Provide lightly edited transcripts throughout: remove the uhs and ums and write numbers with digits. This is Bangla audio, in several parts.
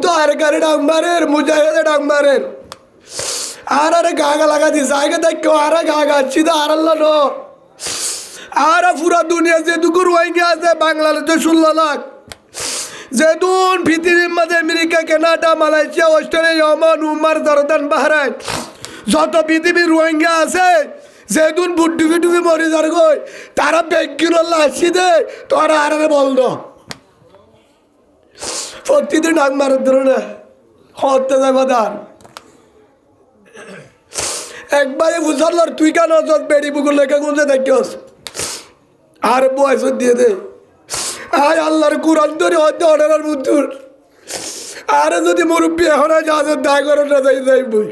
তো আর গাড়ি ডাকবারের মুজাহিদে ডাকবারের আর গাগা লাগা দিছে আগে দেখ আর গাগা সিধা আর ন আর পুরা দুনিয়া যেটুকু রোহিঙ্গা আছে বাংলাদেশে 16 লাখ যেদুন পৃথিবীর মধ্যে America Canada Malaysia Australia Oman উমার জর্দান বাহরাইন যত পৃথিবীর রোহিঙ্গা আছে যেদুন বুড্ডুবি ডুবি মরি যার গই তারা বেগির লাশি দে তোরা আর বল ন প্রতিদিন ডাক মারার ধরনে হতে যাবে তার একবারে বুঝাল তুই কেন বেড়ি বুকুর লেখা গুঁজে দেখিস আর বয়স দিয়ে দে আয় আল্লাহর কুরআন ধরে হতে অর্ডার বুদ্ধুর আরে যদি মুরব্বী এখন যাদের দায় করে না যাই যাই বই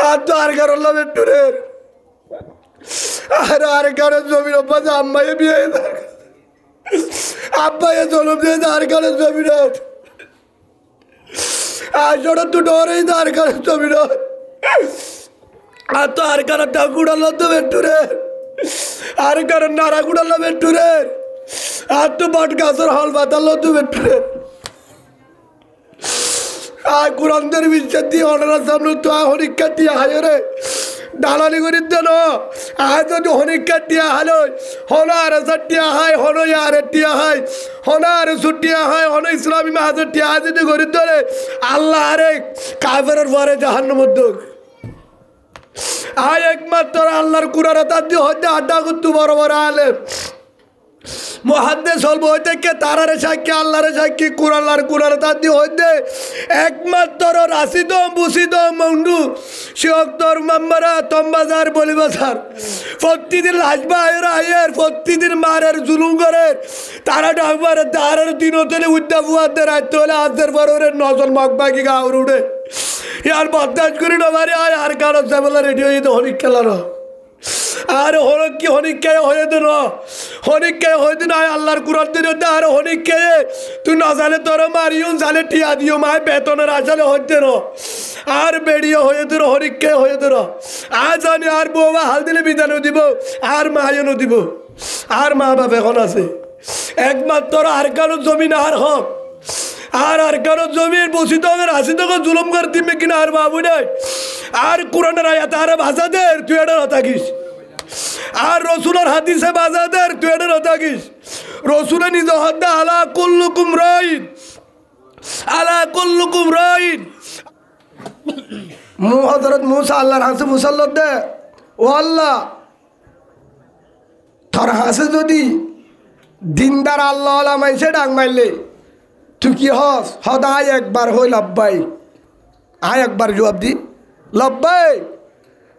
আর তো আর কারণ বেটুরের আর কারণ জমির অভ্যাস আম্মাই বিয়ে আব্বাই জলম দিয়ে আর কারণ জমির আর ছোট তো ডরেই তো আর কারণ জমির আর তো আর কারণ ঠাকুরাল তো বেটুরের আর কারণ নাড়া কুড়াল বেটুরের আর তো বট গাছের হল বাতাল তো বেটুরের আর কোরআনদের বিশ্বাস দিয়ে অনার সামনে তো হরিক্ষা দিয়ে হায়রে দালালি করি দেন আজ যদি হরিক্ষা দিয়া হালো হন আর টিয়া হয় হন আর টিয়া হয় হন আর ছুটিয়া হয় হন ইসলামী মাহাজের টিয়া যদি করি ধরে আল্লাহ আরে কাফেরের পরে জাহান্নাম উদ্যোগ আয় একমাত্র আল্লাহর কুরআন তার দিয়ে হইতে আড্ডা করতে বড় বড় আলেম মুহাদ্দিস হল বই থেকে তারারে সাক্ষী আল্লাহরে সাক্ষী কুরআন তার দিয়ে হইতে একমাত্র রাশিদম বুসিদম মন্ডু শিয়ক্তর মাম্মারা তম্বাজার বলিবাজার প্রতিদিন লাজবা আয়ের প্রতিদিন মারের জুলুম করে তারা ডাকবার দাঁড়ের দিন হতে উদ্যা ফুয়াতে রাখতে হলে আজদের বড়ের নজর মগবাগি গাউর উঠে ইয়ার বদাস করি না মারে আয় আর কারো চাবেলা রেডি হয়ে যেত হরিক খেলার আর হরক কি হনিক কে হয়ে দিন হনিক কে হয়ে দিন আয় আল্লাহর কুরআন দিন আর হনিক কে তুই না জানে তোর মারিও জানে টিয়া দিও মায় বেতনের আসালে হইতে র আর বেড়িয়ে হয়ে দিন হনিক কে হয়ে দিন আজ জানি আর বৌমা হাল দিলে বিধানও দিব আর মায়নও দিব আর মা বাপ এখন আছে একমাত্র আর কারো জমিন আর হক আর কারো জমির বসিত হবে আসি তোকে জুলুম করে দিবে কিনা আর বাবু নাই আর কোরআনের আয়াত আর ভাষা দে তুই এটা না থাকিস আর রসুলের হাদিসে বাজা দে তুই এটা না থাকিস রসুলের নিজ হদ্দা আলা কুল্লুকুম রাইন আলা কুল্লুকুম রাইন হযরত মুসা আল্লাহর হাসে মুসাল্লাত দে ও আল্লাহ তোর হাসে যদি দিনদার আল্লাহ আলা মাইসে ডাক মারলে তুই কি হস হদায় একবার হই লব্বাই আয় একবার জবাব দি লব্বাই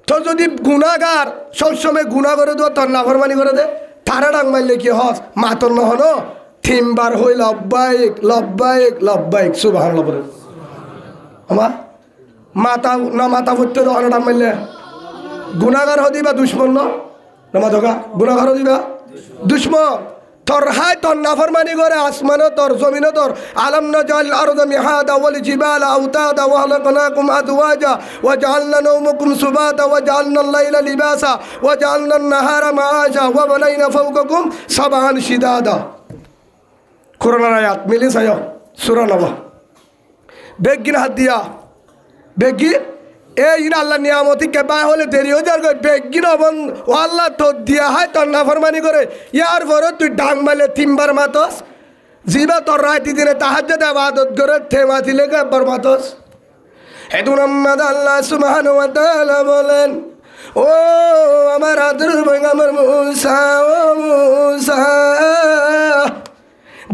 তো যদি গুণাগার সবসময় গুণা করে দেওয়া তোর নাফরমানি করে দে তারা ডাক মারলে কি হস মাতর নহন তিনবার হই লব্বাইক লব্বাইক লব্বাইক সুবহানাল্লাহ বলে আমা মাতা না মাতা ফুটতে দেওয়া ডাক মারলে গুণাগার হদি বা দুশ্মন না মাধকা গুণাগার হদি বা দুশ্মন তোর হাই তোর নাফরমানি করে আসমানও তোর জমিনও তোর আলম নাজাল আরদ মিহাদা ওয়াল জিবালা আওতাদা ওয়া খালাকনাকুম আজওয়াজা ওয়া জাআলনা নাওমাকুম সুবাতা ওয়া জাআলনা আল-লাইলা লিবাসা ওয়া জাআলনা আন-নাহারা মাআশা ওয়া বানাইনা ফাওকাকুম সাবআন শিদাদা কোরআনের আয়াত মিলে সায় সূরা নবহ বেগিন হাত দিয়া বেগিন এই আল্লাহ নিয়ামতি কে বাই হলে দেরি হয়ে যার বেগিন অবন ও আল্লাহ তোর দিয়া হয় তোর নাফরমানি করে ইয়ার পরে তুই ডাং মারলে তিনবার মাতস জিবা তোর রাইতি দিনে তাহাজ্জুদ ইবাদত করে থেমা দিলে একবার মাতস হেতু মোহাম্মদ আল্লাহ সুবহানাহু ওয়া তাআলা বলেন ও আমার আদর আমার মুসা ও মুসা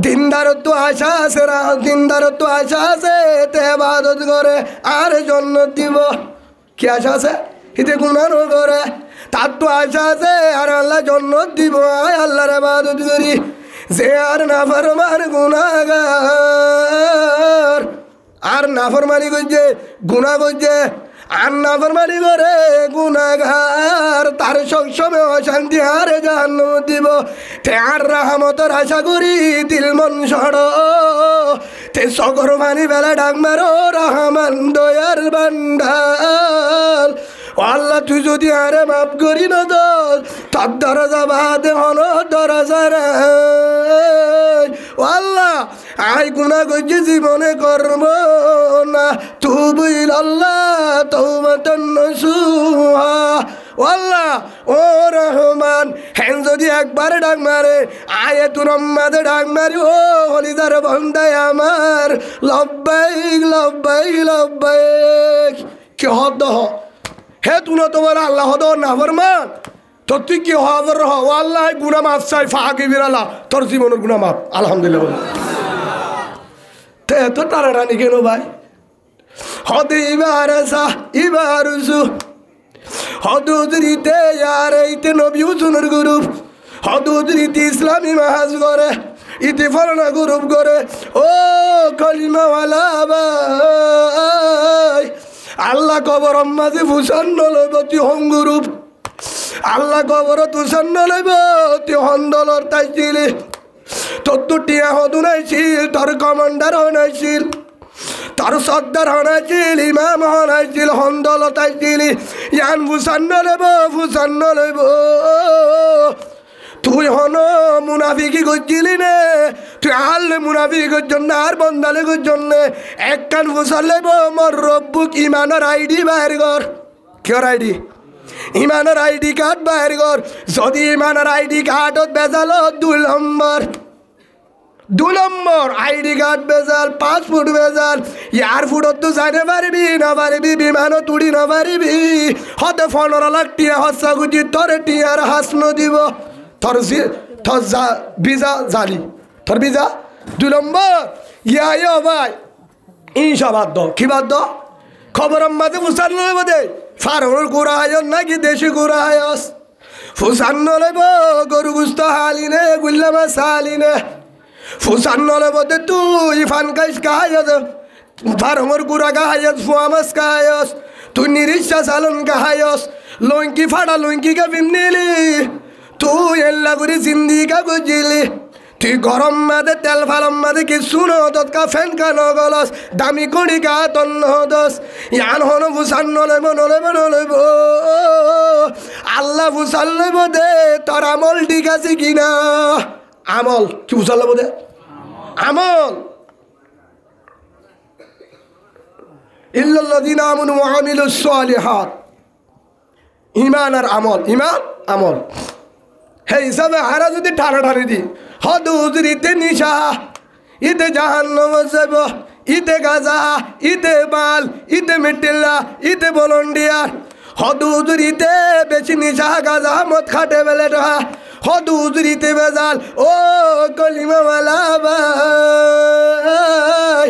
দিনদারত্ব আশা আছে দিনদারত্ব আশা আছে তে ইবাদত করে আর জান্নাত দিব কি আশা আছে হিতে গুনাহ করে তার তো আশা আছে আর আল্লাহ জান্নাত দিব আয় আল্লাহর ইবাদত করি যে আর নাফরমান গুনাহগার আর নাফরমানি করছে গুনাহ করছে আর নাফরমানি করে গুনাহগার তার সবসময় অশান্তি আর জাহান্নাম দিব তে আর রহমতের আশা করি দিল মন সড় তে সগর মানি বেলা ডাক মারো রহমান দয়ার বান্ডাল আল্লাহ তুই যদি আরে মাফ করি না দোষ তার দরজা বাদে হন দরজা রে আল্লাহ আই গুনাহ করছি জীবনে করব না তুবিল আল্লাহ তাওবাতান নসুহা আল্লাহ ও রহমান হ্যাঁ যদি একবার ডাক মারে আয়ে তুর আম্মাদে ডাক মারি ও হলিদার বন্দায় আমার লব্বাইক লব্বাইক লব্বাইক কি হদ হে তু না তোমার আল্লাহ হদ না ফরমান তোর তুই কি হবর হ আল্লাহ গুনাহ মাফ চাই ফাঁকি বিরালা তোর জীবনের গুনাহ মাফ আলহামদুলিল্লাহ তে এত টানাটানি কেন ভাই হদে ইবার সা ইবার সু হদুদরিতে ইয়ার এইতে নবী হুজুরের গ্রুপ হদুদরিতে ইসলামী মাহাজ করে ইতে ফরনা গ্রুপ করে ও কলিমাওয়ালা ভাই আল্লাহ কবর মাঝে ভূষণ্য লইব তুই হঙ্গুরূপ আল্লাহ কবর তুষণ্য লইব তুই হন্দলর তাইছিলি তোর দুটিয়া হদু নাইছিল তোর কমান্ডার হনাইছিল তোর সর্দার হনাইছিল ইমাম হনাইছিল হন্দল তাইছিলি ইয়ান ভূষণ্য লইব তুই হন মুনাফিকি করছিলি নে তুই আল্লে মুনাফিকের জন্য আর বন্দালের জন্য এক কান ভূষণ লইব মোর রব্বুক ইমানের আইডি বাইর কর কিয়র আইডি ইমানের আইডি কার্ড বাইর কর যদি ইমানের আইডি কার্ডত বেজাল 2 নম্বর আইডি কার্ড বেজাল পাসপোর্ট বেজাল এয়ারপোর্টত তো যাইতে পারবি না পারবি বিমানও তুড়ি না পারবি হতে 15 লাখ টিয়া হসা গুজি তোর টিয়ার হাসন দিব তোর ভিসা জালি তোর ভিসা 2 নম্বর ইয়া ভাই ইনশা বাদ দ কি বাদ দ খবর মাঝে ফুসান লইব দে ফারুর গুড়া হায়স নাকি দেশি গুড়া হায়স ফুসান লইব গরু গুস্ত হালিনে গুল্লামা সালিনে ফুসান লইব দে তুই ফান কাইস কাহায়স ফারুর গুড়া কাহায়স ফুয়ামাস কাহায়স তুই নিরিশা সালন কাহায়স লঙ্কি ফাড়া লঙ্কি কা বিমনিলি তুই এল্লা করে জিন্দিগা গুজিলি তুই গরম মাদে তেল ফালম মাদে কি শুনো তৎকা ফ্যান কান গলস দামি কড়ি কা তন্ন দস ইয়ান হন ভূষান নলেব আল্লাহ ভূষান লইব দে তোর আমল ঠিক আছে কিনা আমল কি ভূষান লইব দে আমল ইল্লাল্লাযিনা আমানু ওয়া আমিলুস সালিহাত ঈমান আর আমল ঈমান আমল হে হিসাবে হারা যদি ঠাড়াঠাড়ি দি হদুজরিতে নিশা ইতে জাহান্নাম যাব ইতে গাজা ইতে বাল ইতে মিটিল্লা ইতে ভলান্টিয়ার হদুজরিতে বেশি নিশা গাজা মদ খাটে বেলেটা হদুজরিতে বেজাল ও কলিমাওয়ালা ভাই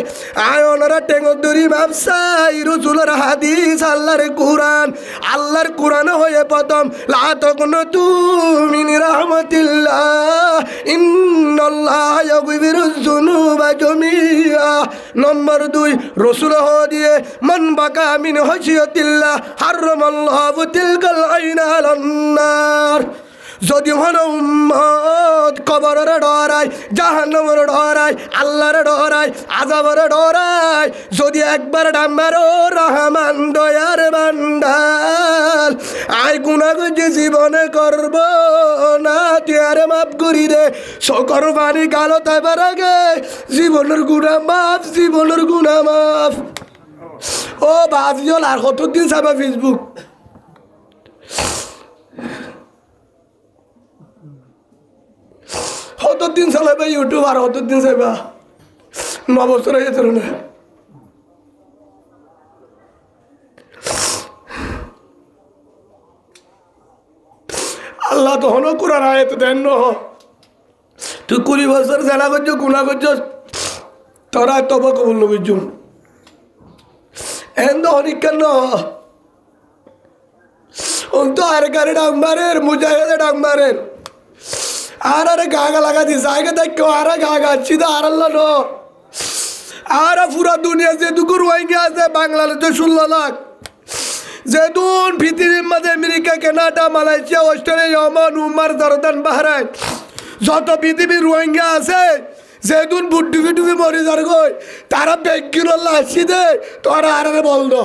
আয়নরা টেঙ্গদুরি ব্যবসায়ী রসুলের হাদিস আল্লাহর কোরআন হয়ে প্রথম লা তাকুনতু মিন রাহমাতিল্লাহ ইন্নাল্লাহা ইয়াগফিরুয যুনুবা জামিআ নম্বর 2 রসুল দিয়ে মান বাকা মিন হাসিয়াতিল্লাহ হারামাল্লাহু তিলকাল আইনা আলান নার যদি হন উম্মত কবরের ডরাই জাহান্নামের ডরাই আল্লাহর ডরাই আযাবের ডরাই যদি একবার ডাম্বার ও রহমান দয়ার বান্দাল আই গুনাহ যে জীবনে করব না তুই আরে মাফ করি দে সকর বাড়ি কালো তাইবার আগে জীবনের গুনাহ মাফ ও বাজিও আর কতদিন চাবা ফেসবুক কতদিন চালাবে ইউটিউব আর কতদিন চাইবা 9 বছর হয়ে যেত না আল্লাহ তখনও কোরআন আয়াত দেন ন তুই 20 বছর জেলা করছ গুনাহ করছ তোরা তবা কবুল নবীর এন্দ অনেক কেন তো আর গাড়ি ডাকমারের মুজাহিদে ডাকমারের আর আরে গাগা লাগা দি জায়গা দেখো আর গাগা সিধা আর আল্লাহ নো আর পুরা দুনিয়া যে দুকুর ওয়াইঙ্গা আছে বাংলাদেশে 16 লাখ যেদুন পৃথিবীর মধ্যে America Canada Malaysia Australia Oman উমার জর্দান বাহরাইন যত পৃথিবীর রোহিঙ্গা আছে যেদুন বুড্ডুবি মরি যার গই তারা বেগির লাশি দে তোরা আর বল দো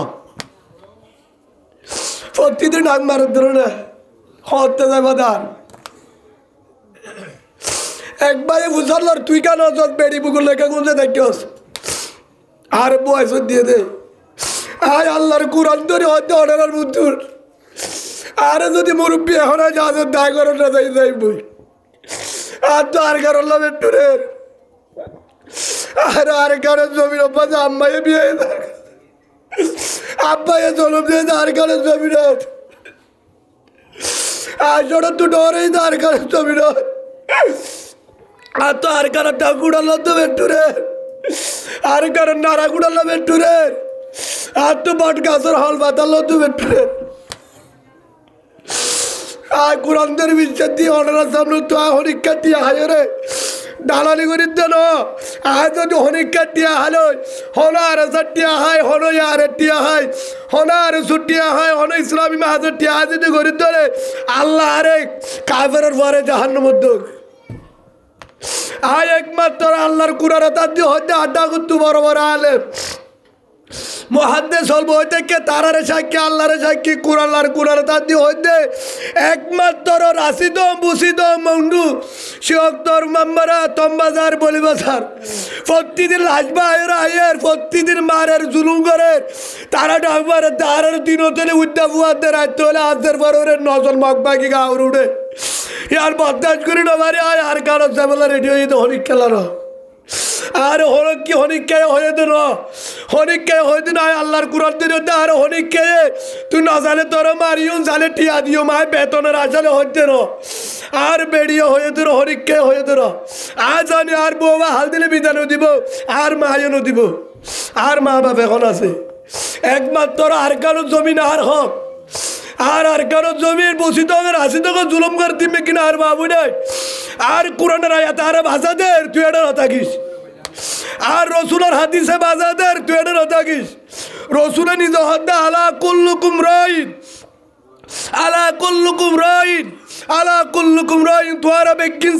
প্রতিদিন ডাক মারার ধরে হতে যায় বাদান একবারে বুঝার তুই কেন বেড়ি বুকুর লেখা গুঁজে দেখিস আর বয়স দিয়ে দে আয় আল্লাহর কুরআন ধরে হতে অর্ডার বুদ্ধুর আর যদি মুরব্বী এখন যা দায় করো না যাই যাইব আর তো আর কারণ বেটুরের আর কারণ জমির অভ্যাস আম্মাইয়ে বিয়ে আব্বাইয়ে জলম দিয়ে আর কারণ জমির আর জোড়া তো ডরেই আর কারণ জমির আর তো আর কারণ টাকুড়াল তো বেটুরের আর কারণ নাড়া কুড়াল বেটুরের আর তো বট গাছের হল বাতাল তো বেটুরের আর কুরআনের বিশ্বাস দিয়ে অনার সামনে তো হরিক্ষা দিয়া হায় রে দালালি করি দেন আজ যদি হরিক্ষা দিয়া হালো হন আর সাটিয়া হায় হন আর টিয়া হায় হন আর ছুটিয়া হায় হন ইসলামী মাহাজের টিয়া যদি করি ধরে আল্লাহ আরে কাফের পরে জাহান্নাম উদ্যোগ আয় একমাত্র আল্লাহর কুরআন তার দিয়ে হইতে আড্ডা করতে বড় বড় আলেম মুহাদ্দিস হলব হইতে কে তারারে সাক্ষী আল্লাহরে সাক্ষী কুরআন তার দিয়ে হইতে একমাত্র রাশিদম বুসিদম মন্ডু শিয়ক্তর মাম্মারা তম্বাজার বলিবাজার প্রতিদিন লাজবা আয়ের প্রতিদিন মারের জুলুম করে তারা ডাকবারে তারার দিন হতে উদ্যা বুয়াদের রাখতে হলে আজের বড় নজর মগবাগি গাউর উঠে ইয়ার বরদাস্ত করি না মারে আয় আর কারো ঝামেলা রেডি হয়ে যেত হরিক খেলার আর হরক কি হনিককে হয়ে দিন হনিককে হয়ে দিন আয় আল্লাহর কুরআন দিন আর হনিককে তুই না জানে তোর মারিও জানে টিয়া দিও মায় বেতনের আসালে হচ্ছে না আর বেড়িয়ে হয়ে দিন হনিককে হয়ে দিন আর জানি আর বৌমা হাল দিলে বিধানও দিব আর মায়নও দিব আর মা বাপ এখন আছে একমাত্র আর কারো জমিন আর হক আর কারো জমির বসিত হবে রাশি তখন জুলুম করে দিবে কিনা আর বাবু নাই আর কোরআনের আয়াত আর ভাষাদের তুই এটা থাকিস আর রসুলের হাদিসে বাজাদের তুই এটা থাকিস রসুলের নিজ হদ্দা আলা কুল্লুকুম রাইন আলা কুল্লুকুম রাইন আলা কুল্লুকুম রাইন তোরা বেগিন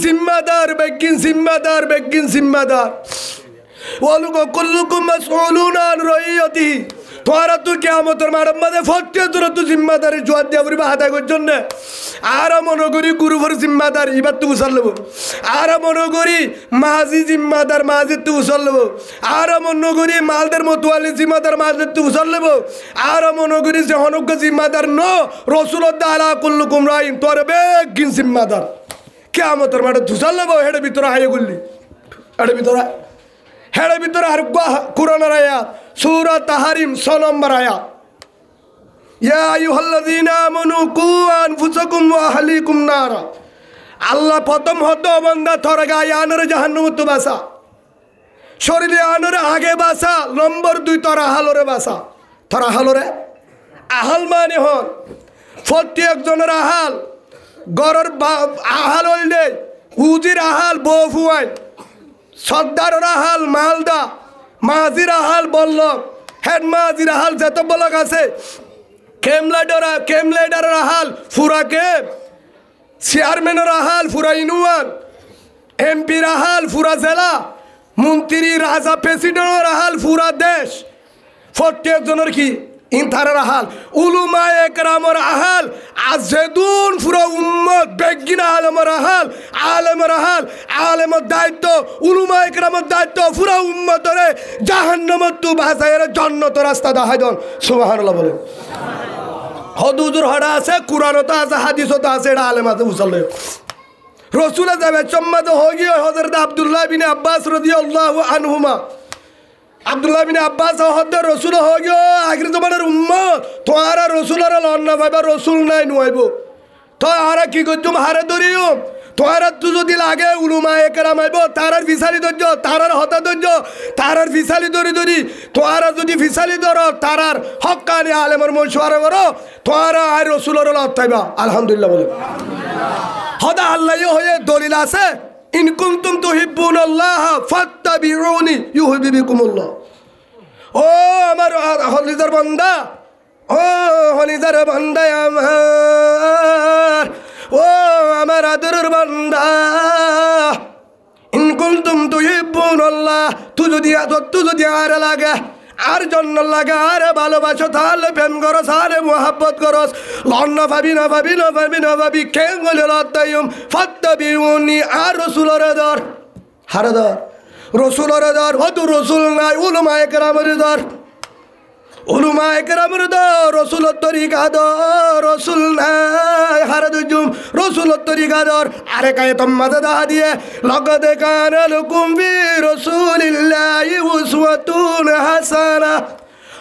সিম্মাদার ওয়ালুকু কুল্লুকুম মাসউলুন আন রাইয়াতি তোরা তুই কিয়ামতের মাঠের মধ্যে ফটকে তোরা তুই জিম্মাদারি জোয়ার দিয়া বলিবা হাতায় করছেন না আর মনে করি গুরুভর জিম্মাদার এবার তুই উছাল নেব আর মনে করি মাঝি জিম্মাদার মাঝির তুই উছাল নেব আর মনে করি মালদের মতুয়ালি জিম্মাদার মাঝের তুই উছাল নেব আর মনে করি যে হনজ্ঞ জিম্মাদার ন রসুলদ্দা আলা কুল্লুকুম রাইন তোর বেগিন জিম্মাদার কিয়ামতের মাঠে ধুসাল নেব হেডে ভিতরে হাইয়ে গুললি হেডে ভিতরে আর কুরআনের আয়াত সূরা তাহরিম 6 নম্বর আয়াত ইয়া আইয়ুহাল্লাযীনা আমানু কু আনফুসাকুম ওয়া আহলিকুম নারা আল্লাহ প্রথম হতো বান্দা তোর গায়ে আনরে জাহান্নাম তো বাসা শরীরে আনরে আগে বাসা নম্বর 2 তোর আহালরে বাসা তোর আহালরে আহাল মানে হন প্রত্যেক জনের আহাল গরর আহাল হইলে উজির আহাল বউ ফুয়াই সর্দারের আহাল মালদা মাঝির আহাল বল্লভ হেড মাঝির আহাল যত বলক আছে কেমলাইডারের আহাল ফুরা কেম চেয়ারম্যানের আহাল ফুরা ইউনিয়ন এমপির আহাল ফুরা জেলা মন্ত্রী রাজা প্রেসিডেন্টের আহাল ফুরা দেশ প্রত্যেকজনের কি ইনথারের আহাল উলুমায়ে একরামের আহাল আজেদুন পুরো উম্মত বেগিন আলেমের আহাল আলেমের দায়িত্ব উলুমায়ে একরামের দায়িত্ব পুরো উম্মতরে জাহান্নামত তু বাঁচাইরে জান্নাতের রাস্তা দেখাই দেন সুবহানাল্লাহ বলেন হদুজুর হড়া আছে কুরআনত আছে হাদিসত আছে এটা আলেম আছে মুসল্লি রসুল যাবে চম্মাদ হয়ে গিয়ে হযরত আব্দুল্লাহ বিন আব্বাস রাদিয়াল্লাহু আনহুমা আব্দুল্লাহ বিন আব্বাস হদ্দে রসুল হয়ে গিয়ে আগের জমানের উম্মত তোরা রসুলের লন্না ভাইবা রসুল নাই নুয়াইব তো আরা কি করছুম হারে ধরিও তোরা তু যদি লাগে উলুমায়ে কেরাম আইব তারার ফিসালি ধৈর্য তারার হতা ধৈর্য তারার ফিসালি ধরি তোরা যদি ফিসালি ধর তারার হক্কানি আলেমের মশওয়ারা করো তোরা আর রসুলের লত্তাইবা আলহামদুলিল্লাহ বলে হদা আল্লাহ হয়ে দলিল আছে ইন কুনতুম তুহিব্বুনাল্লাহ ফাত্তাবিউনি ইউহিব্বুকুমুল্লাহ ও আমার হলিদার বান্দা ও হলিদার বান্দা আমার ও আমার আদরের বান্দা ইন কুনতুম তুহিব্বুনাল্লাহ তু যদি আর লাগে আর জন্য লাগে আরে ভালোবাসো তাহলে প্রেম করো আরে মোহাব্বত করো লন না ভাবি না ভাবি না ভাবি না ভাবি কেন বলে লতাইম ফাত্তাবিউনি আর রসুলের দর হারে দর রসুলের দর হয়তো রসুল নাই উলমায়ে কেরামের দর উলমায়ে কেরামের দর রসুলের তরিকা দর রসুল নাই হারে দুজুম রসুলের তরিকা দর আরে কায়ে তোমাদের দা দিয়ে লাকাদ কানা লাকুম ফি রাসূলিল্লাহি উসওয়াতুন হাসানা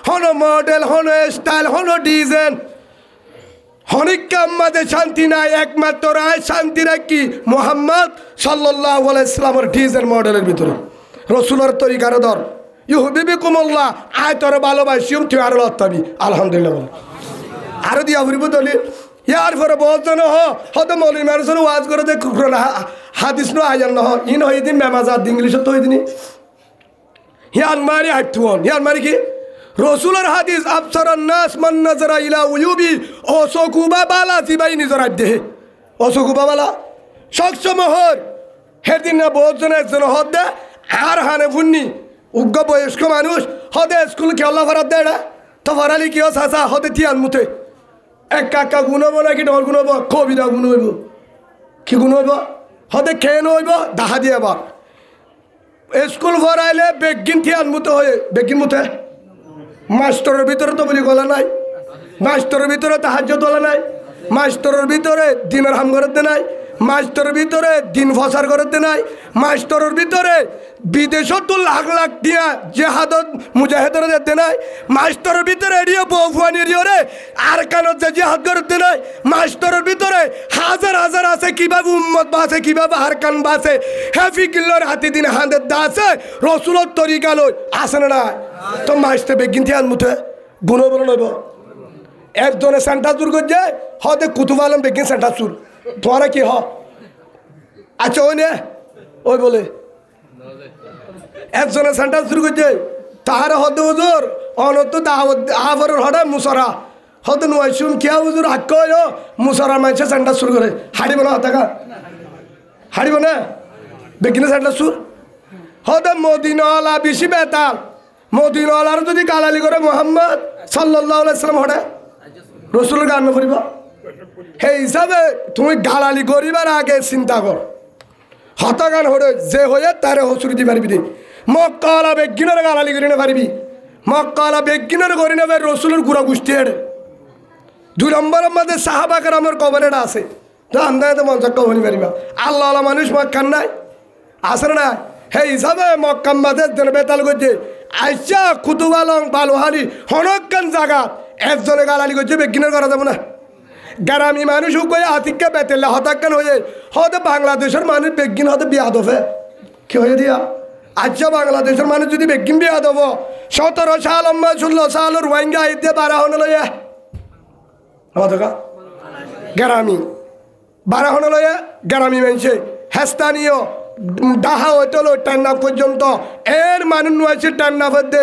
হনো মডেল হনো স্টাইল হনো ডিজাইন হনিকা আমাদের শান্তি নাই একমাত্র রায় শান্তি রাখি মুহাম্মদ সাল্লাল্লাহু আলাইহি সাল্লামের ডিজাইন মডেলের ভিতরে রসুলের তরিকার দর ইউহিব্বুকুমুল্লাহ আয় তোর ভালোবাসিম তুই আর লতাবি আলহামদুলিল্লাহ বল আর দিয়া হরিব দলি ইয়ার পরে বলছেন হয়তো মৌলী মানুষের ওয়াজ করে দে কুকুর হাদিস নো আয়ান নহ ইন হয়ে দিন মেমাজাদ ইংলিশত হয়ে দিনি হিয়ান মারি হাইটুন হিয়ান মারি কি রসুলের হাদিস আফসারান নাস মান নাজারা ইলা উয়ুবি অসকুবা বালা জিবাই নিজর আদেহে অসকুবা বালা সবসমহর হেদিন না বলছেন একজন হদে আর হানে ফুন্নি উগ্র বয়স্ক মানুষ হদে স্কুল খেলা ফরাত দেড়া তো ফরালি কি চাচা হদে তিয়ান মুতে এক কাকা গুণব নাকি ডর গুণব কবিতা গুণ হইব কি গুণ হইব হদে খেয়ে নইব দাহা দিয়ে আবার স্কুল ফরাইলে বেগিন তিয়ান মুতে হয়ে বেগিন মুতে মাস্টরের ভিতরে তো বলি গলা নাই মাস্টরের ভিতরে তাহাজ্জুদ তোলা নাই মাস্টরের ভিতরে দিনের হাম করতে নাই মাস্টরের ভিতরে দিন ফসার করতে নাই মাস্টরের ভিতরে বিদেশত তো লাখ লাখ দিয়া জেহাদত মুজাহিদর যেতে নাই মাস্টরের ভিতরে এডিও বউফানি রে আর কানত যে জেহাদ করতে নাই মাস্টরের ভিতরে হাজার হাজার আছে কিভাবে উম্মত বাসে কিভাবে হারকান বাসে হেফি কিল্লর হাতি দিন হাঁদের দাসে রসুলত তরিকা লই আসে না তো মাস্টার বেগিন থিয়ান মুঠে গুণ বলে নইব একজনে সেন্টার চুর করছে হতে কুতুব আলম বেগিন সেন্টার চুর তোমারা কি হ আচ্ছা ওই নে ওই বলে একজনে সেন্টার শুরু করছে তাহারে হতে হুজুর অনত আহবরের হঠাৎ মুসরা হতে নুয়াইছুম কিয়া হুজুর হাক্ক মুসরা মাইছে সেন্টার শুরু করে হারিব না হতাকা হারিব না বেগিনে সেন্টার সুর হতে মদিনাওয়ালা বেশি বেতাল মদিনাওয়ালার যদি গালালি করে মোহাম্মদ সাল্লাল্লাহু আলাইহি সাল্লাম হঠাৎ রসুলের গান করিব সেই হিসাবে তুমি গালালি করিবার আগে চিন্তা কর হতাগান হরে যে হয়ে তারে হসুরি দি পারবি দে মক্কালা বেগিনের গালালি করি না পারবি মক্কালা বেগিনের করি না রসুলের গুড়া গুষ্টি হেড়ে 2 নম্বরের মধ্যে সাহাবা কেরামের কবরেটা আছে তো আমদানিতে মঞ্চক কবনি পারিবা আল্লাহ আল্লাহ মানুষ মক্কান নাই আসে না সেই হিসাবে মক্কাম্বাদের যেন বেতাল করছে আইসা কুতুব আলম বালুহানি হনকান জায়গা একজনে গালালি করছে বেগিনের করা যাবো না গ্রামী মানুষ কয়ে আতিককে বেতেলে হতাক্কান হয়ে হতে বাংলাদেশের মানুষ বেগিন হতে বিয়া দফে কি হয়ে দিয়া আচ্ছা বাংলাদেশের মানুষ যদি বেগিন বিয়া দেব 17 সাল 16 সাল রোহিঙ্গা আইতে 12 হন লয়ে গ্রামী 12 হন লয়ে গ্রামী মানছে হেস্তানীয় ডাহা হইতো টান্না পর্যন্ত এর মানুষ নয় টান্না পদ্মে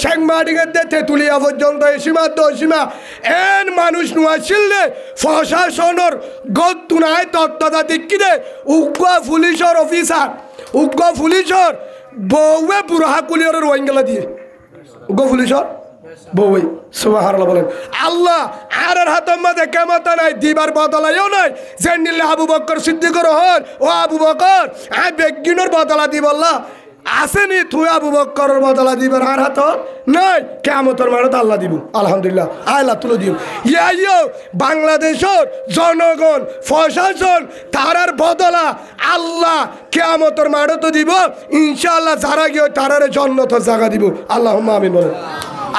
শেখমাডিগের দে তেঁতুলিয়া পর্যন্ত সীমা তো সীমা এর মানুষ নয় প্রশাসনের গতুনায় তত্ত্বাধিক দে উগ্র পুলিশের অফিসার উগ্র পুলিশের বউয়ে বুড়াকুলিয়র রোহিঙ্গা দিয়ে উগ্র পুলিশের বউই সুবহানাল্লাহ বলেন আল্লাহ আর হাতের মধ্যে কেমতা নাই দিবার বদলাইও নাই যে নিলে আবু বকর সিদ্দিকর হল ও আবু বকর আই বেগিনের বদলা দিব আল্লাহ আসেনি তুই আবু বকরের বদলা দিবার আর হাত নাই কেমতের মানত আল্লাহ দিব আলহামদুলিল্লাহ আল্লাহ তুলে দিব ইয়াইও বাংলাদেশের জনগণ প্রশাসন তারার বদলা আল্লাহ কেমতের মানত দিব ইনশাআল্লাহ যারা গিয়ে তারার জন্নত জায়গা দিব আল্লাহুম্মা আমিন বলেন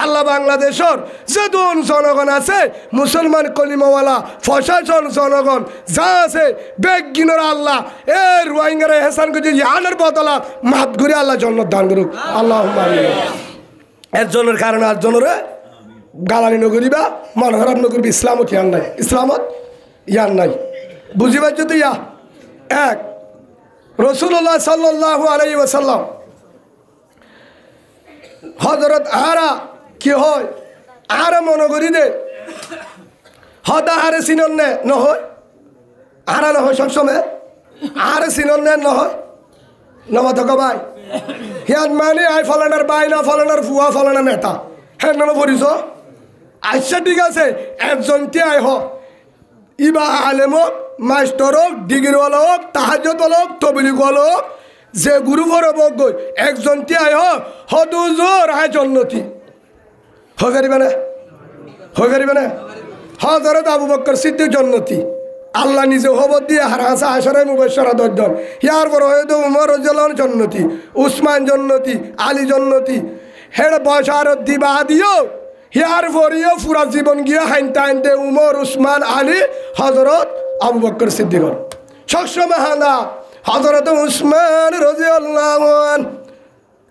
আল্লাহ বাংলাদেশের যে জনগণ আছে মুসলমান কলিমাওয়ালা প্রশাসন জনগণ যা আছে বেগিনের আল্লাহ এ রোহিঙ্গার হেসান করে ইয়ানের বদলা মাত ঘুরে আল্লাহ জন্নত দান করুক আল্লাহুম্মা আমিন একজনের কারণে আরেকজনের গালানি নগরিবা মন খারাপ নগরবি ইসলামত ইয়ান নাই ইসলামত ইয়ান নাই বুঝিবার যদি ইয়া এক রাসূলুল্লাহ সাল্লাল্লাহু আলাইহি ওয়াসাল্লাম হযরত আরা কি হয় আর মনে করি দে হদা আরে চিনন নে নহয় আরা নহয় সবসময় আরে চিনন নে নহয় নমতক ভাই হিয়াত মানে আই ফলানার বাইনা ফলানার ফুয়া ফলানা নেতা হ্যাঁ নানো পড়িস আচ্ছা ঠিক আছে একজনটি আই হোক ইবা আলেম হোক মাস্টার হোক ডিগ্রিওয়ালা হোক তাহাজ্জত হোক তবলিগওয়ালা হোক যে গুরু ভরব গই একজনটি আই হোক হদুজোর আয় জন্নতি হয়ে পারিবে না হয়ে পারিবে না হজরত আবু বকর সিদ্দিক জন্নতি আল্লাহ নিজে খবর দিয়ে হারাসা আশারে মুবাশশারা দর্জন ইয়ার পর হয়তো উমর রাদিয়াল্লাহু জন্নতি উসমান জন্নতি আলী জন্নতি হেড বশারত দিবা দিও ইয়ার পরিও পুরা জীবন গিয়া হাইনতে হাইনতে উমর উসমান আলী হজরত আবু বকর সিদ্দিক সবসময় হানা হজরত উসমান রাদিয়াল্লাহু আনহু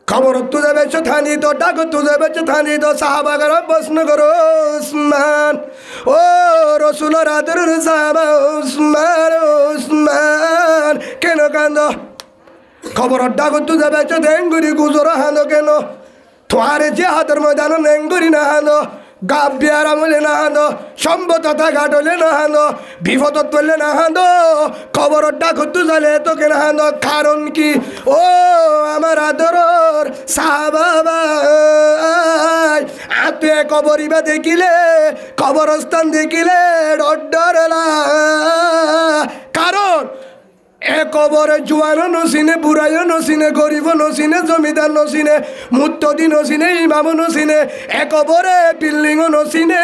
খবর তুঝে বেছে থানি তো ডাক তুঝে বেছে থানি তো সাহাবাগার প্রশ্ন করো উসমান ও রসুলের আদর সাহাবা উসমান উসমান কেন কান্দ খবর ডাক তুঝে বেছে দেঙ্গুরি গুজর হানো কেন তোমারে যে হাতের ময়দান নেঙ্গুরি না হানো গাব্বিয়ার আমলে না হানো সম্পদতা ঘাটলে না হানো বিপদত পড়লে না হানো খবর ডাক তুঝালে তো কেন হানো কারণ কি ও আমার আদরর সাহাবা আতে কবরিবা দেখিলে কবরস্থান দেখিলে ডরলা কারণ এ কবরে জুয়ানো নসিনে বুড়াইও নসিনে গরিব নসিনে জমিদার নসিনে মুত্তদি নসিনে ইমামও নসিনে এ কবরে বিল্ডিংও নসিনে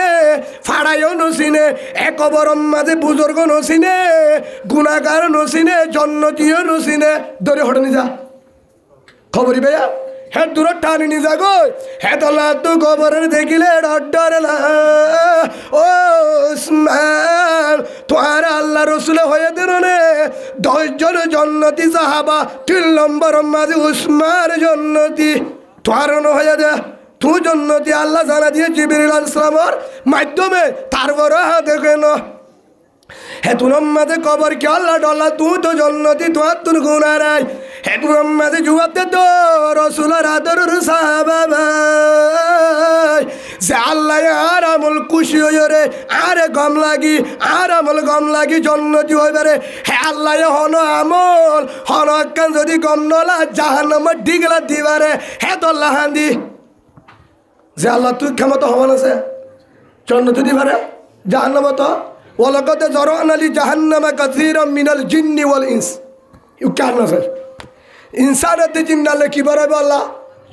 ফাড়াইও নসিনে এ কবর মাঝে বুজুর্গ নসিনে গুণাগার নসিনে জন্নতিও নসিনে ধরে হটে নিজা খবরই ভাইয়া হ্যাঁ দূর টানি নিজা গই হ্যাঁ তলা তো খবরের দেখিলে ডরলা ও উসমান তোমার আল্লাহ রসুল হয়ে দিল রে 10 জন জন্নতি সাহাবা 3 নম্বর মাঝে উসমান জন্নতি তোমার হয়ে দে তুই জন্নতি আল্লাহ জানা দিয়ে জিবরিল আলাইহিস সালামের মাধ্যমে তারপর দেখেন হ্যাঁ তুর মাঝে কবর কে আল্লাহ ডল্লা তুই তো জন্নতি তোমার তোর গুণা নাই হ্যাঁ তুর মাঝে জবাব দে তো রসুলের আদর সাহাবা যে আল্লাহ আর আমল খুশি হয়ে রে আরে গম লাগি আর আমল গম লাগি জন্নতি হইবে রে হ্যাঁ আল্লাহ হন আমল হন কান যদি গম নলা জাহান্নামে ডিগলা দিবারে হ্যাঁ তো আল্লাহ হান্দি যে আল্লাহ তুই ক্ষমতা হবান আছে জন্নতি দিবারে জাহান্নামে তো ওয়ালাকাদ যারানা লি জাহান্নামা কাসীরাম মিনাল জিন্নি ওয়াল ইনস ইউ ক্যান নট ইনসানাতে জিন্নালে কি বাড়াবে আল্লাহ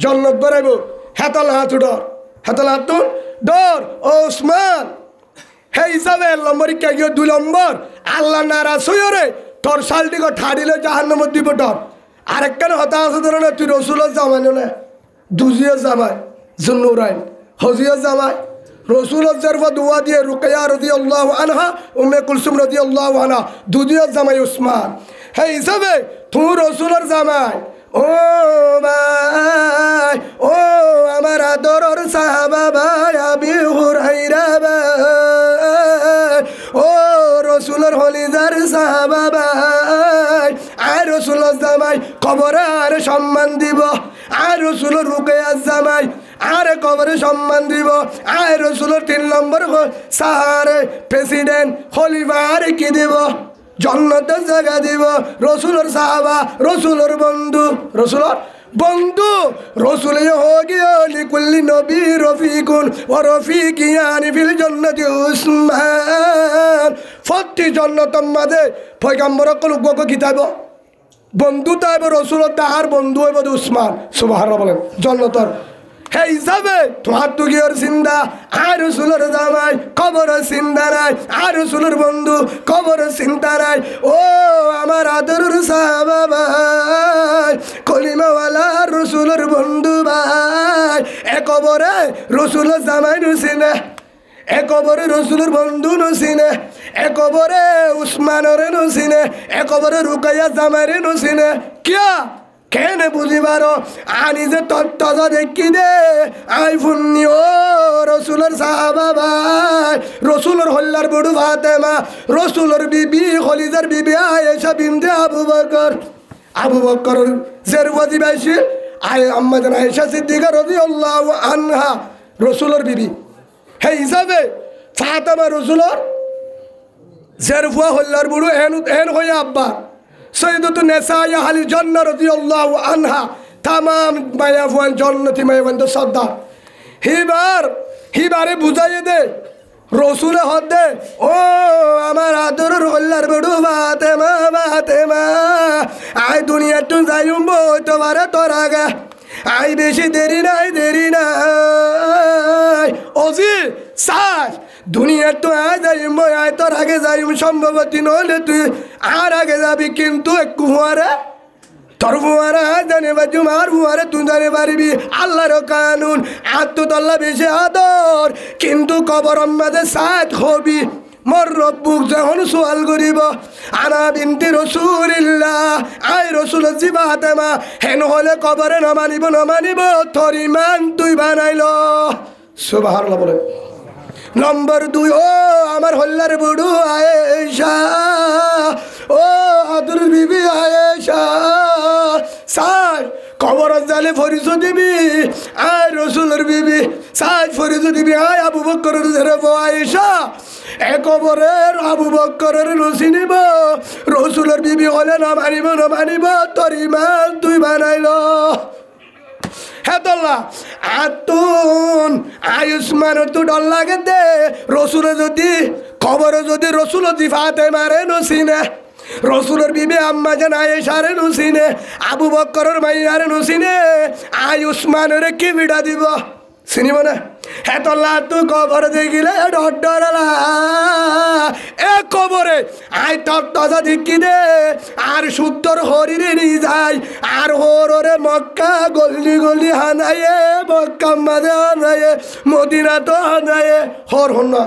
জান্নাত বাড়াবে হেতাল হাত ডর হেতাল হাত ডর ওসমান হে হিসাবে নম্বর কে গিয়ে 2 নম্বর আল্লাহ নারাজ হইও রে তোর শালটিকে ঠাড়িলে জাহান্নামে দিব ডর আরেকখানে হতা আছে ধরে তুই রসুলের জামাই না দুজিয়া জামাই জুন্নুরাইন হজিয়া জামাই রসুলের জারফা দোয়া দিয়ে রুকাইয়া রাদিয়াল্লাহু আনহা উম্মে কুলসুম রাদিয়াল্লাহু আনহা দুজিয়া জামাই উসমান হে হিসাবে তুই রসুলের জামাই ও ভাই ও আমার আদরের সাহাবা ভাই আবি হুরায়রা ভাই ও রসুলের হলিজার সাহাবা ভাই আর রসুলের জামাই কবরে আর সম্মান দিব আর রসুলের রুকাইয়া জামাই আরে কবরে সম্মান দিব আর রসুলের 3 নম্বর সাহারে প্রেসিডেন্ট খলিফা আর কি দিব জন্নতের জায়গা দিব রসুলের সাহাবা রসুলের বন্ধু রসুলের বন্ধু রসুলে হোগিয়া লিকুল্লি নবী রফিকুন ও রফিকিয়ানি ফিল জান্নাতি উসমান 40 জান্নাতের মাঝে পয়গম্বর কলুক কিতাব বন্ধু তাইব রসুলের তাহার বন্ধু হইব উসমান সুবহানাল্লাহ বলেন জান্নাতের হে হিসাবে তোমার তো গিয়ে চিন্তা আর রসুলের জামাই কবর চিন্তা নাই আর রসুলের বন্ধু কবর চিন্তা নাই ও আমার আদরের সাহাবা ভাই কলিমাওয়ালা রসুলের বন্ধু ভাই এ কবরে রসুলের জামাই নসিনে এ কবরে রসুলের বন্ধু নসিনে এ কবরে উসমানের নসিনে এ কবরে রুকাইয়া জামাইরে নসিনে কিয়া কেনে বুঝিবার আনি যে তত্ত্বজা দেখি দে আই ফুন্নি ও রসুলের সাহাবা ভাই রসুলের হল্লার বড়ু ফাতেমা রসুলের বিবি খলিজার বিবি আয়েশা বিনতে আবু বকর জের ওয়াজিবাইছি আয় আম্মা জান আয়েশা সিদ্দিকা রাদিয়াল্লাহু আনহা রসুলের বিবি হে হিসাবে ফাতেমা রসুলের জের ফুয়া হল্লার বড়ু এন হইয়া আব্বা সৈয়দতুন নিসা আহলিল জান্নাহ রাদিয়াল্লাহু আনহা তামাম মায়া ফুয়ান জন্নতি মায়া ফুয়ান তো সর্দার হিবারে বুঝাইয়ে দে রসুলে হদ দে ও আমার আদর রোল্লার বড়ু বাতে মা আয় দুনিয়া টু যাইম বই তোমারে তোর আগে আই বেশি দেরি নাই ওজি সাস দুনিয়া তো আয় যাইম বই আয় তোর আগে যাইম সম্ভবতী নইলে তুই আর আগে যাবি কিন্তু একটু হুয়ারে তোর ফুয়ারা জানে বাজু মার ফুয়ারে তুই জানে পারিবি আল্লাহর কানুন আত্মতল্লা বেশি আদর কিন্তু কবর মাঝে সাথ হবি মোর রব্বুক যখন সোয়াল করিব আনা বিনতি রসুলিল্লাহ আই রসুল জিবাতে মা হেন হলে কবরে নমানিব তোর ইমান তুই বানাইল সুবহানাল্লাহ বলে। নম্বর 2 ও আমার হল্লার বুড়ু আয়েশা ও আদুর বিবি আয়েশা সাই কবর জালে ফরিজ দিবি আয় রসুলের বিবি সাই ফরিজ দিবি আয় আবু বকরের জেরব আয়েশা এ কবরের আবু বকরের রসি নিব রসুলের বিবি হলে নমানিব তোর ইমান তুই বানাইল হেতল্লা আতুন আয়ুষ্মান তু ডর লাগে দে রসুলে যদি খবরে যদি রসুল জিফাতে মারে নসিনে রসুলের বিবি আম্মা জান আয়েশারে নসিনে আবু বকরের মাইয়ারে নসিনে আয়ুষ্মানের কি বিড়া দিব চিনিব না হেতল্লা তু কবর দেখিলে ডরলা এ কবরে আই তজা দিকি দে আর শুদ্ধর হরিরে নি যায় আর হরে মক্কা গলি হানায়ে মক্কা মাঝে হানায়ে মদিনা তো হানায়ে হন না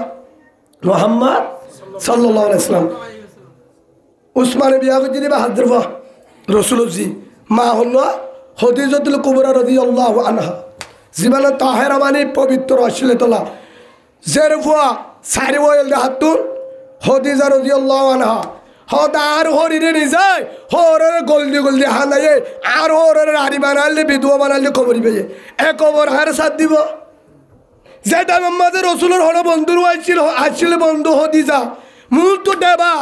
মোহাম্মদ সাল্লাল্লাহু আলাইহি সাল্লাম উসমানে বিয়া করতে দিবা হাজর রসুলজি মা হল খদিজাতুল কুবরা রাদিয়াল্লাহু আনহা জীবনে তাহেরা মানে পবিত্র আসলে তোলা জেরফুয়া সারি ওয়েল হাতুন খদিজা রাদিয়াল্লাহু আনহা হদ আর হরিরে নিজায় হরের গলদি হানায়ে আর হরের হাড়ি বানালে বিধবা বানালে কবরি পেয়ে এ কবর হার সাথ দিব যেটা আমাদের রসুলের হলো বন্ধুর আসছিল বন্ধু হদিজা মূল তো দেবা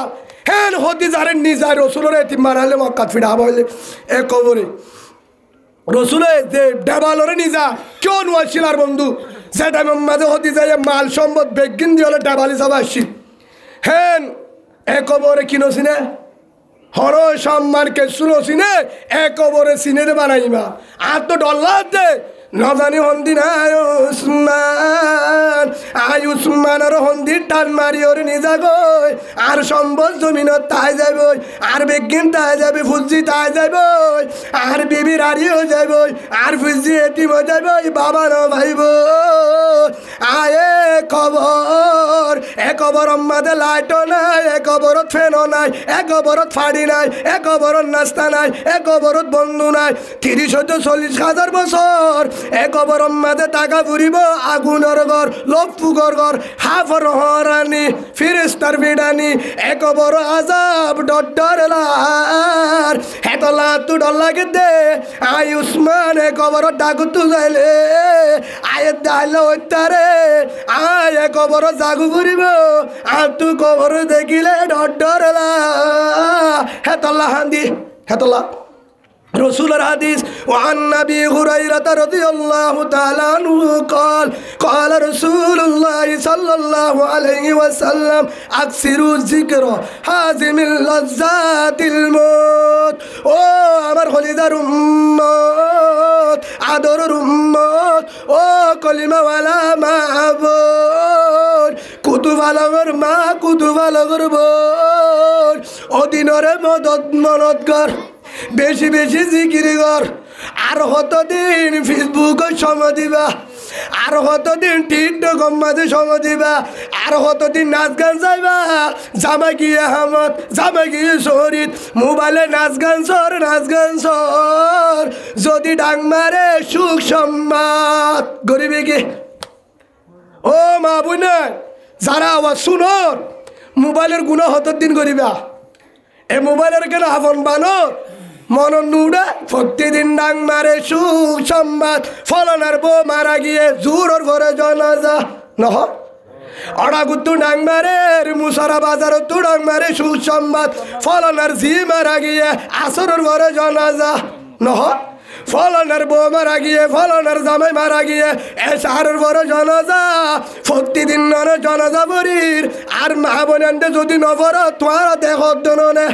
হ্যাঁ হদিজারের নিজায় রসুলের এটি মারালে মক্কা ফিরা বলে এ কবরে রসুলে যে ডেবালরে নিজা কেউ নোয়াছিল আর বন্ধু যেটা মাঝে হতে যায় মাল সম্পদ বেগিন দিয়ে হলে ডেবালি সব আসছি হ্যাঁ এ কবরে কি নসিনে হর সম্মান কে শুনসিনে এ কবরে সিনে বানাইবা আর তো ডল্লার দে নজানি হন্দি না আয়ুষ্মান আর হন্দি টান মারি ওরে নিজা গই আর সম্বল জমিনত তাই যাইব আর বেগিন তাই যাবে ফুজি তাই যাইব আর বিবি রাড়িও যাইব আর ফুজি এটি যাইব বাবা ন ভাইব আয়ে খবর এ খবর আমাদের লাইটও নাই এ খবরত ফ্যানও নাই এ খবরত ফাড়ি নাই এ খবরত নাস্তা নাই এ খবরত বন্ধু নাই 30-40,000 বছর এ খবর মাঝে টাকা ফুরিব আগুনের ঘর লপুগর ঘর হাফর হরানি ফিরিস্তার বিডানি এ খবর আজাব ডর হেতলা তু ডর লাগে দে আয়ুষ্মান এ খবর ডাকু তু যাইলে আয়ের দাইলে ওইতারে আয় এ খবর জাগু ফুরিব আর তু খবর দেখিলে ডর হেতলা হান্দি হেতলা رسول الحديث وعن أبي هريرة رضي الله تعالى عنه قال رسول الله صلى الله عليه وسلم أكثروا الذكر حازم اللذات الموت ও আমার খলিদার উম্মত আদরের উম্মত ও কলিমাওয়ালা মাহবুব কুতুবালগর মা কুতুবালগর বোন ও দিনরে মনত কর বেশি জিকির কর আর কতদিন ফেসবুকে সময় দিবা আর কতদিন টিকটক মাঝে সময় দিবা আর কতদিন নাচ গান যাইবা জামা গিয়ে আহমদ জামা গিয়ে শহীদ মোবাইলে নাচ গান সর যদি ডাং মারে সুখ সম্মাদ গরিবে কি ও মা বুনা যারা আওয়াজ শুনোর মোবাইলের গুণা কতদিন করিবা এ মোবাইলের কেন আফন বানো মন নুড়া প্রতিদিন ডাং মারে সুখ সম্বাদ ফলনার বউ মারা গিয়ে জোরর ঘরে জনাজা নহ অড়াগুত্তু ডাং মারে মুসারা বাজার তু ডাং মারে সুখ সম্বাদ ফলনার জি মারা গিয়ে আসরের ঘরে জনাজা নহ ফলনের বউ মারা গিয়ে ফলনের জামাই মারা গিয়ে এসারের বড় জনজা প্রতিদিন জনজা বরির আর মা বোনেন্ডে যদি নবর তোমার দেহ দেনে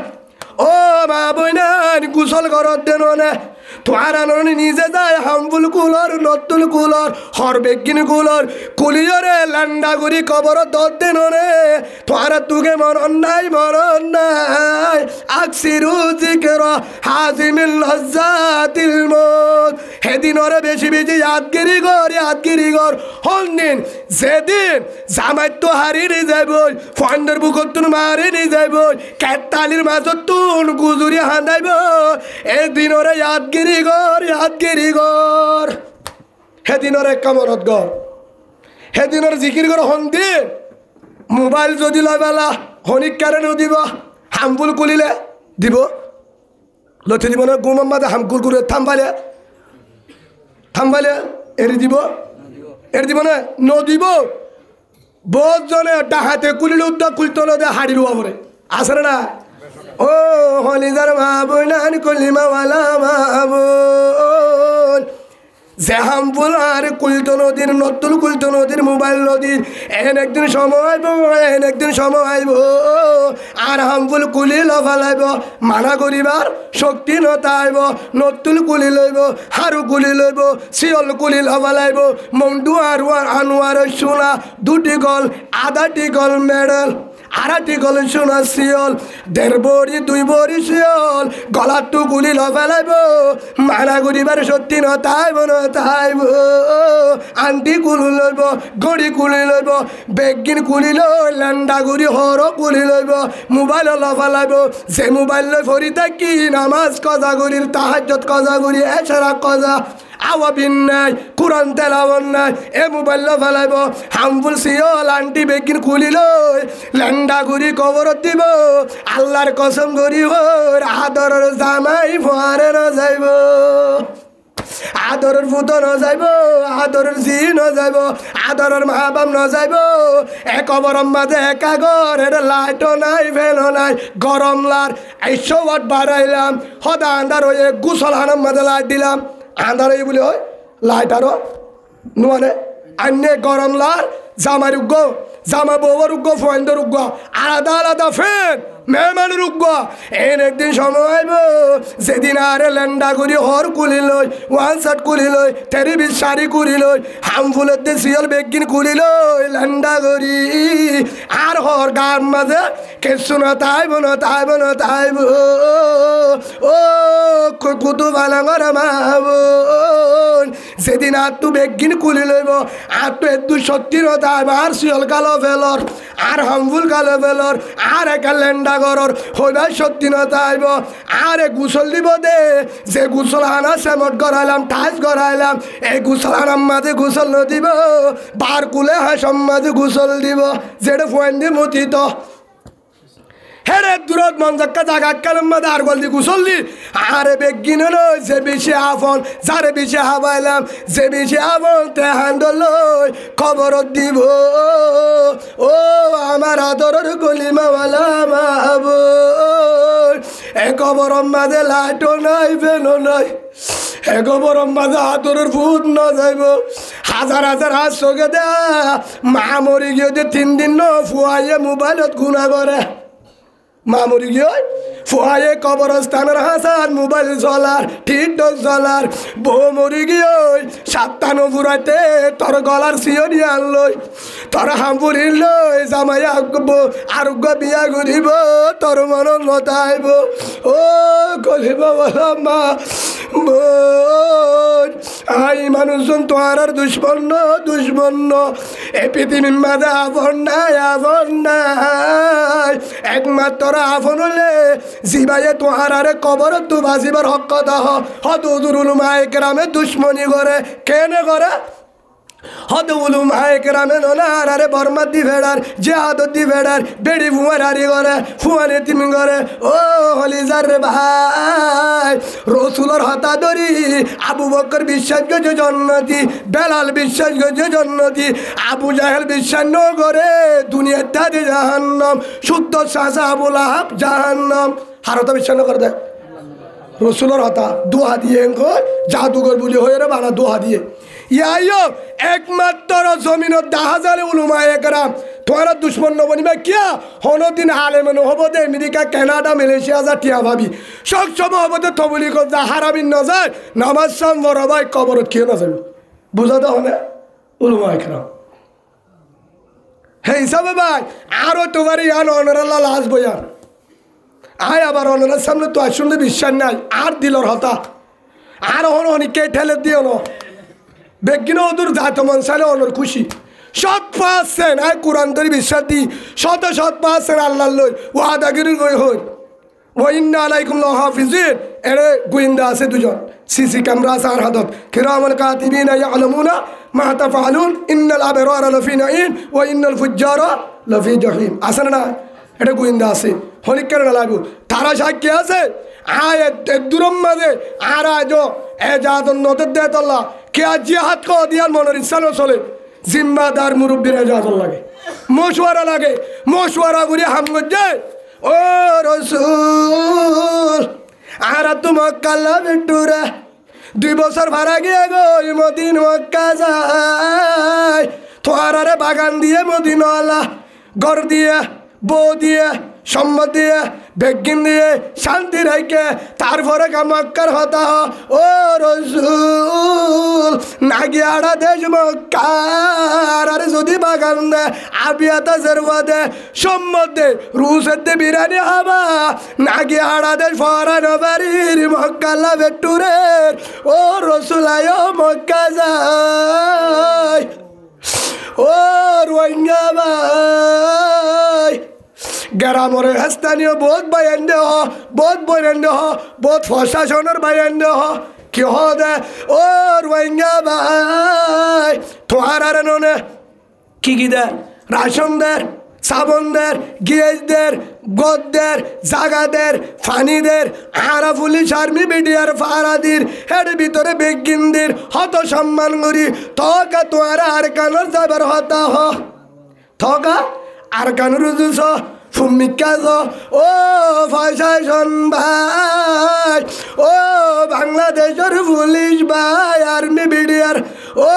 ও মা বোনেন কুশল ঘরত দেনে তোমার আননি নিজে যায় হামফুল কুলর নতুল কুলর হরবেগিন কুলর কুলিয়রে লান্ডা গুড়ি কবর দত দেনে তোমার তুগে মরণ নাই আকসিরু জিকর হাজিমিল লজ্জাতিল মত হেদিনরে বেশি বেশি ইয়াদগিরি গর হন্দিন যেদিন জামাই তো হারিয়ে যাইব ফন্ডের বুকত তুন মারি যাইব কেতালির মাঝত তুন গুজুরি হাঁদাইব এদিনরে ইয়াদগিরি গর হেদিনরে কামরত গর হেদিনর জিকির গর হন্দিন মোবাইল যদি লয় বেলা হনিক কারণেও দিব হামফুল কুলিলে দিব লথে দিব না গুমাম্মাদে হামকুল করে থামবালে এরি দিব না নদিব বহুত জনে ডাহাতে কুলিলে উদ্যোগ কুলতে দে হাড়ির উপরে আসে না ও হলিদার মা বোন কলিমাওয়ালা মা বোন যে হামফুল আর কুলতো নদীর নতুন কুলতো নদীর মোবাইল নদীর একদিন সময় আইব আর হামফুল কুলি লফালাইব মানা করিবার শক্তি নতাইব নতুন কুলি লইব হারু কুলি লইব শিয়ল কুলি লফালাইব মন্ডু আর আনোয়ার সোনা দুটি গল আধাটি গল মেডেল আড়াটি গল সোনা শিয়ল 1.5 বড়ি 2 বড়ি শিয়ল গলার টু গুলি লফালাইব মানা করিবার শক্তি নতাইব আন্টি কুলি লইব গড়ি কুলি লইব বেগিন কুলি লই লেন্ডা গুড়ি হর কুলি লইব মোবাইল লফালাইব যে মোবাইল লই ফরি থাকি নামাজ কজা গুড়ির তাহাজ্জুদ কজা গুড়ি এছাড়া কজা আওয়াবিন নাই কোরআন তেলাওয়াত নাই এ মোবাইল লফালাইব হামফুল শিয়ল আন্টি বেগিন কুলি লই লেন্ডা গুড়ি কবরত দিব আল্লাহর কসম করি ওর আদরের জামাই ফোয়ারে ন যাইব আদরের ফুতো ন যাইব আদরের জি ন যাইব আদরের মা বাপ ন যাইব এ কবরম মাঝে একা ঘর এটা লাইটও নাই ফ্যানও নাই গরম লার 100 ওয়াট বাড়াইলাম সদা আন্ধার হয়ে গুসল হানার মাঝে লাইট দিলাম আন্ধার হয়ে বলে হয় লাইট আরো নুয়ানে আন্যে গরম লার জামার উগ্গ জামা বউর উগ্গ ফয়েন্দের উগ্গ আলাদা ফ্যান মেহমানের উগ্গ একদিন সময় আইব যেদিন আরে লেন্ডা করি হর কুলি লই 1 শার্ট কুলি লই 3 শাড়ি কুলি লই হামফুলের দে শিয়ল বেগিন কুলি লই লেন্ডা করি আর হর গান মাঝে কেসু নতাইব ও কুতু বালাঙ্গর মাবন যেদিন আর তু বেগিন কুলি লইব আর তু এদু সত্যি নতাইব আর শিয়ল কালো ফেলর আর হামফুল কালো ফেলর আর একা লেন্ডা গরর হইবার সত্যি নতাইব আর গুসল দিব দে যে গুসল আনা সেমট গড়াইলাম টাইস গড়াইলাম এই গুসল আনার মাঝে গুসল নদিব বার কুলে হাসম মাঝে গুসল দিব যেটা ফোন দিয়ে মতিত হেরে দূরত মঞ্জাক্কা জাগা কালাম মাঝে আর গল দি গুসল দি আরে বেগিন নয় যে বেশি আফন যারে বেশি হাবাইলাম যে বেশি আফন তে হান্ডল খবর দিব ও আমার আদরের কলিমাওয়ালা মা বোন এ খবরম মাঝে লাইটও নাই ফেনো নাই এ খবরম মাঝে আদরের ফুট ন যাইব হাজার হাত চোখে দে মা মরি গিয়ে 3 দিন ন ফুয়াইয়ে মোবাইলত গুণা করে মা মরি গিয়ে ফুয়াইয়ে কবরস্থানের হাসার মোবাইল চলার টিকটক চলার বউ মরি গিয়ে 7 ফুরাইতে তোর গলার সিয়নি আনলই তোর হামপুরির লই জামাই আরোগ্য বিয়া করিব তোর মন নতাইব ও কলিব বলা মা বোন আই মানুষজন তোর দুশ্মন এ পৃথিবীর মাঝে আফন নাই একমাত্র আফন হলে জিবাইয়ে তোহার আরে কবর তু বাজিবার হক দাহ হদুল মায়ে কেরামে দুশ্মনী করে কেনে করে হদুল মায়ে কেরামে নলার আরে বর্মার দি ভেড়ার জেহাদত দি ভেড়ার বেড়ি ফুয়ার হারি করে ফুয়ারে তিমি করে ও হলিজার রে ভাই রসুলর হতা ধরি আবু বকর বিশ্বাস গেছে জন্নতি বেলাল বিশ্বাস গেছে জন্নতি আবু জাহেল বিশ্বাস ন করে দুনিয়ার দাদি জাহান্নাম শুদ্ধ শাসা আবুল আহাব জাহান্নাম হারত বিশ্বাস ন করে দেয় রসুলের হতা দোহা দিয়ে জাদুঘর বুলি হয়ে রে বানা দোহা দিয়ে ইয়াইও একমাত্র জমিনত 10,000 উলুমা একরাম তোমার দুশ্মন নবনিবা কিয়া হনদিন আলেম হব দে আমেরিকা কানাডা মালয়েশিয়া যা টিয়া ভাবি সব সময় হব দে তবলি কর যা হারাবিন না যায় নামাজ সাম বড় ভাই কবরত খেয়ে না যাবে বুঝাতে হনে উলুমা একরাম হে হিসাবে ভাই আরো তোমার ইয়ান অনরাল্লাহ লাশ বইয়ার আয় আবার অনরার সামনে তো আর শুনলে বিশ্বাস নাই আর দিলর হতা আর অনেকে ঠেলে দিও না বেগিন ওদুর জাত মনসালে অনর খুশি সৎ পাচ্ছেন আয় কোরআন ধরে বিশ্বাস দি শত পাচ্ছেন আল্লাহ লই ও আদাগিরি গই হই ও ইন্না আলাইকুম হাফিজিন এর গোয়েন্দা আছে দুজন সিসি ক্যামেরা আছে আর হাতত কিরামান কাতিবিনা ইয়ালামুনা মা তাফআলুন ইন্নাল আবরারা লাফি নাঈম ওয়া ইন্নাল ফুজ্জারা লাফি জাহিম আছে না এটা গোয়েন্দা আছে হলিক কেন লাগু তারা সাক্ষী আছে আয় দূরম মাঝে আর আজ এ জাদন নদর দেয় আল্লাহ কে জিহাদ কো দিয়ার মনের ইচ্ছা চলে জিম্মাদার মুরব্বীর এজাজত লাগে মশওয়ারা করি হামগত যায় ও রসুল আর তোমার কাল্লা বিটুরে 2 বছর ভাড়া গিয়ে গো মদিন মক্কা যায় তোয়ারে বাগান দিয়ে মদিনাওয়ালা ঘর দিয়ে বউ দিয়ে সম্মত দিয়ে বেগিন দিয়ে শান্তি রেখে তারপরে মক্কার হতা ও রসুল নাগিয়াড়া দেশ মক্কার আর যদি বাগান দে আবিয়াতা জেরবা দে সম্মত দে রুসের দে বিরিয়ানি হবা নাগিয়াড়া দেশ ফরান বাড়ির মক্কালা বেটুরের ও রসুল আয় মক্কা যায় ও রোহিঙ্গা ভাই গ্রামের স্থানীয় বহুত বায়ান দেহ বহুত বয়ান দেহ বহুত প্রশাসনের বায়ান দেহ কি দে ও রোহিঙ্গা ভাই তোমার আর নে কি দে রাশন দের সাবন দের গ্যাস দের গদ দের জাগা দের ফানি দের আরা পুলিশ আর্মি বিডিআর ফারাদির এর ভিতরে বেগিনদের হত সম্মান করি তকা তোমার আর কানোর যাবার হতা হ থকা আর কানোর রুজুস ফুমিকাজ ও প্রশাসন ভাই ও বাংলাদেশের পুলিশ ভাই আর্মি বিডিআর ও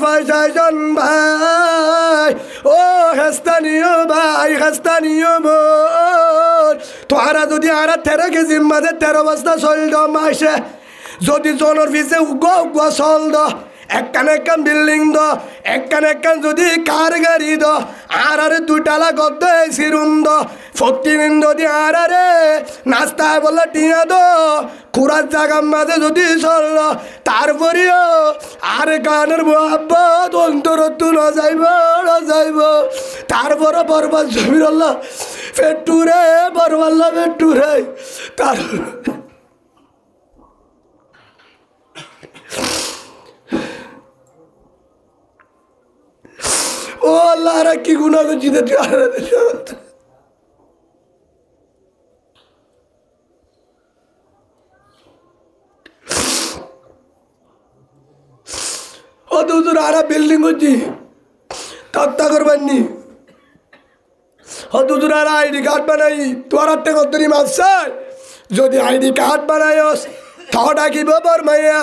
প্রশাসন ভাই ও স্থানীয় ভাই স্থানীয় বোন তোরা যদি আর 13 কেজি মাঝে 13 বস্তা চল মাসে যদি জনের পিছে উগা চল একখান বিল্ডিং একখান যদি কার গাড়ি আর 2টালা গদ্দ সিরুম প্রতিদিন যদি আর নাস্তায় বললো টিয়া কুড়ার জাগার মাঝে যদি চলল তারপরেও আর গানের মোহাব্বত অন্তরত্ব না যাইব তারপরে বরবাদ জমিরল্লা পেটুরে বরবাল্লা পেটুরে তার ও আল্লাহ আর কি গুণা করছি ও দুজন আর বিল্ডিং করছি তত্তা করবানি ও দুজন আর আইডি কার্ড বানাই তোর হাতে কতরি মাছ যদি আইডি কার্ড বানাইস তো ডাকিব বরমাইয়া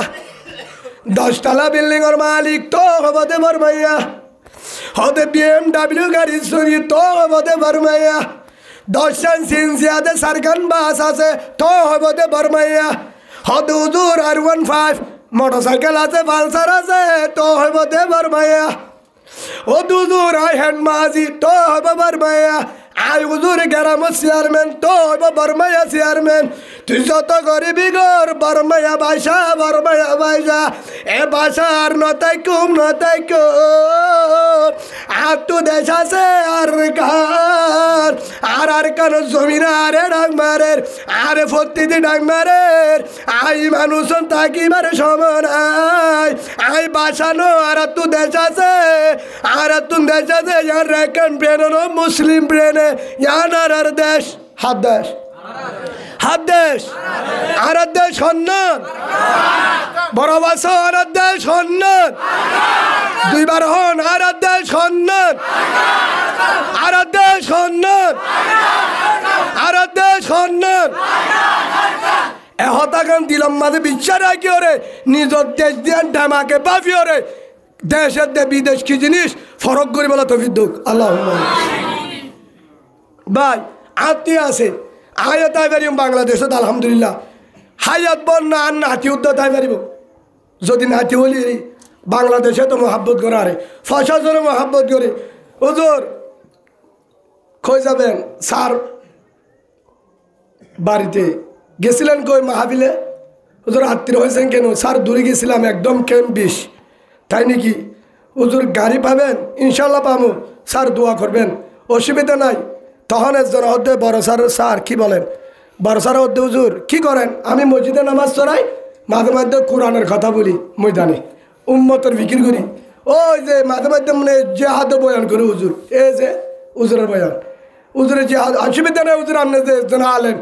10 বিল্ডিংয়ের মালিক তো হবতে বরমাইয়া হতে BMW গাড়ি চুরি তো হবতে বরমাইয়া 10 সিনজিয়াতে সারকান বাস আছে তো হবতে বরমাইয়া হতে হুজুর R15 মোটরসাইকেল আছে পালসার আছে তো হবতে বরমাইয়া ও দুজুর আই হ্যান্ড মাঝি তো হব বরমাইয়া আই হুজুর গ্রাম চেয়ারম্যান তো হব বরমাইয়া চেয়ারম্যান তুই যত গরিবি গর বরমাইয়া বাসা এ বাসা আর নতাই কুম আর তু দেশ আছে আর কান জমিন আরে ডাক মারের আরে ফত্তিদি ডাক মারের আই মানুষ তাকিবার সমান আই বাসানো আর তু দেশ আছে ইয়ার রেকন প্রেন মুসলিম প্রেনে ইয়ান আর দেশ হাত দেশ আর দেশ সন্ন্যান বড় বাস আর দেশ সন্ন্যান 2 বার হন আর দেশ সন্ন্যান আর দেশ সন্ন্যান আর দেশ সন্ন্যান এহতাকান দিলাম মাঝে বিচার রাখি ওরে নিজের দেশ দিয়ে ডামাকে বাফি ওরে দেশের দে বিদেশ কি জিনিস ফরক করি বলা তো বিদ্যুৎ আল্লাহ ভাই আত্মীয় আছে আয়া তাই পারিব বাংলাদেশে আলহামদুলিল্লাহ হায়াত বন না আর নাতি উদ্য তাই পারিব যদি নাতি হলি বাংলাদেশে তো মহাব্বত করে আরে ফসাজনে মহাব্বত করে হুজুর কই যাবেন স্যার বাড়িতে গেছিলেন কই মাহাবিলে হুজুর আত্মীয় হয়েছেন কেন স্যার দূরে গেছিলাম একদম ক্যাম্প 20 তাই নাকি হুজুর গাড়ি পাবেন ইনশাল্লাহ পাবো স্যার দোয়া করবেন অসুবিধা নাই তখন একজন অধ্যে বড় স্যার কি বলেন বড় স্যার অধ্যে হুজুর কি করেন আমি মসজিদে নামাজ চড়াই মাঝে মাঝে কোরআনের কথা বলি ময়দানে উম্মতের বিক্রি করি ওই যে মাঝে মাঝে মানে যে হাতে বয়ান করি হুজুর এই যে হুজুরের বয়ান হুজুরের যে অসুবিধা নেই হুজুর আপনি যে একজন আলেন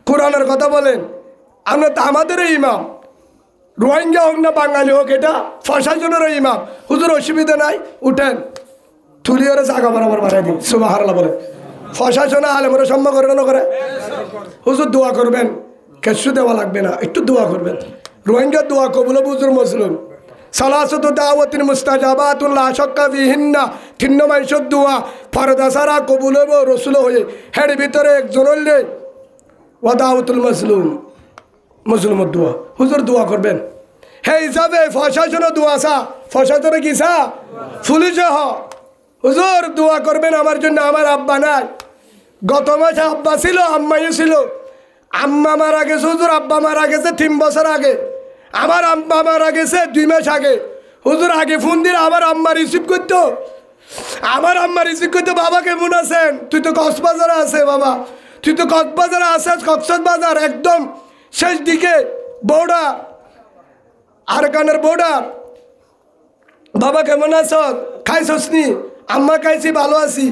কোরআনের কথা বলেন আমরা তো আমাদেরই ইমাম রোহিঙ্গা হোক না বাঙালি হোক এটা প্রশাসনেরও ইমাম হুজুর অসুবিধা নাই উঠেন তুলি ওরা জাগা বরাবর বাড়াই দিন সুবহানাল্লাহ বলে প্রশাসনে আলেমরা সম্মান করে না করে হুজুর দোয়া করবেন কেসু দেওয়া লাগবে না একটু দোয়া করবেন রোহিঙ্গা দোয়া কবুল হুজুর মুসলিম সালাসতু দাওয়াতিন মুস্তাজাবাতুন লা শাক্কা ফিহিন্না তিন মাইশদ দোয়া ফরদা সারা কবুল হবে রাসূল হয়ে হের ভিতরে একজন হইলে ওয়া দাওয়াতুল মাসলুম মুসলিমের দোয়া হুজুর দোয়া করবেন হে হিসাবে প্রশাসনে দোয়া সা প্রশাসনে কি সা পুলিশে হ হুজুর দোয়া করবেন আমার জন্য আমার আব্বা নাই গত মাসে আব্বা ছিল আম্মাইও ছিল আম্মা মারা গেছে হুজুর আব্বা মারা গেছে 3 বছর আগে আমার আব্বা মারা গেছে 2 মাস আগে হুজুর আগে ফোন দিলে আমার আম্মা রিসিভ করতো আমার আম্মা রিসিভ করতো বাবা কেমন আছেন তুই তো কক্সবাজারে আছে বাবা তুই তো কক্সবাজারে আছিস কক্সবাজার একদম শেষ দিকে বর্ডার আরকানের বর্ডার বাবা কেমন আছো খাইছস নি আম্মা খাইছি ভালো আছি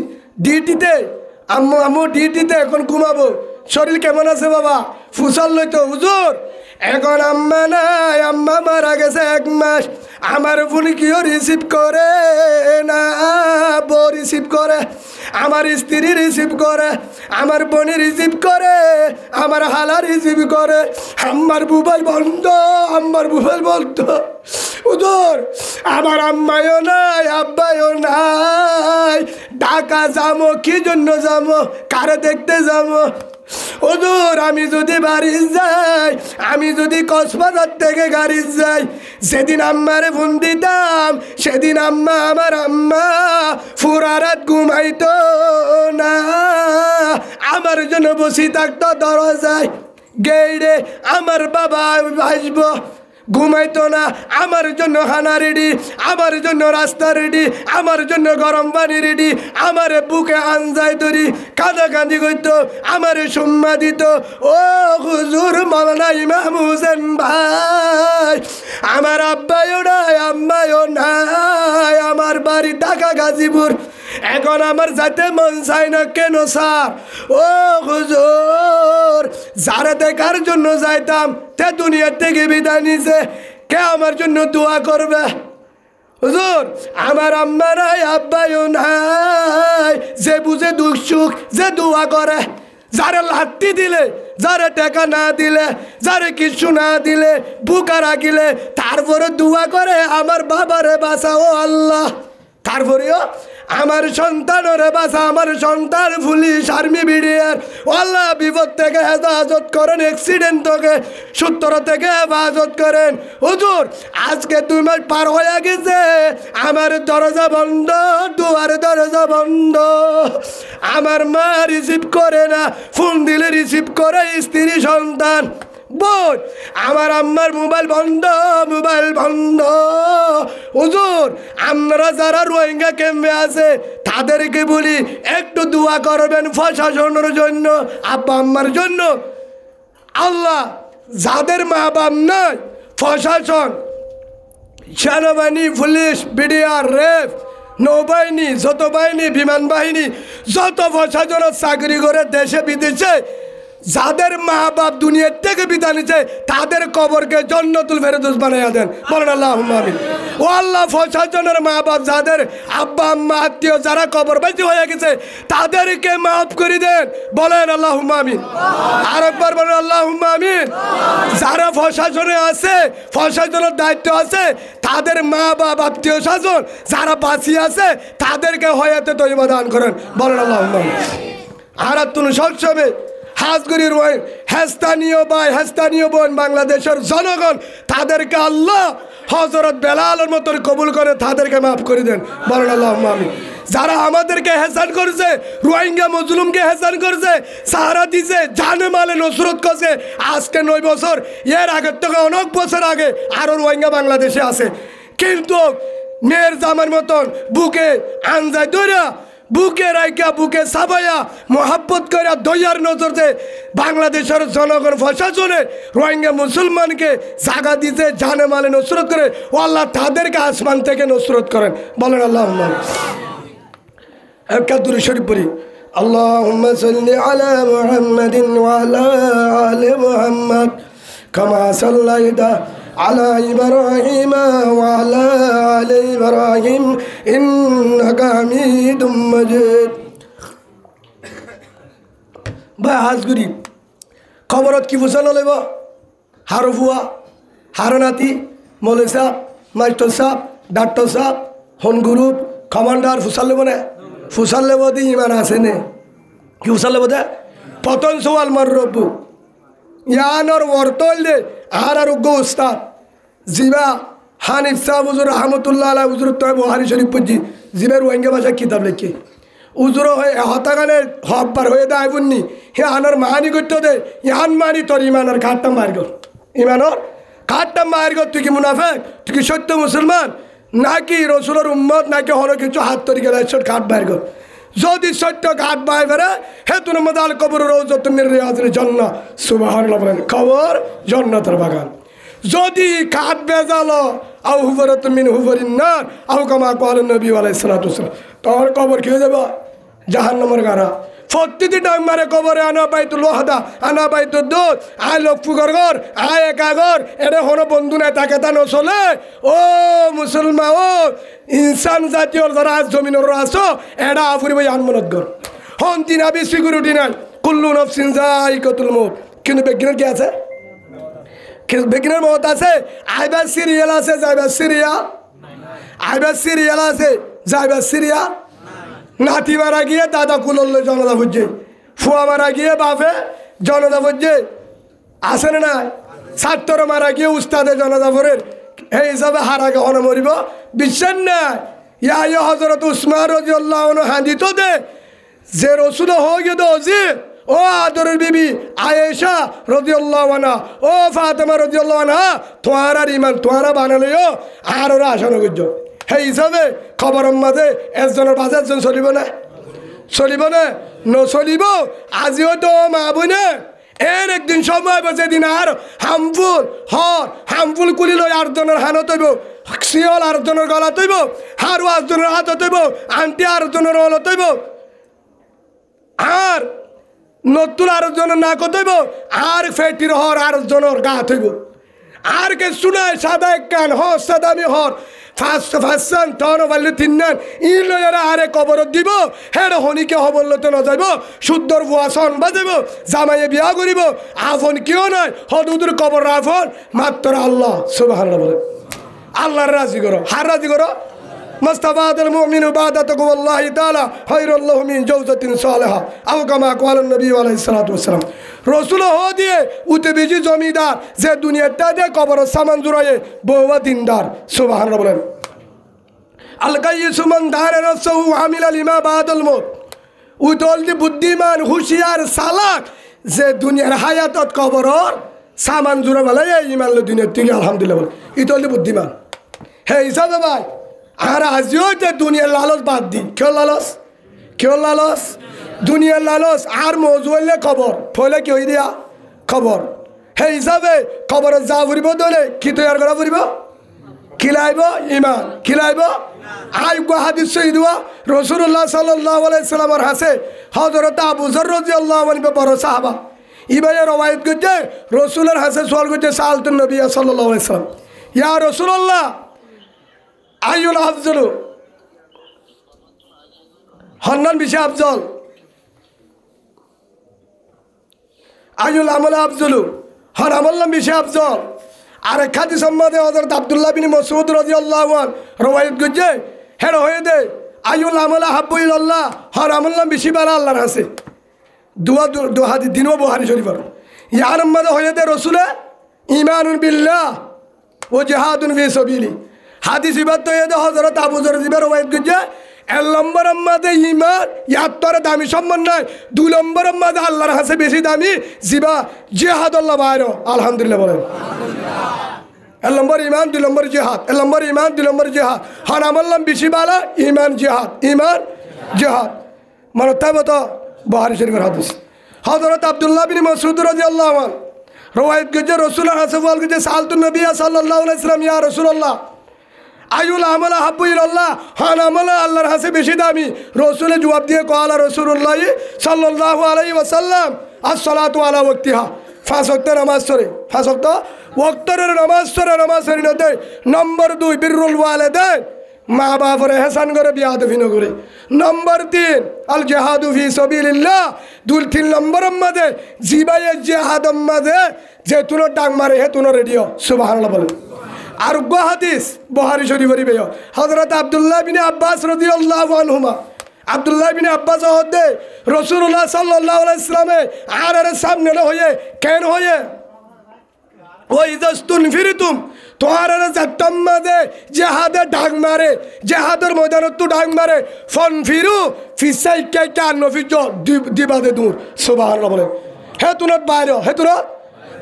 ডিউটিতে আম্মু ডিউটিতে এখন ঘুমাবো শরীর কেমন আছে বাবা ফুসল লইতো হুজুর এখন আম্মা নাই আম্মা মারা গেছে 1 মাস আমার ফোন কেউ রিসিভ করে না বউ রিসিভ করে আমার স্ত্রী রিসিভ করে আমার বোন রিসিভ করে আমার হালা রিসিভ করে আমার মোবাইল বন্ধ আমার মোবাইল বন্ধ হুজুর আমার আম্মায়ও নাই আব্বায়ও নাই ঢাকা যাবো কি জন্য যাবো কারে দেখতে যাবো হুজুর আমি যদি বাড়ি যাই আমি যদি কক্সবাজার থেকে গাড়ি যাই সেদিন আম্মারে ফোন দিতাম সেদিন আমার আম্মা পুরা রাত ঘুমাইতো না আমার জন্য বসে থাকতো দরজায় গেইড়ে আমার বাবা আসবো ঘুমাইতো না আমার জন্য খানা রেডি আমার জন্য রাস্তা রেডি আমার জন্য গরম পানি রেডি আমার বুকে আনজাই ধরি কাঁদাকাঁদি করতো আমার সুম্মা দিত ও হুজুর মাওলানা ইমাম হোসেন ভাই আমার আব্বাইও নাই আম্মাইও নাই আমার বাড়ি ঢাকা গাজীপুর এখন আমার যাইতে মন চায় না কেন স্যার ও হুজুর যারা দেখার জন্য যাইতাম তে দুনিয়ার থেকে বিদায় নিছে কে আমার জন্য দোয়া করবে হুজুর আমার আম্মা নাই আব্বাইও নাই যে বুঝে দুঃখ সুখ যে দোয়া করে যারা লাঠি দিলে যারা টাকা না দিলে যারা কিছু না দিলে বুকা রাখিলে তারপরে দোয়া করে আমার বাবারে বাঁচাও আল্লাহ তারপরেও আমার সন্তানরে বাঁচা আমার সন্তান পুলিশ আর্মি বিডিআর আল্লাহ বিপদ থেকে হেফাজত করেন অ্যাক্সিডেন্ট থেকে সূত্র থেকে হেফাজত করেন হুজুর আজকে 2 মাস পার হয়ে গেছে আমার দরজা বন্ধ দুয়ার দরজা বন্ধ আমার মা রিসিভ করে না ফোন দিলে রিসিভ করে স্ত্রী সন্তান বোন আমার আম্মার মোবাইল বন্ধ হুজুর আমরা যারা রোহিঙ্গা ক্যাম্পে আছে তাদেরকে বলি একটু দোয়া করবেন প্রশাসনের জন্য আব্বা আম্মার জন্য আল্লাহ যাদের মা বাপ নাই প্রশাসন সেনাবাহিনী পুলিশ বিডিআর রেফ নৌবাহিনী যত বাহিনী বিমান বাহিনী যত প্রশাসনের চাকরি করে দেশে বিদেশে যাদের মা বাপ দুনিয়ার থেকে বিদায় নিচ্ছে তাদের কবরকে জান্নাতুল ফেরদৌস বানাইয়া দেন, বলেন আল্লাহুম্মা আমিন। ও আল্লাহ, ৬০ জনের মা বাপ যাদের আব্বা আম্মা আত্মীয় যারা কবরবাসী হয়ে গেছে তাদেরকে মাফ করে দেন, বলেন আল্লাহুম্মা আমিন। আরেকবার বলেন আল্লাহুম্মা আমিন। যারা প্রশাসনে আছে, প্রশাসনের দায়িত্ব আছে, তাদের মা বাপ আত্মীয় স্বজন যারা বাঁচিয়ে আছে তাদেরকে হয়াতে তৈবা দান করেন, বলেন আল্লাহুম্মা আমিন। আর তুমি সবসময় হাজগরির ওই হেস্তানীয় ভাই হেস্তানীয় বোন বাংলাদেশের জনগণ তাদেরকে আল্লাহ হযরত বেলালের মতন কবুল করে তাদেরকে মাফ করে দেন, বলেন আল্লাহুম্মা আমিন। যারা আমাদেরকে হেসান করছে, রোহিঙ্গা মজলুমকে হেসান করছে, সাহারা দিছে, জানে মালে নসরত করছে, আজকে 9 বছর, এর আগের থেকে অনেক বছর আগে আরও রোহিঙ্গা বাংলাদেশে আছে, কিন্তু মেয়ের জামার মতন বুকে আনজায় দইরা বুকে রাইকা বুকে সাবাইয়া মোহাব্বত করে দয়ার নজরতে বাংলাদেশের জনগণ প্রশাসনে রোহিঙ্গা মুসলমানকে জাগা দিতে জানে মালে নসরত করে, ও আল্লাহ তাদেরকে আসমান থেকে নসরত করেন, বলেন আল্লাহুম্মা আমিন। একটা দুরূদ শরীফ পড়ি, আল্লাহুম্মা সাল্লি আলা মুহাম্মাদিন ওয়া আলা আলি মুহাম্মাদ কামা সাল্লাইতা على إبراهيم وعلى آل إبراهيم إنك حميد مجيد। ভাই হাজগুড়ি খবরত কি ফুসানো লইব, হারু ফুয়া, হারনাতি, মৌলী সাহ, মাস্টার সাহ, ডাক্তার সাহ, হন গ্রুপ কমান্ডার ফুসাল লেব না, ফুসাল লেব দি ইমান আছে নে, কি ফুসাল লেব দে পতন সোয়াল মার রব্বু ইয়ানোর ওয়ার্তল দে আর উগ্গ উস্তাদ জিবা হানিফ সাহ হুজুর রহমতুল্লাহ আলাইহি হুজুর তো বুখারী শরীফ পড়ছি, জিবের রোহিঙ্গা ভাষা কিতাব লিখে উজুর হয়ে হতাগানের হকবার হয়ে দেয় বুননি হে আনার মাহানি করতে দে ইহান মানি তোর ইমানের ঘাটটা মার গর, ইমানোর ঘাটটা মার গর, তুই কি মুনাফেক, তুই কি সত্য মুসলমান নাকি রসুলের উম্মত নাকি হলো কিছু হাত তরি গেলে ঘাট বাইর গর। যদি সত্য ঘাট বাই বেড়ে হে তুন মদাল কবর রওজাত মির রিয়াজিল জান্নাহ, সুবহানাল্লাহ বলেন, কবর জান্নাতের বাগান। যদি ঘাট বেজালো আও হুফরাত মিন হুফরিন নার আও কামা ক্বালা নবী আলাইহিস সালাতু ওয়াসসালাম, তোর কবর কি হয়ে যাবে জাহান্নামের গাড়া। প্রতিটি ডাং মারে কবরে আনা বাইতুল ওয়াহদা, আনা বাইতুল দুধ, আয় লক্ষ্মীগর ঘর, আয় একাগর, এটা হলো বন্ধু নাই তাকে তা নচলে। ও মুসলমান, ও ইনসান জাতীয় যারা আজ জমিনের আছো এটা আফুরিব আনমনত ঘর হন দিনা বেশি গুরুটি নাই, কুল্লু নফসিন যায়িকাতুল মউত। কিন্তু বিজ্ঞানের কি আছে, বিজ্ঞানের মত আছে, আইবার সিরিয়াল আছে, যাইবার সিরিয়াল, আইবার সিরিয়াল আছে, যাইবার সিরিয়াল। নাতি মারা গিয়ে দাদা কুললে জনতা বুঝছে, ফুয়া মারা গিয়ে বাপে জনতা বুঝছে, আসে না ছাত্র মারা গিয়ে উস্তাদে জনতা ভরের এই হিসাবে হারাকে হন মরিব বিশ্বাস নাই। ইয়া হযরত উসমান রাদিয়াল্লাহু আনহু হাদিত দে যে রাসূল হয়ে গেল জি ও আদরের বিবি আয়েশা রাদিয়াল্লাহু আনহা, ও ফাতেমা রাদিয়াল্লাহু আনহা, তোমার ইমান তোমারা বানালেও আর ওরা আশা নগর্য সেই হিসাবে খবরের মাঝে একজনের পাশে একজন চলিব না, চলিব না নচলিব। আজিও তো মা বোনে এর একদিন সময় বসে দিন আর হামফুল কুলি লই আটজনের হানত তৈব, শিয়ল আটজনের গলা তৈব, হারু আটজনের হাত তৈব, আন্টি আটজনের হল তৈব, আর নতুন আটজনের নাক তৈব, আর ফেটির হর আটজনের গা তৈব। আর কে শুনায় সাদা কান হ সাদামি হর ফাঁসান টন বাল্য তিন্নান ই লয়ারা আরে কবর দিব হেড হনিকে হবল্লতে ন যাইব, শুদ্ধর ভুয়াসন বাজাইব, জামাইয়ে বিয়া করিব, আফন কেউ নয় হদুদুর কবর আফন মাত্র আল্লাহ। সুবহানাল্লাহ বলে আল্লাহর রাজি করো, হার রাজি করো। মুস্তাফাদুল মুমিনু বাদাতুহু আল্লাহি তাআলা খায়রুল্লাহু মিন জাওজাতিন সালিহা আও কামা ক্বালা নবী আলাইহিস সালাতু ওয়াসসালাম। রাসূল হ দিয়ে উতে বেজি জমিদার যে দুনিয়াটা দে কবর সামান জুরায়ে বউয়া দিনদার। সুবহানাল্লাহ বলেন আল কাইয়িসু মান দারা নাফসুহু আমিলা লিমা বাদাল মউত। উতল দি বুদ্ধিমান হুশিয়ার সালাক যে দুনিয়ার হায়াতত কবরর সামান জুরা বলে ইমান ল দুনিয়া থেকে আলহামদুলিল্লাহ বলে ইতল দি বুদ্ধিমান। হে হিসাবে ভাই আর আজিও যে দুনিয়ার লালস বাদ দি, কেউ লালস, কেউ লালস, দুনিয়ার লালস আর মজুলে খবর ফলে কি হয়ে দিয়া খবর। সেই হিসাবে খবরের যা ফুরিব দলে কি তৈরি করা ফুরিব, খিলাইব ইমান, খিলাইব আইগো হাদিস সহিদুয়া রাসূলুল্লাহ সাল্লাল্লাহু আলাইহি সাল্লামের হাসে হযরত আবু যর রাদিয়াল্লাহু আনহু বড় সাহাবা ইবাইয়া রওয়ায়াত করছে রসুলের হাসে সোয়াল করছে সালতুন নবী সাল্লাল্লাহু আলাইহি সাল্লাম ইয়া রাসূলুল্লাহ আইয়ুল আফজলু হন্নান বেশি আফজল আইয়ুল আমল আফজলু হন আমল্লাম বেশি আফজল আর এক হাদিস সম্বন্ধে হযরত আব্দুল্লাহ বিন মাসউদ রাদিয়াল্লাহু আনহু রওয়ায়াত করছে হেড হয়ে দে আইয়ুল আমল হাব্বু ইলাল্লাহ হন আমল্লাম বেশি ভালো আল্লাহর কাছে দু হাদিস দিনও বুখারী শরীফের ইয়ার মধ্যে হয়ে দে রাসূলে ঈমানুন বিল্লাহ ও জিহাদুন ফি সাবিলি হাদিস ইবাদ তো এদ হযরত আবু যর জিবের রওয়ায়াত করছে এক নম্বর আমাদের ঈমান ইয়াত্তরে দামি সম্মান নাই দুই নম্বর আমাদের আল্লাহর কাছে বেশি দামি জিবা জিহাদ আল্লাহ বাইরে আলহামদুলিল্লাহ বলেন এক নম্বর ঈমান দুই নম্বর জিহাদ এক নম্বর ঈমান দুই নম্বর জিহাদ হন আমল্লাম বেশি বালা ঈমান জিহাদ মানে তাই মতো বুখারী শরীফের হাদিস হযরত আব্দুল্লাহ বিন মাসউদ রাদিয়াল্লাহু আনহু রওয়ায়াত করছে রাসূলুল্লাহ সাল্লাল্লাহু আলাইহি ওয়াসাল্লাম সালতুন নবী সাল্লাল্লাহু আলাইহি ওয়াসাল্লাম ইয়া রাসূলুল্লাহ আইয়ুল আমল হাব্বু ইলাল্লাহ হন আমল আল্লাহর কাছে বেশি দামি রাসূলে জবাব দিয়ে কওয়ালা রাসূলুল্লাহ সাল্লাল্লাহু আলাইহি ওয়াসাল্লাম আসসালাতু আলা ওয়াক্তিহা পাঁচ ওয়াক্তের নামাজ পড়ে পাঁচ ওয়াক্ত ওয়াক্তের নামাজ পড়ে নামাজ পড়ি না দেয় নম্বর 2 বিররুল ওয়ালিদাইন মা বাপরে হেসান করে বিয়াদবি না করে নম্বর 3 আল জিহাদু ফি সাবিলিল্লাহ দুই তিন নম্বর মধ্যে জিবায়ে জিহাদ মধ্যে যে তুনো ডাক মারে হে তুনো রেডিও সুবহানাল্লাহ বলেন আর হাদিস বুখারী শরীফের বেয় হযরত আব্দুল্লাহ বিন আব্বাস রাদিয়াল্লাহু আনহুমা আব্দুল্লাহ বিন আব্বাস হতে রাসূলুল্লাহ সাল্লাল্লাহু আলাইহি সাল্লামে আর সামনে হয়ে কেন হয়ে ওই দস্তুন ফিরিতুম তোমার যাত্তম মাঝে জিহাদে ডাক মারে জিহাদের ময়দানত তো ডাক মারে ফন ফিরু ফিসাই কে কান নফিজ দিবাদে দূর সুবহানাল্লাহ বলে হে তুনত বাইরে হে তুনত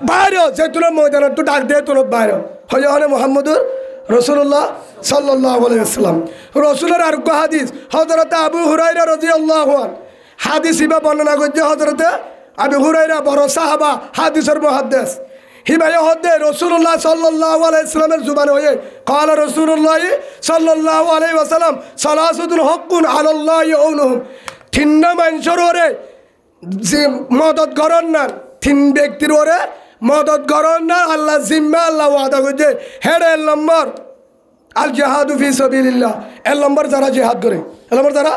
বাইরে যে তুনত ময়দানত তো ডাক দে তুনত বাইরে হয়ে হলে মুহাম্মদুর রাসূলুল্লাহ সাল্লাল্লাহু আলাইহি ওয়াসাল্লাম রাসূলের আর হাদিস হযরত আবু হুরায়রা রাদিয়াল্লাহু আনহু হাদিস ইবা বর্ণনা করছে হযরত আবু হুরায়রা বড় সাহাবা হাদিসের মুহাদ্দিস হিবায় হদে রাসূলুল্লাহ সাল্লাল্লাহু আলাইহি ওয়াসাল্লামের জবানে হয়ে قال রাসূলুল্লাহ সাল্লাল্লাহু আলাইহি ওয়াসাল্লাম সালাসাতুন হাক্কুন আলাল্লাহি আউনুহুম তিন মানুষের ওরে যে মদত করেন না তিন ব্যক্তির ওরে মদত করেন না আল্লাহ জিম্মা আল্লাহ ওয়াদা করছে হেডে নম্বর আল জিহাদু ফি সাবিলিল্লাহ এর নম্বর যারা জিহাদ করে এর নম্বর যারা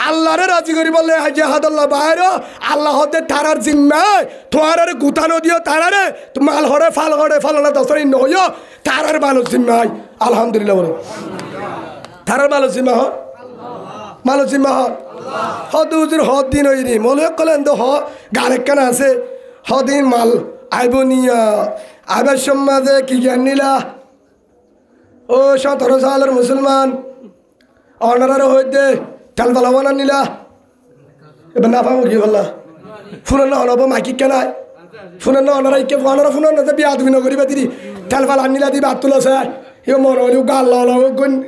আল্লাহরে রাজি করি বললে জিহাদ আল্লাহ বাইরে আল্লাহ হতে তারার জিম্মায় তোমার গুতানো দিও তারারে মাল হরে ফালনা দশর ইন্ন হইও তারার মানুষ জিম্মায় আলহামদুলিল্লাহ বলে তারার মানুষ জিম্মা হ মানুষ জিম্মা হ হদুজুর হদ দিন ওইরি মনে কলেন তো হ গারেক কানা আছে হদিন মাল আইব নিয়া আইবার সমাজে কি জ্ঞান নিলা ও 17 সালের মুসলমান অনারারে হইতে তেল বালাওয়ানা নিলা এবার না পাবো কি বললা ফুনের না অনব মাইকি কেনায় ফুনের না অনারা ইকে অনারা ফুনের না বিয়া তুমি নগরিবা দিদি তেল বালা নিলা দিবা আত্মুল স্যার এ মনে হলেও গাল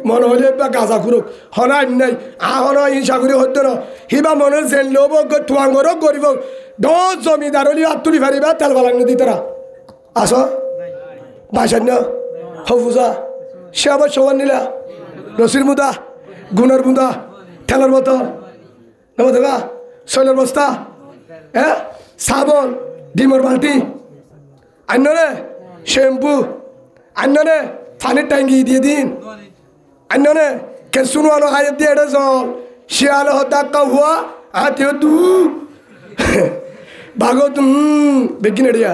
মনে হলে বা গাজা খুরুক হনাই নাই আহন হিংসা করি হতো না হিবা মনে জেল লোব তুয়াঙ্গরও গরিব 10 জমিদার হলি আত্মুলি ফারিবা তেল বালা নিদি তারা আস বাসান্য হফুজা সে আবার সবার নিলা রসির মুদা গুণের মুদা তেলের বোতল নেবো দেবা শৈলের বস্তা হ্যাঁ সাবন ডিমের বালতি আন্যরে শ্যাম্পু আন্যরে পানির ট্যাঙ্কি দিয়ে দিন আন্যরে কে শুনওয়ানো আয় দিয়ে এটা জল শিয়াল হত্যা হুয়া হাতিও তু বাঘ বেগিন এড়িয়া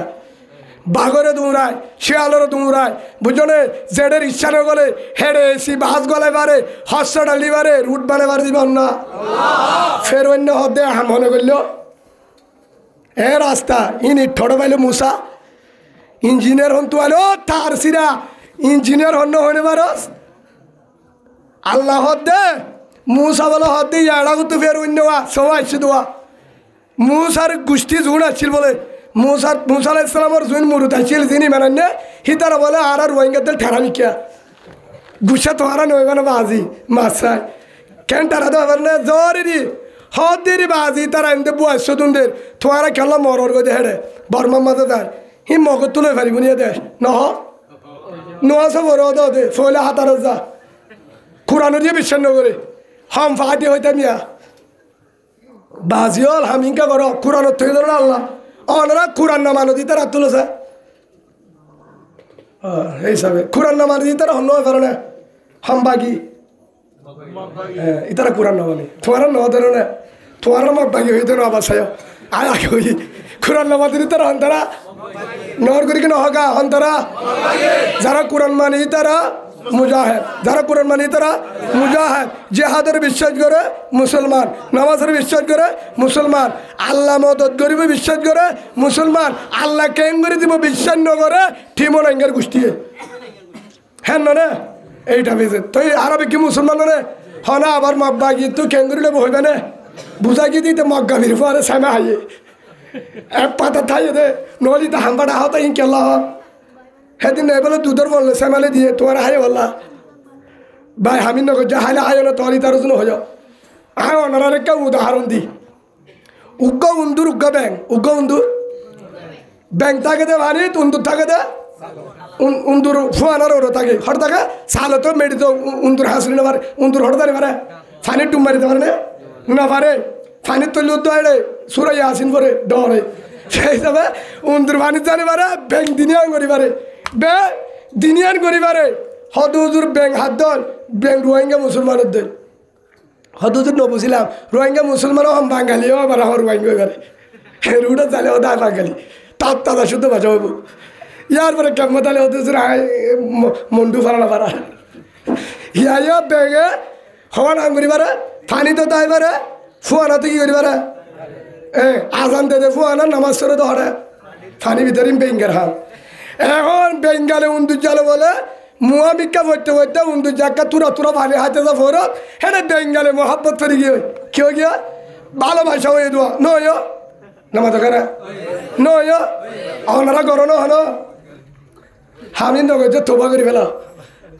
বাঘরে দৌড়ায় শিয়ালেরও দৌড়ায় বুঝলে জেডের ইচ্ছা না গলে হেডে এসি বাস গলায় পারে হস্য ডালি পারে রুট বানে পারে দিবেন না ফের অন্য হদে মনে করল এ রাস্তা ইনি ঠোঁটো পাইল মুসা ইঞ্জিনিয়ার হন তো আলো তার সিরা ইঞ্জিনিয়ার হন হনে পারস আল্লাহ হদে মুসা বলো হদে এড়া তো ফের অন্য সবাই আসছে দোয়া মুসার গোষ্ঠী জুন আসছিল বলে মুসা আলাইহিস সালামের জুন মুরুত আসছিল যিনি মানেন হিতারা বলে আর রোহিঙ্গাদের ঠেরা মিকিয়া গুসা তোহারা নয় মানে বাজি মাছায় কেন তারা তো আবার না জরি হদেরি বাজি তারা এমনি বয়স তুনদের তোহারা খেলা মরর গো হেডে বর্মার মাঝে দেয় হি মগজ তুলে ফারিব নিয়ে দেয় নহ নোয়াশো বড় দে ফলে হাতার যা কোরআন দিয়ে বিশ্বাস নগরে হাম ফাটি হইতে মিয়া বাজি হল হামিঙ্কা করো কোরআন থেকে ধরো আল্লাহ অনরা কোরআন না মানো দিতে রাত তুলেছে এই হিসাবে কোরআন না মানো দিতে হন্য পারে না হামবাগি ইতারা কোরআন না মানে তোমার ন ধরো না তোমার মগবাগি হইতে না আবার সায় আর আগে হই কোরআন না মানো দিতে হন্তরা নর করি কি নহগা হন্তরা যারা কোরআন মানে তারা মুজাহিদ, যারা কোরআন মানে তারা মুজাহিদ, জিহাদের বিশ্বাস করে মুসলমান, নামাজের বিশ্বাস করে মুসলমান, আল্লাহ মদত করিব বিশ্বাস করে মুসলমান, আল্লাহ কেন করে দিব বিশ্বাস ন করে ঠিমন আঙ্গের গোষ্ঠী হ্যাঁ না এইটা বেজে তুই আরবে কি মুসলমান রে হনা আবার মব্বা গিয়ে তুই কেন করিলে বইবে না বুঝা গিয়ে দিতে মগ্গা ফিরব আরে সামে হাইয়ে এক পাতা থাইয়ে দে নহলি তো হাম্বাটা হাওতা ইন কেলা হ সেদিন নাই বলে দুধর বললে সেমালে দিয়ে তোমার হাই বললা ভাই আমি নগর যা হাইলে হাই না তহলি তার জন্য হয়ে যাও আয় ওনার একটা উদাহরণ দি উগ্গ উন্দুর উগ্গ ব্যাং উগ্গ উন্দুর ব্যাং থাকে দে ভারি উন্দুর থাকে দে উন্দুর ফুয়ানার ওরা থাকে হর থাকে সালে তো মেডি তো উন্দুর হাসলি না পারে উন্দুর হর দাঁড়ি পারে ফানি টুম মারিতে পারে না পারে ফানির তৈলি উদ্দ আড়ে সুরাই আসিন করে ডরে সেই হিসাবে উন্দুর ফানির জানি পারে ব্যাং দিনিয়ান করি পারে বে দিনিয়ান করি পারে হদুজুর ব্যাং হাত দল ব্যাং রোহিঙ্গা মুসলমানের দল হদুজুর নবুছিলাম রোহিঙ্গা মুসলমানও হম বাঙালিও আবার আমার রোহিঙ্গা এবারে রুটা চালে ও দায় বাঙালি তার তারা শুদ্ধ বাঁচা হবো ইয়ার পরে কেমন তাহলে হদুজুর মন্ডু ফারানা পারা ইয়া ব্যাগে হওয়া নাম করি পারে ফানি তো তাই পারে ফুয়ানা তো কি করি পারে আজান দে ফুয়ানা নামাজ করে তো হরে ফানি ভিতরে বেঙ্গের হাম এখন বেঙ্গালে উন্দুর জালে বলে মুয়া বিক্ষা পড়তে পড়তে উন্দুর জাক্কা তুরা তুরা ভালো হাতে যা ফোরত হ্যাঁ বেঙ্গালে মহাব্বত করে গিয়ে কেউ গিয়া ভালোবাসা হয়ে দেওয়া নয় নামাজ করে নয় আপনারা করো না হলো আমি নগর যে তোবা করি ফেলা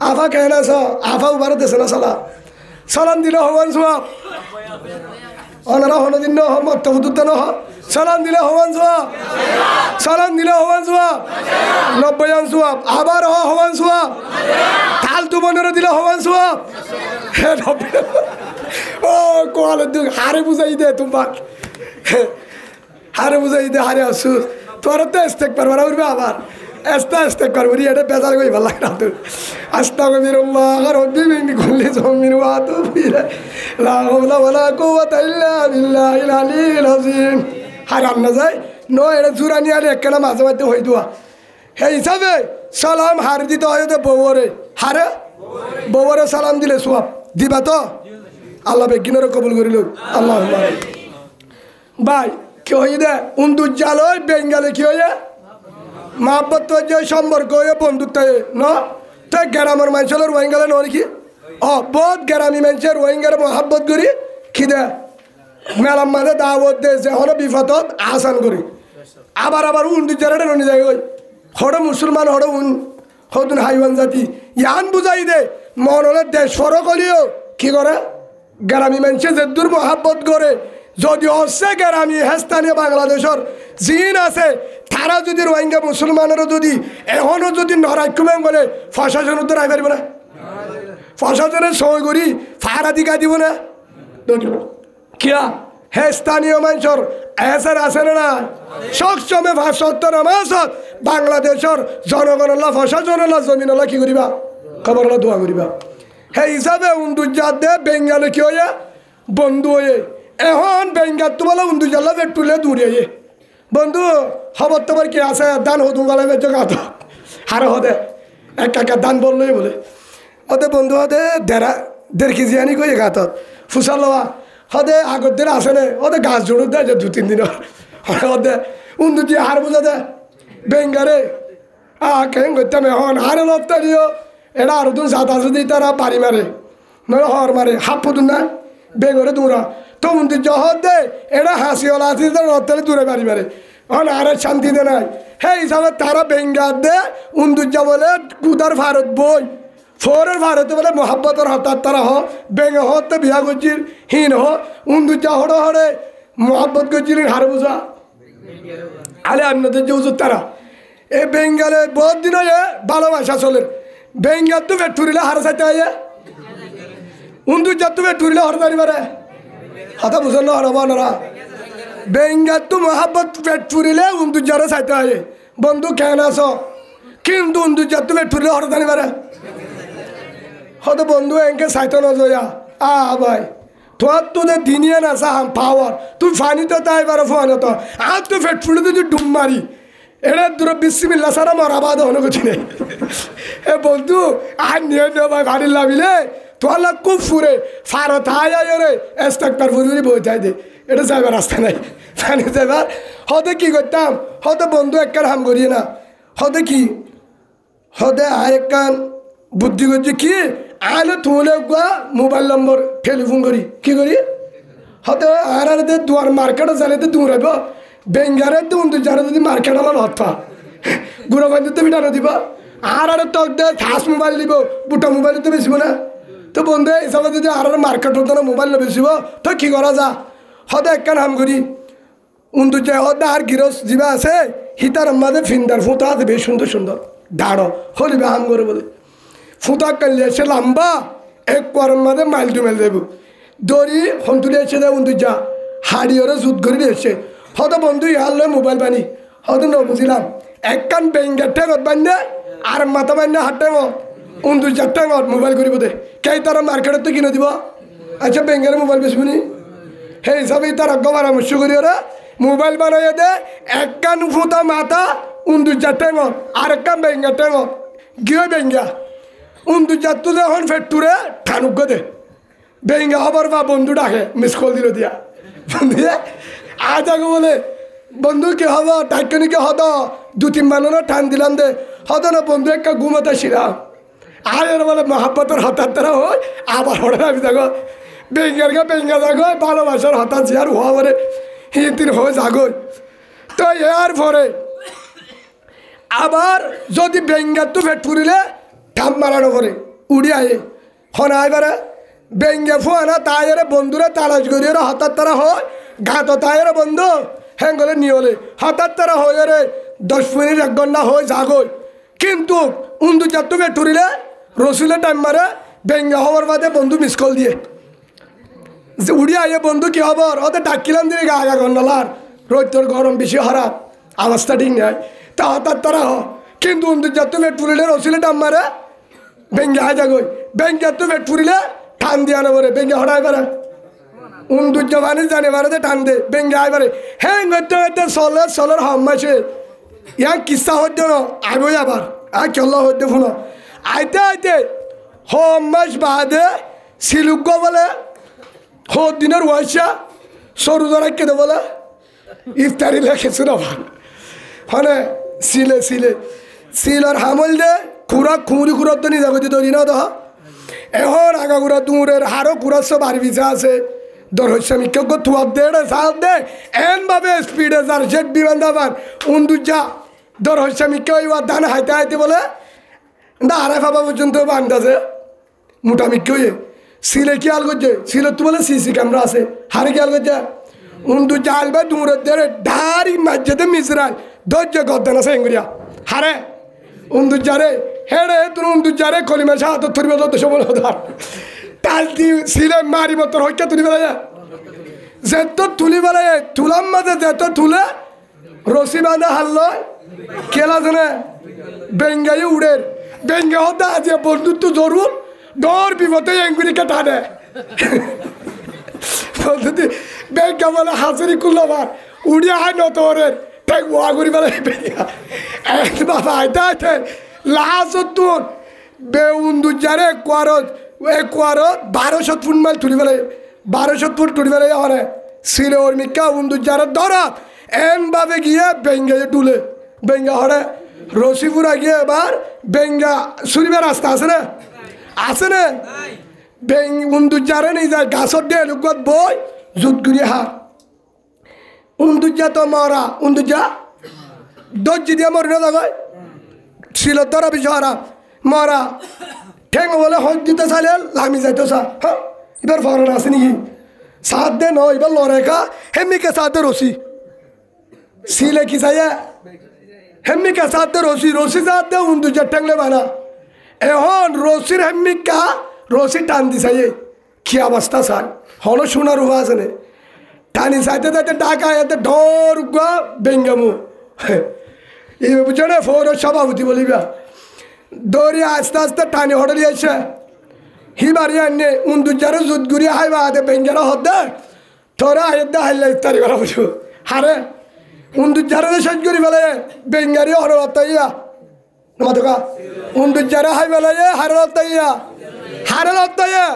আফা কেন আস আফা উবার দেশে না সালা সালাম দিলে হবান সোয়াব ওনারা হনদিন ন মত্তবুদ্দ ন সালাম দিলে হবান সোয়াব সালাম দিলে হবান সোয়াব 90 সোয়াব আবার হবান সোয়াব তাল তু মনের দিলে হবান সোয়াব হে 90 ও কোয়ালের দুঃখ হারে বুঝাই দে তোমার হারে বুঝাই দে হারে আসুস তোর তো ইস্তেক পারবার উঠবে আবার এস্তেক করবো এটা বেজার করি ভালো লাগে না তোর আস্তা কবিরুল্লাহ রব্বি মিন কুল্লি যামিন ওয়া আতুবু ইলাইহি লা হাওলা ওয়ালা কুওয়াতা ইল্লা বিল্লাহিল আলিয়্যিল আযীম হারাম না যায় ন এটা জুরানি আর একখানা মাঝে মাঝে হই দোয়া সেই হিসাবে সালাম হার দিতে হয় তো বউরে হারে বউরে সালাম দিলে সোয়াব দিবা তো আল্লাহ বেগিনের কবুল করিল আল্লাহ ভাই কি হয়ে দে উন্দুর জাল হয় বেঙ্গালে কি হয়ে মহাব্বত যে সম্পর্ক হয়ে বন্ধুত্ব ন তো গ্রামের মানুষের রোহিঙ্গালে নয় কি বহুত গ্রামী মানুষের রোহিঙ্গার মহাব্বত করি খিদে মেলাম মাঝে দাওয়াত দিয়েছে হলো বিপদত আসান করি আবার আবার উন্দুর জালাটা ননি যায় ওই হড়ো মুসলমান হড়ো হতুন হাইওয়ান জাতি ইয়ান বুঝাই দে মন হলে দেশ ফরক হলিও কি করে গ্রামী মানুষে যে দূর মহাব্বত করে যদি হচ্ছে গ্রামী স্থানীয় বাংলাদেশের জিন আছে তারা যদি রোহিঙ্গা মুসলমানেরও যদি এখনও যদি নরাক্ষমেন বলে প্রশাসন উত্তর আই পারবে না প্রশাসনের সই করি ফারাদিকা দিব না কিয়া হে স্থানীয় মানুষের এসের আছে না সবসময় ৭৫ মাসত বাংলাদেশের জনগণল্লা প্রশাসনল্লা জমিনল্লা কি করিবা খবরলা দোয়া করিবা সেই হিসাবে উন্দুজাত দে বেঙ্গালে কি হয়ে বন্ধু হয়ে এখন বেঙ্গার তো বলে উন্দুজাল্লা তুলে দূরে বন্ধু খবর তোমার কি আছে দান হদু গলা বেচো গাত হারে হদে এক কাকা দান বললোই বলে ওদের বন্ধু হদে ১.৫ কেজি আনি কই গাতত ফুসাল লওয়া হদে আগর দিন আসে না ওদের গাছ জোড়ো দেয় যে ২-৩ দিন হদে উন্দুজি হার বোঝা দেয় বেঙ্গারে কেন করতাম এখন হারে লপ্তা দিও এটা আরো তুমি সাত আছে দিই তারা বাড়ি মারে নয় হর মারে হাফ পুতুন না বেঙ্গরে দূরা তো উন্দুর জহর দে এটা হাসিওয়ালা আছে রত্তালে দূরে বাড়ি মারে এখন আরে শান্তি দে নাই সেই হিসাবে তারা বেঙ্গার দে উন্দুজা বলে কুদার ভারত বই ফোরের ভারতে বলে মোহাব্বতর হতার তারা হ বেঙ্গে হতে বিয়া করছিল হীন হ উন্দুজা হড়ে হড়ে মোহাব্বত করছিলেন হারে বোঝা আলে আপনাদের যে উজুর তারা এই বেঙ্গালে বহুত দিন হয়ে ভালোবাসা চলে বেঙ্গাল তো বেট টুরিলে হারে চাইতে হয় উন্দুজা তো বেট টুরিলে হরে দাঁড়ি পারে হাতা বুঝল না হরবা ওনারা বেঙ্গা তো মহাব্বত পেট ফুরিলে উন্দু যারা চাইতে হয় বন্ধু কেন আস কিন্তু উন্দু যার তো পেট ফুরিলে হঠাৎ আনি পারে হয়তো বন্ধু এনকে চাইতে না জয়া ভাই তোমার তো দিনিয়ে না চাহাম পাওয়ার তুই ফানি তো তাই পারো ফানি তো আর তুই পেট ফুলে তুই ডুম মারি এটা দূর বিসমিল্লাহ সারা মরাবাদ হনো কিছু নেই এ বন্ধু আর নিয়ে নে ভাই ভারী লাভিলে তোমার লাগ খুব ফুরে ফারো থাই রে এস্তাকবার ফুরি বই থাই দে এটা যাইবার রাস্তা নাই ফানি যাইবার হতে কি করতাম হতে বন্ধু একখান হাম করিয়ে না হতে কি হতে আরেকখান বুদ্ধি করছি কি আলে তুলে গুয়া মোবাইল নম্বর টেলিফোন করি কি করি হতে আর দুয়ার মার্কেটে জানাতে দৌড়াইব বেঙ্গারে তো উন্দু যারা যদি মার্কেট আমার হাত পা গুঁড়ো বান্ধব তো বিটানো দিব আর তক দে খাস মোবাইল দিব বুটা মোবাইল তো বেশিব না তো বন্ধু হিসাবে যদি আর মার্কেট হতো না মোবাইল বেশিব তো কি করা যা হতে একখান হাম করি উন্দু যে হতে আর গিরস যা আছে হিতার মাঝে ফিন্দার ফুটা আছে বেশ সুন্দর সুন্দর দাঁড়ো হলিবে হাম করে বলে ফুটা কাললে এসে লম্বা এক কোয়ারের মাঝে মাইল টু মাইল দেব দড়ি হন্তুলে এসে দেয় উন্দু যা হাড়ি ওরে জুত করে এসে হয়তো বন্ধু ইহার লয় মোবাইল বানি হয়তো ন বুঝিলাম একখান বেঙ্গের ঠেঙত বান্ধে আর মাথা বান্ধে হাত ঠেঙত উন্দু চার ঠেঙত মোবাইল করিব দে কে তারা মার্কেটত তো কিনে দিব আচ্ছা বেঙ্গের মোবাইল বেসবনি সেই হিসাবে তার অজ্ঞ পরামর্শ করি ওরা মোবাইল বানাইয়ে দে একখান ফুটা মাথা উন্দু চার ঠেঙত আর একখান বেঙ্গের ঠেঙত গিয়ে বেঙ্গা উন্দু চার তো এখন ফেটুরে ঠানুক দে বেঙ্গা হবার বা বন্ধু ডাকে মিস কল দিল দিয়া বন্ধু আজ আগে বলে বন্ধু কি হব ডাক্তানি কি হতো দু তিন মানুষ টান দিলাম দে হতো না বন্ধু একটা ঘুমাতে ছিলাম আর এর বলে মহাব্বতের হঠাৎ তারা হয় আবার হঠাৎ আমি দেখো বেঙ্গার গা বেঙ্গা যাগো ভালোবাসার হঠাৎ আর হওয়া পরে হিন হয়ে যাগো তো এর পরে আবার যদি বেঙ্গার তো ফেট ফুরিলে ঠাম মারানো করে উড়ি আয়ে হনা এবারে বেঙ্গে ফোয়ানা তাই বন্ধুরা তালাশ করি হঠাৎ তারা হয় ঘাত তাই বন্ধু হ্যাঁ গলে নিয়লে হঠাৎ তারা হয়ে রে 10 মিনিট 1 ঘন্টা হয়ে যাগই কিন্তু উন্দু চারটুকে টুরিলে রসুলের টাইম মারে বেঙ্গা হওয়ার বাদে বন্ধু মিস কল দিয়ে যে উড়ি আইয়ে বন্ধু কি খবর ওদের ডাকিলাম দিয়ে গা গন্ডলার রোদ তোর গরম বেশি হারাপ অবস্থা ঠিক নাই তা হঠাৎ তারা কিন্তু উন্দু চারটুকে টুরিলে রসুলের টাইম মারে বেঙ্গা হয় যাগই বেঙ্গা তো পেট ফুরিলে টান দিয়ে আনা পরে বেঙ্গা হঠাই পারে উন্দু জবানি জানে পারে টান দে বেঙ্গা আই পারে হ্যাঁ গতে সলের হামাসে ইয়া কিসা হদ্য আইবই আবার আর কেল হদ্য ফোন আইতে আইতে হমাস বাদে সিলুক বলে হর দিনের ওয়াইসা সরু ধরা কেঁদে বলে ইফতারি লেখেছে না ভাগ হনে সিলে সিলে সিলর হামল দে খুঁড়া খুঁড়ি খুঁড়ত তো নিজা করতে তৈরি না তো এখন আগা ঘুরা দূরের হারও ঘুরার সব আর ভিজা আছে দর হচ্ছে আমি কেউ থুয়ার দে সাল দে এনভাবে স্পিডে যার জেট বিমান দাবার উন্দুজা দর হচ্ছে আমি কেউ এবার ধান হাইতে হাইতে বলে না আড়াই ফাবা পর্যন্ত বান্ধাছে মোটামি কেউ সিলে কি আল করছে সিলে তো বলে সিসি ক্যামেরা আছে হারে কি আল করছে উন্দুজা আলবে দূরের দে ধারি মাঝেতে মিসরাল ধৈর্য গদ্দান আছে এঙ্গুরিয়া হারে উন্দুজারে হেড়ে তোর উন্দুজারে কলিমা শাহ তো থরিব যত সময় ধর টালতি সিলে মারিব তোর হইকা তুলি বেলা যেত তুলি বেলা তুলাম মাঝে যেত তুলে রসি বাঁধা হারল কেলা জানে বেঙ্গাই উড়ের বেঙ্গা হতে আজ বন্ধুত্ব জরুর ডর বিপদে এঙ্গুরিকে টানে বন্ধুতি বেঙ্গা বলে হাসিরি কুল্লবার উড়িয়া হয় নত ওরের ঠিক ওয়া করি বেলা বেঙ্গা বাবা আইতে আইতে লাজতুন বেউন্দুজারে একোয়ারত 1200 ফুট মাইল তুলি বেলা 1200 ফুট তুলি বেলা হরে সিলে ওর মিকা উন্দুজারে ধরা এনভাবে গিয়ে বেঙ্গা ডুলে বেঙ্গা হরে রসিপুরা গিয়ে এবার বেঙ্গা সুরিবার রাস্তা আছে না উন্দুজারে নিয়ে যায় গাছর দিয়ে লুকত বই জুত গুড়ি হার উন্দুজা তো মরা উন্দুজা দর্জি দিয়ে মরি না যাগয় ছিল ধরা বিষয়রা মরা ঠেং বলে হজ দিতে চাইলে লামি যাইতো চা হ্যাঁ এবার ফরন আছে নাকি সাত দে ন এবার লড়াইকা হেমিকে সাত দে রসি সিলে কি চাই হেমিকা সাত দে রসি সাত দে উন্দুজা ঠেংলে বানা এখন রসির হেমিকা রসি টান দি চাই কি অবস্থা চাই হলো সোনার উহা আছে নে টানি চাইতে চাইতে ডাকা এতে ঢর গা বেঙ্গামু এই বুঝে না ফোর সভাপতি বলিবা দৌড়ি আস্তে আস্তে টানি হটলি আসে হি বাড়ি আনে উন্দুজারে জুত ঘুরি হাইবা হাতে বেঙ্গারা হদ্দে তোরা আয়েদা হাইলে ইফতারি করা বুঝো হারে উন্দুজারে শেষ করি ফেলে বেঙ্গারি হরতাইয়া তোমাদের উন্দুজারে হাই ফেলে হারতাইয়া হারতাইয়া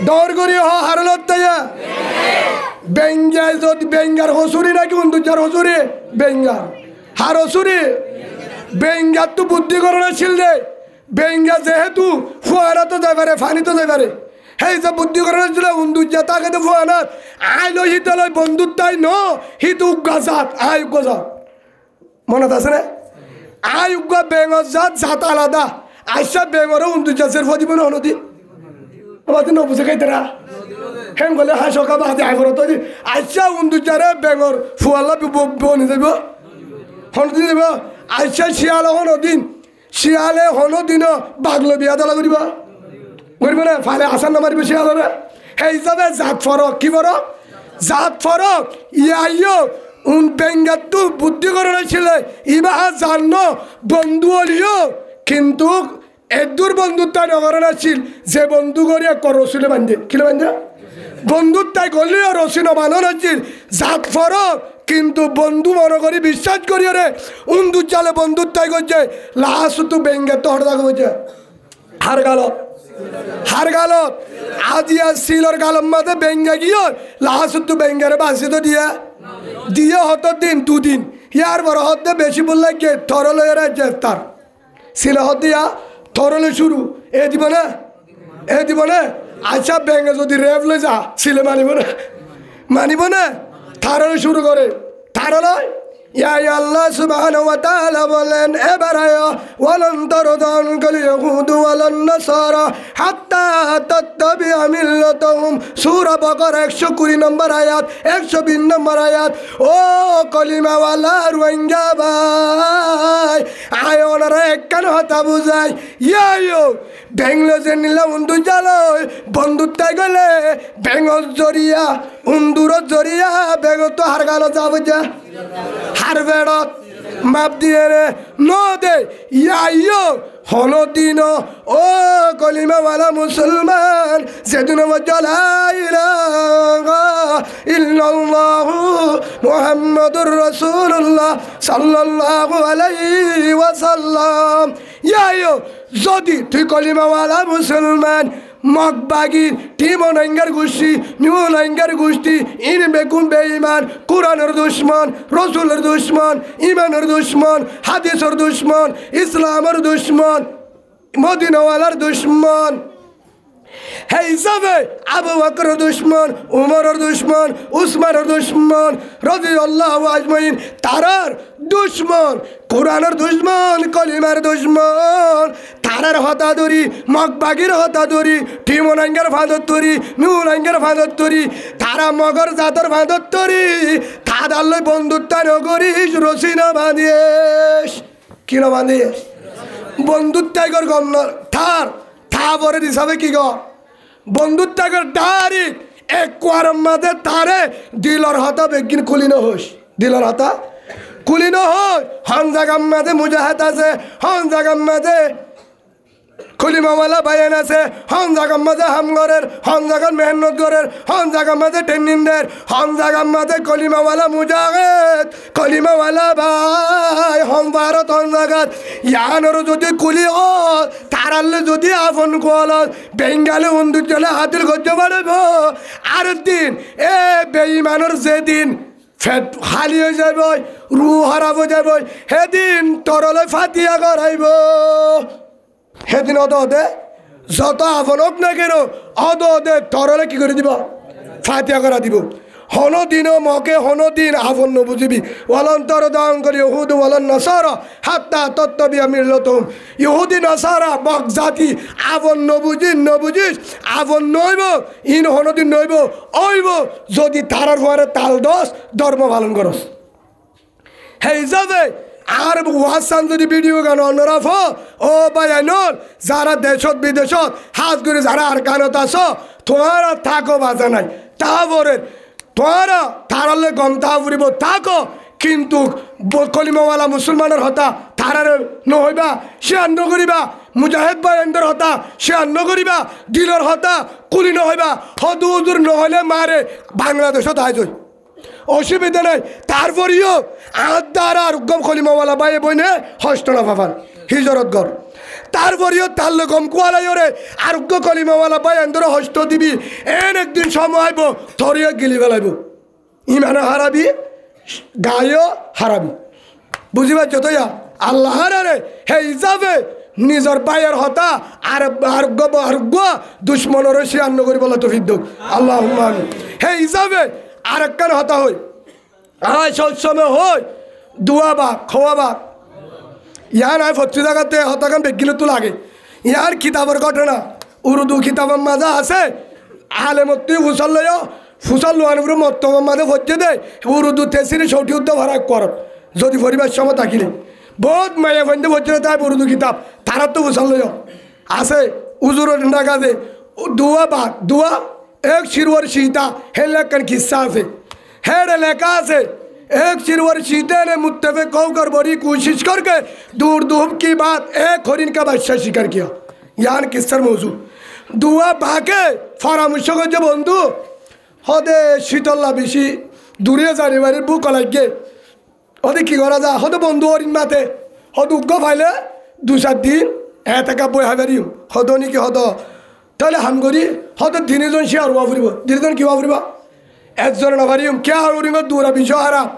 দৌড় করি হ হারতাইয়া বেঙ্গায় যদি বেঙ্গার হসুরি নাকি উন্দুজার হসুরি বেঙ্গার হার হসুরি বেঙ্গার তো বুদ্ধি করণে ছিল রে বেঙ্গা যেহেতু ফুয়ারা তো যাই পারে ফানি তো যাই পারে সেই যে বুদ্ধি করণে ছিল উন্দুজা তাকে তো ফুয়ানার আইলো হিতালয় বন্ধুত্বাই ন হিত উগ্গাজাত আই উগ্গজাত মনত আছে রে আই উগ্গা বেঙ্গর জাত জাত আলাদা আইসা বেঙ্গরও উন্দুজাসের ফদিব না নদী আমাদের নবুঝে খাইতারা হেম গলে হাসকা বাদে আইবর তো আইসা উন্দুজারে বেঙ্গর ফুয়াল্লা বনি যাব হনদি যাব আইসা শিয়াল হন দিন শিয়ালে হন দিন বাগলো বিয়া দালা করিবা করিব না ফালে আসান না মারিব শিয়ালরে সেই হিসাবে জাত ফরক কি ফরক জাত ফরক ইয়াইও বেঙ্গাতো বুদ্ধি করে ছিল ইবা জান্ন বন্ধু হলিও কিন্তু এদুর বন্ধুত্ব নগরে নাছিল যে বন্ধু করিয়া রসুলে বান্ধে কিলে বান্ধে বন্ধুত্বাই করলেও রসুন বানো নাছিল জাত ফরক কিন্তু বন্ধু মনে করি বিশ্বাস করিও রে উন্দু চালে বন্ধুত্বাই করছে লাস্ট তো বেঙ্গে তো হঠাৎ করছে হার গালত আজিয়া সিলর গালম মাঝে বেঙ্গে গিয়ে লাস্ট তো বেঙ্গারে বাসি তো দিয়ে হতো দিন দুদিন ইয়ার বড় হতে বেশি বললে গে থরল তার সিল হত দিয়া থরলে শুরু এ দিব না আচ্ছা বেঙ্গে যদি রেভ লে যা সিলে মানিব না থারলে শুরু করে থারলয় ইয়া আল্লাহ সুবহানাহু ওয়া তাআলা বলেন এবার ওয়ালান তারদান কাল ইয়াহুদ ওয়ালান নাসারা হাত্তা তাত্তাবিআ মিল্লাতাহুম সূরা বাকারা 120 নম্বর আয়াত 120 নম্বর আয়াত ও কলিমা ওয়ালা রোহিঙ্গা ভাই আয় ওনারা একখান হতা বুঝাই ইয়াইও বেঙ্গলো যে নিলা উন্দু জালো বন্ধুত্বাই গেলে বেঙ্গল জরিয়া উন্দুর জরিয়া বেঙ্গ তো হার গাল যাবো যা হার বেড়ত মাপ দিয়ে রে ন দে ইয়াইও হলো দিন ও কলিমাওয়ালা মুসলমান যেদিন ইল্লাল্লাহু মুহাম্মাদুর রাসূলুল্লাহ সাল্লাল্লাহু আলাইহি ওয়াসাল্লাম ইয়াইও যদি তুই কলিমাওয়ালা মুসলমান মগবাগির টিমনাঙ্গার গোষ্ঠী নিউনাঙ্গার গোষ্ঠী ইন বেকুম বেঈমান কোরআনের দুশ্মন রসুলের দুশ্মন ইমানের দুশ্মন হাদিসের দুশ্মন ইসলামের দুশ্মন মদিনাওয়ালার দুশ্মন হে হিসাবে আবু বকরের দুশ্মন উমরের দুশ্মন উসমানের দুশ্মন রাদিয়াল্লাহু আজমাইন তারার দুশ্মন কোরআনের দুশ্মন কলিমার দুশ্মন তারার হতাদরি মগবাগির হতাদরি টিমনাঙ্গার ফাঁদত্তরি নুনাঙ্গার ফাঁদত্তরি তারা মগর জাতর ফাঁদত্তরি তাদাল্লই বন্ধুত্ব নগরিস রসিনা বাঁধিয়েস কিনা বাঁধিয়েস বন্ধুত্বাগর গম ঠার পরের হিসাবে কি গ বন্ধুত্বাগর ডারিক এক কোয়ারম মাঝে তারে দিলর হাতা বেগিন খুলিন হোস দিলর হাতা খুলিন হোস হন জাগাম মাঝে মুজাহাদ আছে হন জাগাম মাঝে খুলিমাওয়ালা বাইন আছে হন জাগাম মাঝে হামগরের হন জাগার মেহনত গরের হন জাগাম মাঝে টেন্নিনদের হন জাগাম মাঝে কলিমাওয়ালা মুজাহিদ কলিমাওয়ালা ভাই হন ভারত হন জাগাত ইয়ানোর যদি কুলি ও তারালে যদি আফন কোয়াল বেঙ্গালে উন্দুর চলে হাতিল গজ্জ বাড়ব আর দিন এ বেঈমানোর যেদিন ফেট খালি হয়ে যাব রু হারাব যাব সেদিন তরলে ফাতিয়া করাইব সেদিন অদে যত আফন হোক না কেন অদে তরলে কি করে দিব ফাতিয়া করা দিব হনো দিন মকে হনো দিন আফন নবুঝিবি ওয়ালন্তর দান করি ইহুদ ওয়ালান নাসারা হাত্তা তাত্তাবিআ মিল্লাতুহুম ইহুদি নাসারা বক জাতি আফন নবুঝিস আফন নইব ইন হনো দিন নইব ওইব যদি তারার পরে তাল দোষ ধর্ম পালন করস সেই হিসাবে আর ওয়াসান যদি ভিডিও গান অন্যরাফ ও বায়ানল যারা দেশত বিদেশত হাত করে যারা আর গানত আস তোমার থাকো বাজা নাই তারপরে তোরা তারালে গম তাহা ফুরিব তাকো কিন্তু কলিমাওয়ালা মুসলমানের হতা তারারে নহইবা সে আন্ন করিবা মুজাহিদ ভাইয়ের হতা সে আন্ন করিবা দিলর হতা কুলি নহইবা হদুদুর নহলে মারে বাংলাদেশত আইজ অসুবিধা নাই তারপরেও আদার আর গম কলিমাওয়ালা বাইয়ে বইনে হস্টনা পাবান হিজরত গড় তারপরেও তার গম কুয়ালাই ওরে আরোগ্য কলিমাওয়ালা বাই এন্দর হস্ত দিবি এন একদিন সময় আইব থরিয়ে গিলি বেলাইব ইমান হারাবি গায়ও হারাবি বুঝি পারছো তো আল্লাহ হারারে হে হিসাবে নিজের বাইয়ের হতা আর আরোগ্য দুশ্মনের সে আন্ন করি বলা তো ফিদ্দ আল্লাহ হে হিসাবে আর একখান হতা হই আয় সবসময় হই দুয়া বা খোয়া বা ইয়ার আয় ফচ্চু জায়গাতে হতাকান বেগিলে তো লাগে ইয়ার কিতাবের ঘটনা উর্দু কিতাবের মাঝে আছে আলেমত্তি ফুসল লয় ফুসল লোয়ানোর মত্তমের মাঝে ফচ্ছে দেয় উর্দু তেসিরে সৌটি উদ্দ ভরা কর যদি পরিবার সময় থাকিলে বহুত মায়া ফন্দে ফচ্ছে তাই উর্দু কিতাব তারা তো ফুসল লয় আছে উজুর ডাকাতে দুয়া বা দুয়া এক শিরওয়ার সীতা হে লেখান কিস্সা আছে হেড লেখা আছে एक सिरवर सीते ने मुत्तफिक होकर बड़ी कोशिश करके दूर दूर की बात एक हरिन का बादशाह शिकार किया यान किस्सर मौजू दुआ बाके परामर्श करছে বন্ধু হদে শীতলা বেশি দূরে জানি বাড়ির বুক লাগে হদে কি করা যায় হদে বন্ধু হরিণ মাতে হদ উগ্গ ফাইলে 2-4 দিন এটাকা বই হাবারিম হদ নাকি হদ তাহলে হাম করি হদ দিনজন সে আর ফুরিব দিনজন কি ফুরিব একজন নাভারিম কে হারিম দূরা বিষয় হারাম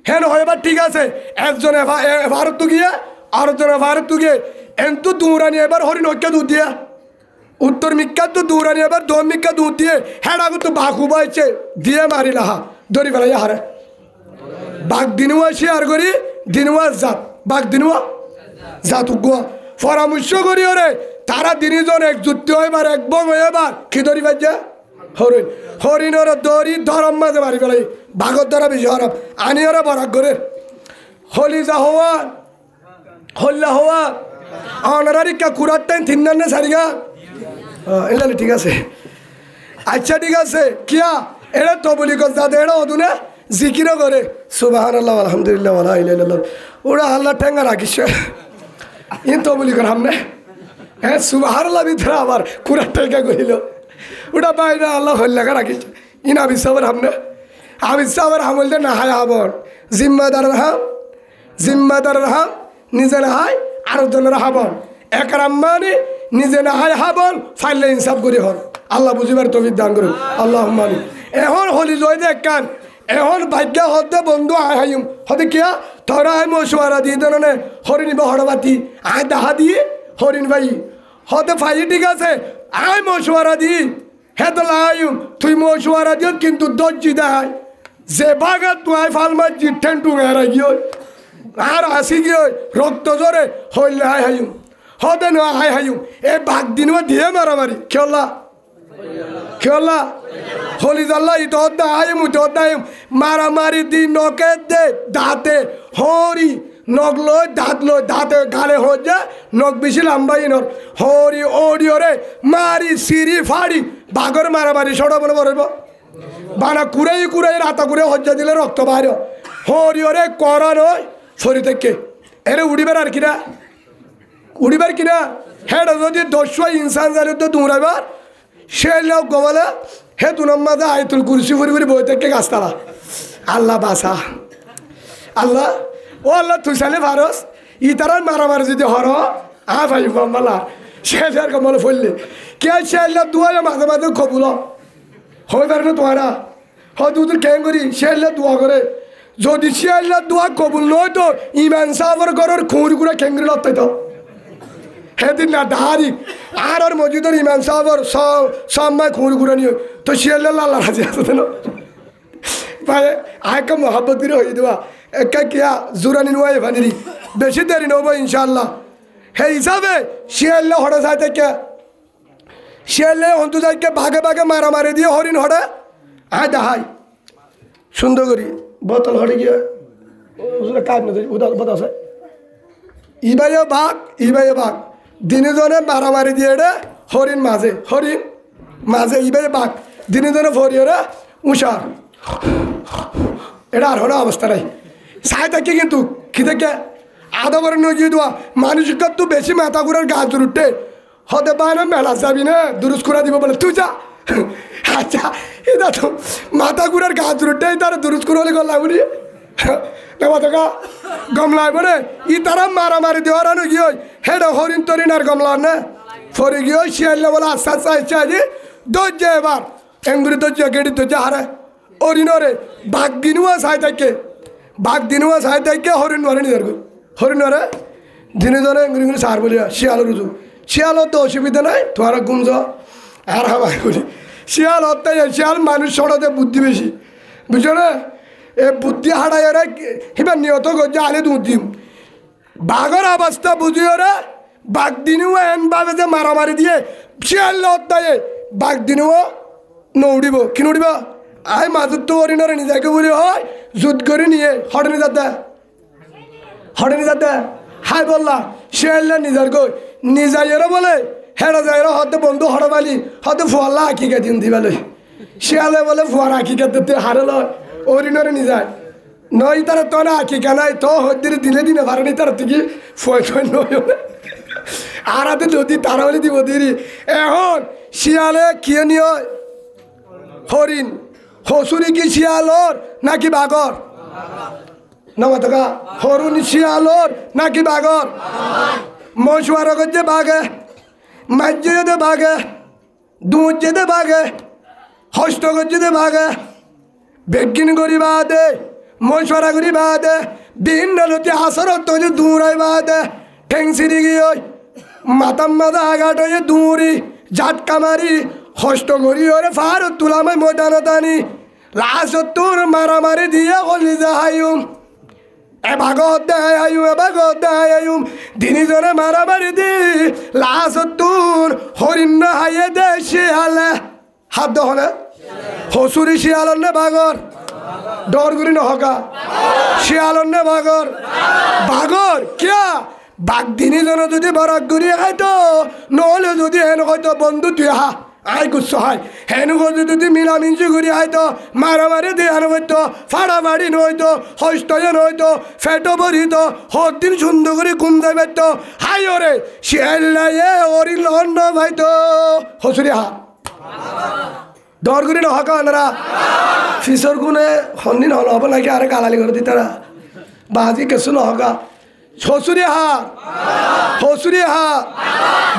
হেন হইবার ঠিক আছে একজন ভারত তো গিয়ে আরেকজন ভারত তো গিয়ে এন্তু দূরানি এবার হরিণ হত্যা দুধ দিয়ে উত্তর মিক্কা তো দূরানি এবার দম মিক্কা দুধ দিয়ে হেডাগু তো বাঘু বাইছে দিয়ে মারিলা হা ধরি ফেলাই হারে বাঘ দিনুয়া শিয়ার করি দিনুয়া জাত বাঘ দিনুয়া জাত উগুয়া পরামর্শ করি ওরে তারা দিনজন একজুট হইবার এক বং হইবার কি ধরি পাইছে হরিণ হরিণর দড়ি ধরম মাঝে মারি ফেলাই বাঘর ধরা বেশি হরম আনি ওরা বরাক করে হলিজা হওয়া হল্লা হওয়া অনারারি কা কুরার টাইম তিন না সারিগা এটা ঠিক আছে আচ্ছা ঠিক আছে কিয়া এটা তো বলি যাতে এটা অদুনে জিকিরও করে সুবহানাল্লাহ আলহামদুলিল্লাহ ওয়ালা ইলাহা ইল্লাল্লাহ ওরা আল্লাহ ঠেঙ্গা রাখিস ইন তো বলি কর হামনে হ্যাঁ সুবহানাল্লাহ ভিতরে আবার কুরার ঠেঙ্গা কইল ওটা বাইরে আল্লাহ হল্লাকা রাখিস ইন আবিসাবর হামনে আবিসাবর হামলতে না হায় আবর জিম্মাদার হাম নিজে না হায় আরেকজনের হাবন একরাম মানে নিজে না হায় হাবন ফাইলে ইনসাফ করি হন আল্লাহ বুঝিবার তৌফিক দান করুন আল্লাহ মানি এখন হলি জয় দেখ কান এখন ভাগ্য হতে বন্ধু আয় হাইম হতে কিয়া তোরা আয় মশুয়ারা দিয়ে দেনে হরিণ বা হরবাতি আয় দাহা দিয়ে হরিণ ভাই হতে ফাই ঠিক আছে আয় মশুয়ারা দি হেত লাইম তুই মশুয়ারা দিও কিন্তু দর্জি দেয় যে বাগা তুই ফালমা জিঠেন টু হেরা গিয়ে আর আসি গিয়ে রক্ত জোরে হইলে আয় হাইম হতে না আয় হাইম এ বাঘ দিন দিয়ে মারামারি খেলা খেলা হলি জাল্লা ইতো দাইম উতো দাইম মারামারি দি নকে দে দাঁতে হরি নখ লয় দাঁতে গালে হয়ে যায় নখ বেশি লম্বাই নর হরি ওড়ি ওরে মারি সিরি ফাড়ি বাঘর মারামারি সড়া মনে পড়ব বানা কুড়াই রাতা কুড়ে হজ্জা দিলে রক্ত বাইর হরি ওরে করা নয় শরীর থেকে এরে উড়িবার কিনা হেড যদি 10 ইনসান জানি তো দৌড়াইবার সে লোক গমালে হে তুনার মাঝে আয়তুল কুরসি ফুরি বই থেকে গাছতলা আল্লাহ বাসা আল্লাহ ও আল্লাহ তুই সালে ভারস ই তারা মারামারি যদি হর ভাই গমালা সে আর গমালে ফললে কে সে আল্লাহ দুয়া মাঝে মাঝে কবুল হয়ে পারে না তোমারা হয়তো কেন করি সে আল্লাহ দোয়া করে যদি সে আল্লাহ দোয়া কবুল নয় তো ইমান সাহর ঘরের খুঁড়ি করে খেঙ্গরি লড়তে তো হেদিন না দাহারি আর মসজিদের ইমান সাহর সবাই খুঁড়ি করে নিও তো সে আল্লাহ রাজি আছে না ভাই আয়কা মোহাব্বত করে হয়ে দেওয়া একা কিয়া জোরানি নোয়াই ভানিরি বেশি দেরি নেবো ইনশাল্লাহ হে হিসাবে সে আল্লাহ হঠাৎ সাই থেকে সে আল্লাহ অন্তু যাইকে ভাগে মারামারি দিয়ে হরিণ হঠাৎ আয় দাহাই সুন্দর করি বোতল হটে গিয়ে কাজ উদাল বতাসে ইবাইয়ে বাঘ দিনে জনে মারামারি দিয়ে রে হরিণ মাঝে ইবাইয়ে বাঘ দিনে জনে ভরিয়ে রে উষার এটা আর হলো অবস্থা নাই সাই থাকে কিন্তু কি থেকে আদা করে নিয়ে দেওয়া মানুষের তো বেশি মাথা ঘুরার গাছ উঠে হতে পারে না মেলা যাবি না দুরুস করে দিব বলে তুই যা আচ্ছা এটা তো মাথা ঘুরার গাছ উঠে তারা দুরুস করে হলে গল্লা বলি দেখা গমলায় বলে ই তারা মারামারি দেওয়ার আনো গিয়ে হেডা হরিণ তরিণ আর গমলার না ফরে গিয়ে শিয়ালে বলে আস্তে আস্তে আস্তে আজ ধৈর্য এবার এঙ্গুরি ধৈর্য গেড়ি ধৈর্য হারে হরিণরে বাঘ দিনুয়া সাই থাকে বাঘ দিনুয়া সাই থাকে হরিণ মারে নিজের হরিণ মারে দিনে ধরে এঙ্গুরি গুলি সার বলিয়া শিয়াল রুজু শিয়ালও তো অসুবিধা নাই তোমার গুঞ্জ আর হামাই করি শিয়াল হত্যাই শিয়াল মানুষ সড়াতে বুদ্ধি বেশি বুঝছো না এ বুদ্ধি হারাই ওরা এবার নিয়ত করছে আলে দুধ দিম বাঘর অবস্থা বুঝি ওরা বাঘ দিনুও এনভাবে যে মারামারি দিয়ে শিয়াল হত্যায় বাঘ দিনুও নৌড়িব কি নৌড়িব আই মাজুর তো হরিণরে নিজেকে বলি হয় যুদ্ধ করে নিয়ে হটনি যাতে হাই বললা শিয়াল্লা নিজের গই নিজাইয়েরও বলে হেরা যাইরো হতে বন্ধু হরবালি হতে ফুয়াল্লা আঁকিকে দিন দিবালে শিয়ালে বলে ফুয়ার আঁকিকে দিতে হারে লয় হরিণরে নিজায় নয় তারা তো না আঁকিকা নাই তো হদ্দিরে দিলে দিনে ভারেনি তার থেকে ফয় নয় আর হাতে যদি তারা বলে দিব দিরি এখন শিয়ালে কিয়ে নিয়ে হরিণ হসুরি কি শিয়ালর নাকি বাঘর নমতকা হরুন শিয়ালর নাকি বাঘর মশুয়ার করছে বাঘে মাঝে যেতে বাঘে দুধ যেতে বাঘে হস্ত করছে বাঘে বেগিন করি বাদে মশুয়ারা করি বাদে বিভিন্ন লোকে আসরত হয়ে দূরাই বাদে ঠেংসিরি গিয়ে মাতাম মাথা আঘাট হয়ে দূরি জাটকা মারি হস্ত করি ওরে ফার তুলামে ময়দান টানি লাস্ট তোর মারামারি দিয়ে হলি যাহাইম এ ভাগত দেয় আয়ুম দিনিজনে মারামারি দি লাস্ট তোর হরিণ হাইয়ে দে শিয়ালে হাত দহনে হসুরি শিয়ালন নে বাগর ডরগুরি নহকা শিয়ালন নে বাগর কিয়া বাঘ দিনিজন যদি বরাক গুড়ি খাইতো নহলে যদি হেন হয়তো বন্ধু তুই হা আই গুচ্ছ হাই হেনু যদি মিলামিঞ্চি ঘুরি হয়তো মারামারি দিয়ে হেন হইতো ফাড়াফাড়ি নইতো হস্তয়ে নইতো ফেটো ভরিত হর দিন সুন্দর করে ঘুম দেয় পাইতো হাই ওরে শিয়াল্লাইয়ে ওরি লন্ড ভাইতো হসুরি হা দরগুরি নহকা আনারা ফিসর গুনে হন্দিন হল হব নাকি আরে গালালি করে দিতারা বাজি কেসু নহকা হসুরি হা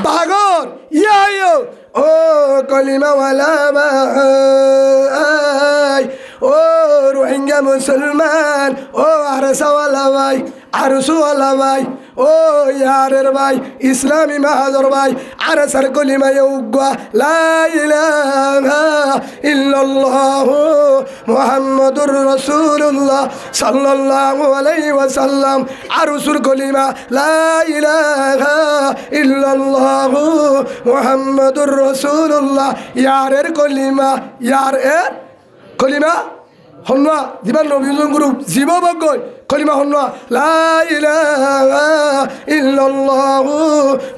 বাগর ইয়া ও কলিমাওয়ালা ভাই ও রোহিঙ্গা মুসলমান ও আরসাওয়ালা ভাই আরসুওয়ালা ভাই ও ইয়ারের ভাই ইসলামী মাহাজর ভাই আরসার কলিমায় উগ্গা লা ইলাহা ইল্লাল্লাহ মুহাম্মাদুর রাসূলুল্লাহ সাল্লাল্লাহু আলাইহি ওয়াসাল্লাম আরসুর কলিমা লা ইলাহা ইল্লাল্লাহ মুহাম্মাদুর রাসূলুল্লাহ ইয়ারের কলিমা হন্না জীবন নবীজন গুরু জীববজ্ঞ কলিমা হন্না লা ইলাহা ইল্লাল্লাহু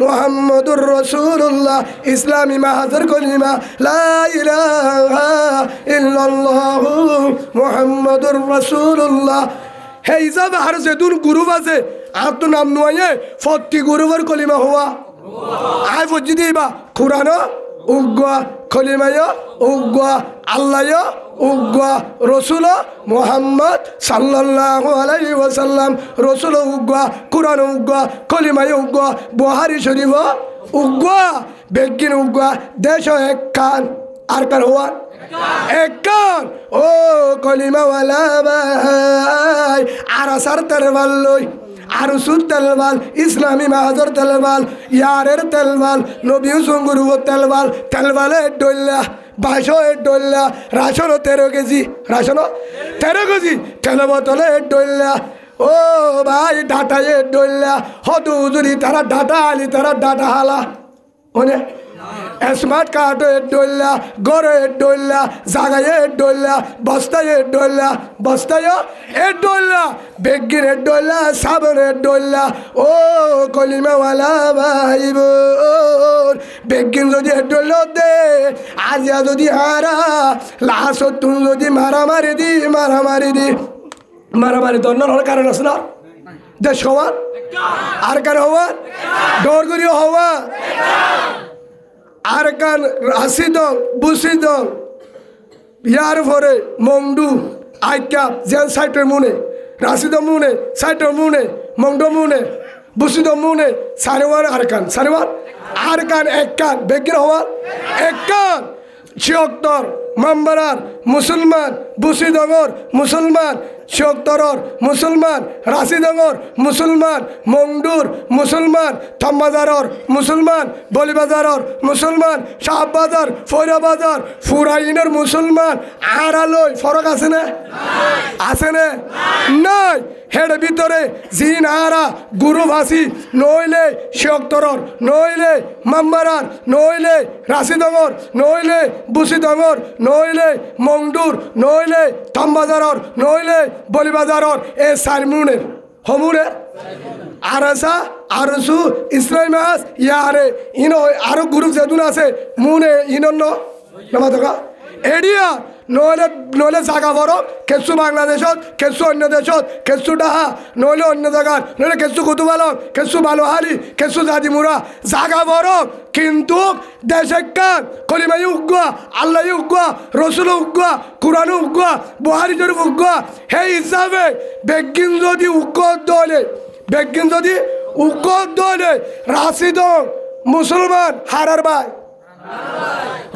মুহাম্মাদুর রাসূলুল্লাহ ইসলামী মাহাজর কলিমা লা ইলাহা ইল্লাল্লাহু মুহাম্মাদুর রাসূলুল্লাহ হে হিসাব আর যেদুন গ্রুপ আছে আর তো নাম নয় ফত্তি গ্রুপের কলিমা হওয়া আই ফজি দিবা কোরআন উগ্গা কলিমায় উগ্গা আল্লাহ উগ্গা রসুল মুহাম্মদ সাল্লাল্লাহু আলাইহি ওয়াসাল্লাম রসুল উগ্গা কোরআন উগ্গা কলিমায় উগ্গা বুখারী শরীফ উগ্গা বেগিন উগ্গা দেশ এক কান আর কার হওয়া এক কান ও কলিমাওয়ালা ভাই আর আসার তেরবাল লই আরসুর তেলবাল ইসলামী মাহাজর তেলবাল ইয়ারের তেলবাল নবী সঙ্গুরু তেলবালে ডল্লা 22 ডল্লা রাশন 13 কেজি তেল বোতলে ডল্লা ও ভাই ডাটা ডল্লা হতু যদি তারা ডাটা আলি তারা ডাটা হালা মনে স্মার্ট কার্ড ডইলা গড়ে ডইলা জাগায় ডইলা বস্তায় ডইলা বস্তায় ডইলা বেগির ডইলা সাবনের ডইলা ও কলিমাওয়ালা ভাইব বেগিন যদি ডইল দে আজিয়া যদি হারা লাশ তুন যদি মারামারি দি মারামারি তো অন্য কারণ আছে না দেশ হওয়ার আর কার হওয়ার ডর করিও হওয়া আর কান রাশি দং বুসি দং ইয়ার পরে মংডু আইকা জেন সাইটের মুনে রাশি দং মুনে সাইটের মুনে মংডু মুনে বুসি দং মুনে সারেওয়ার আর কান এক কান বেগির হওয়ার এক কান 76 মাম্বারার মুসলমান বুসি দঙর মুসলমান 76 মুসলমান রাশি দঙর মুসলমান মংডুর মুসলমান থম্বাজারর মুসলমান বলিবাজারর মুসলমান শাহবাজার ফৈরাবাজার ফুরাইনের মুসলমান আর আলোয় ফরক আছে না নাই হেড ভিতরে জিন আরা গুরু ভাসি নইলে 76 নইলে মাম্বারার নইলে রাশি দঙর নইলে বুসি দঙর নইলে মংডুর নইলে থম্বাজারর নইলে বলিবাজারর এ সারমুনের হমুনের আরসা আরসু ইসলামাস ইয়ারে ইনো আরো গ্রুপ যেদুন আছে মুনে ইনন্ন নামা থকা এডিয়া নইলে জাগা বড় কেসু বাংলাদেশত কেসু অন্য দেশত কেসু ডাহা নইলে অন্য জায়গার নইলে কেসু কুতুবালক কেসু বালোহালি কেসু জাদিমুরা জাগা বড় কিন্তু দেশে কান কলিমাই উগ্গা আল্লাহ উগ্গা রসুল উগ্গা কুরআন উগ্গা বুহারি শরীফ উগ্গা হে হিসাবে বেগিন যদি উগ্গত দলে রাশিদ মুসলমান হারার ভাই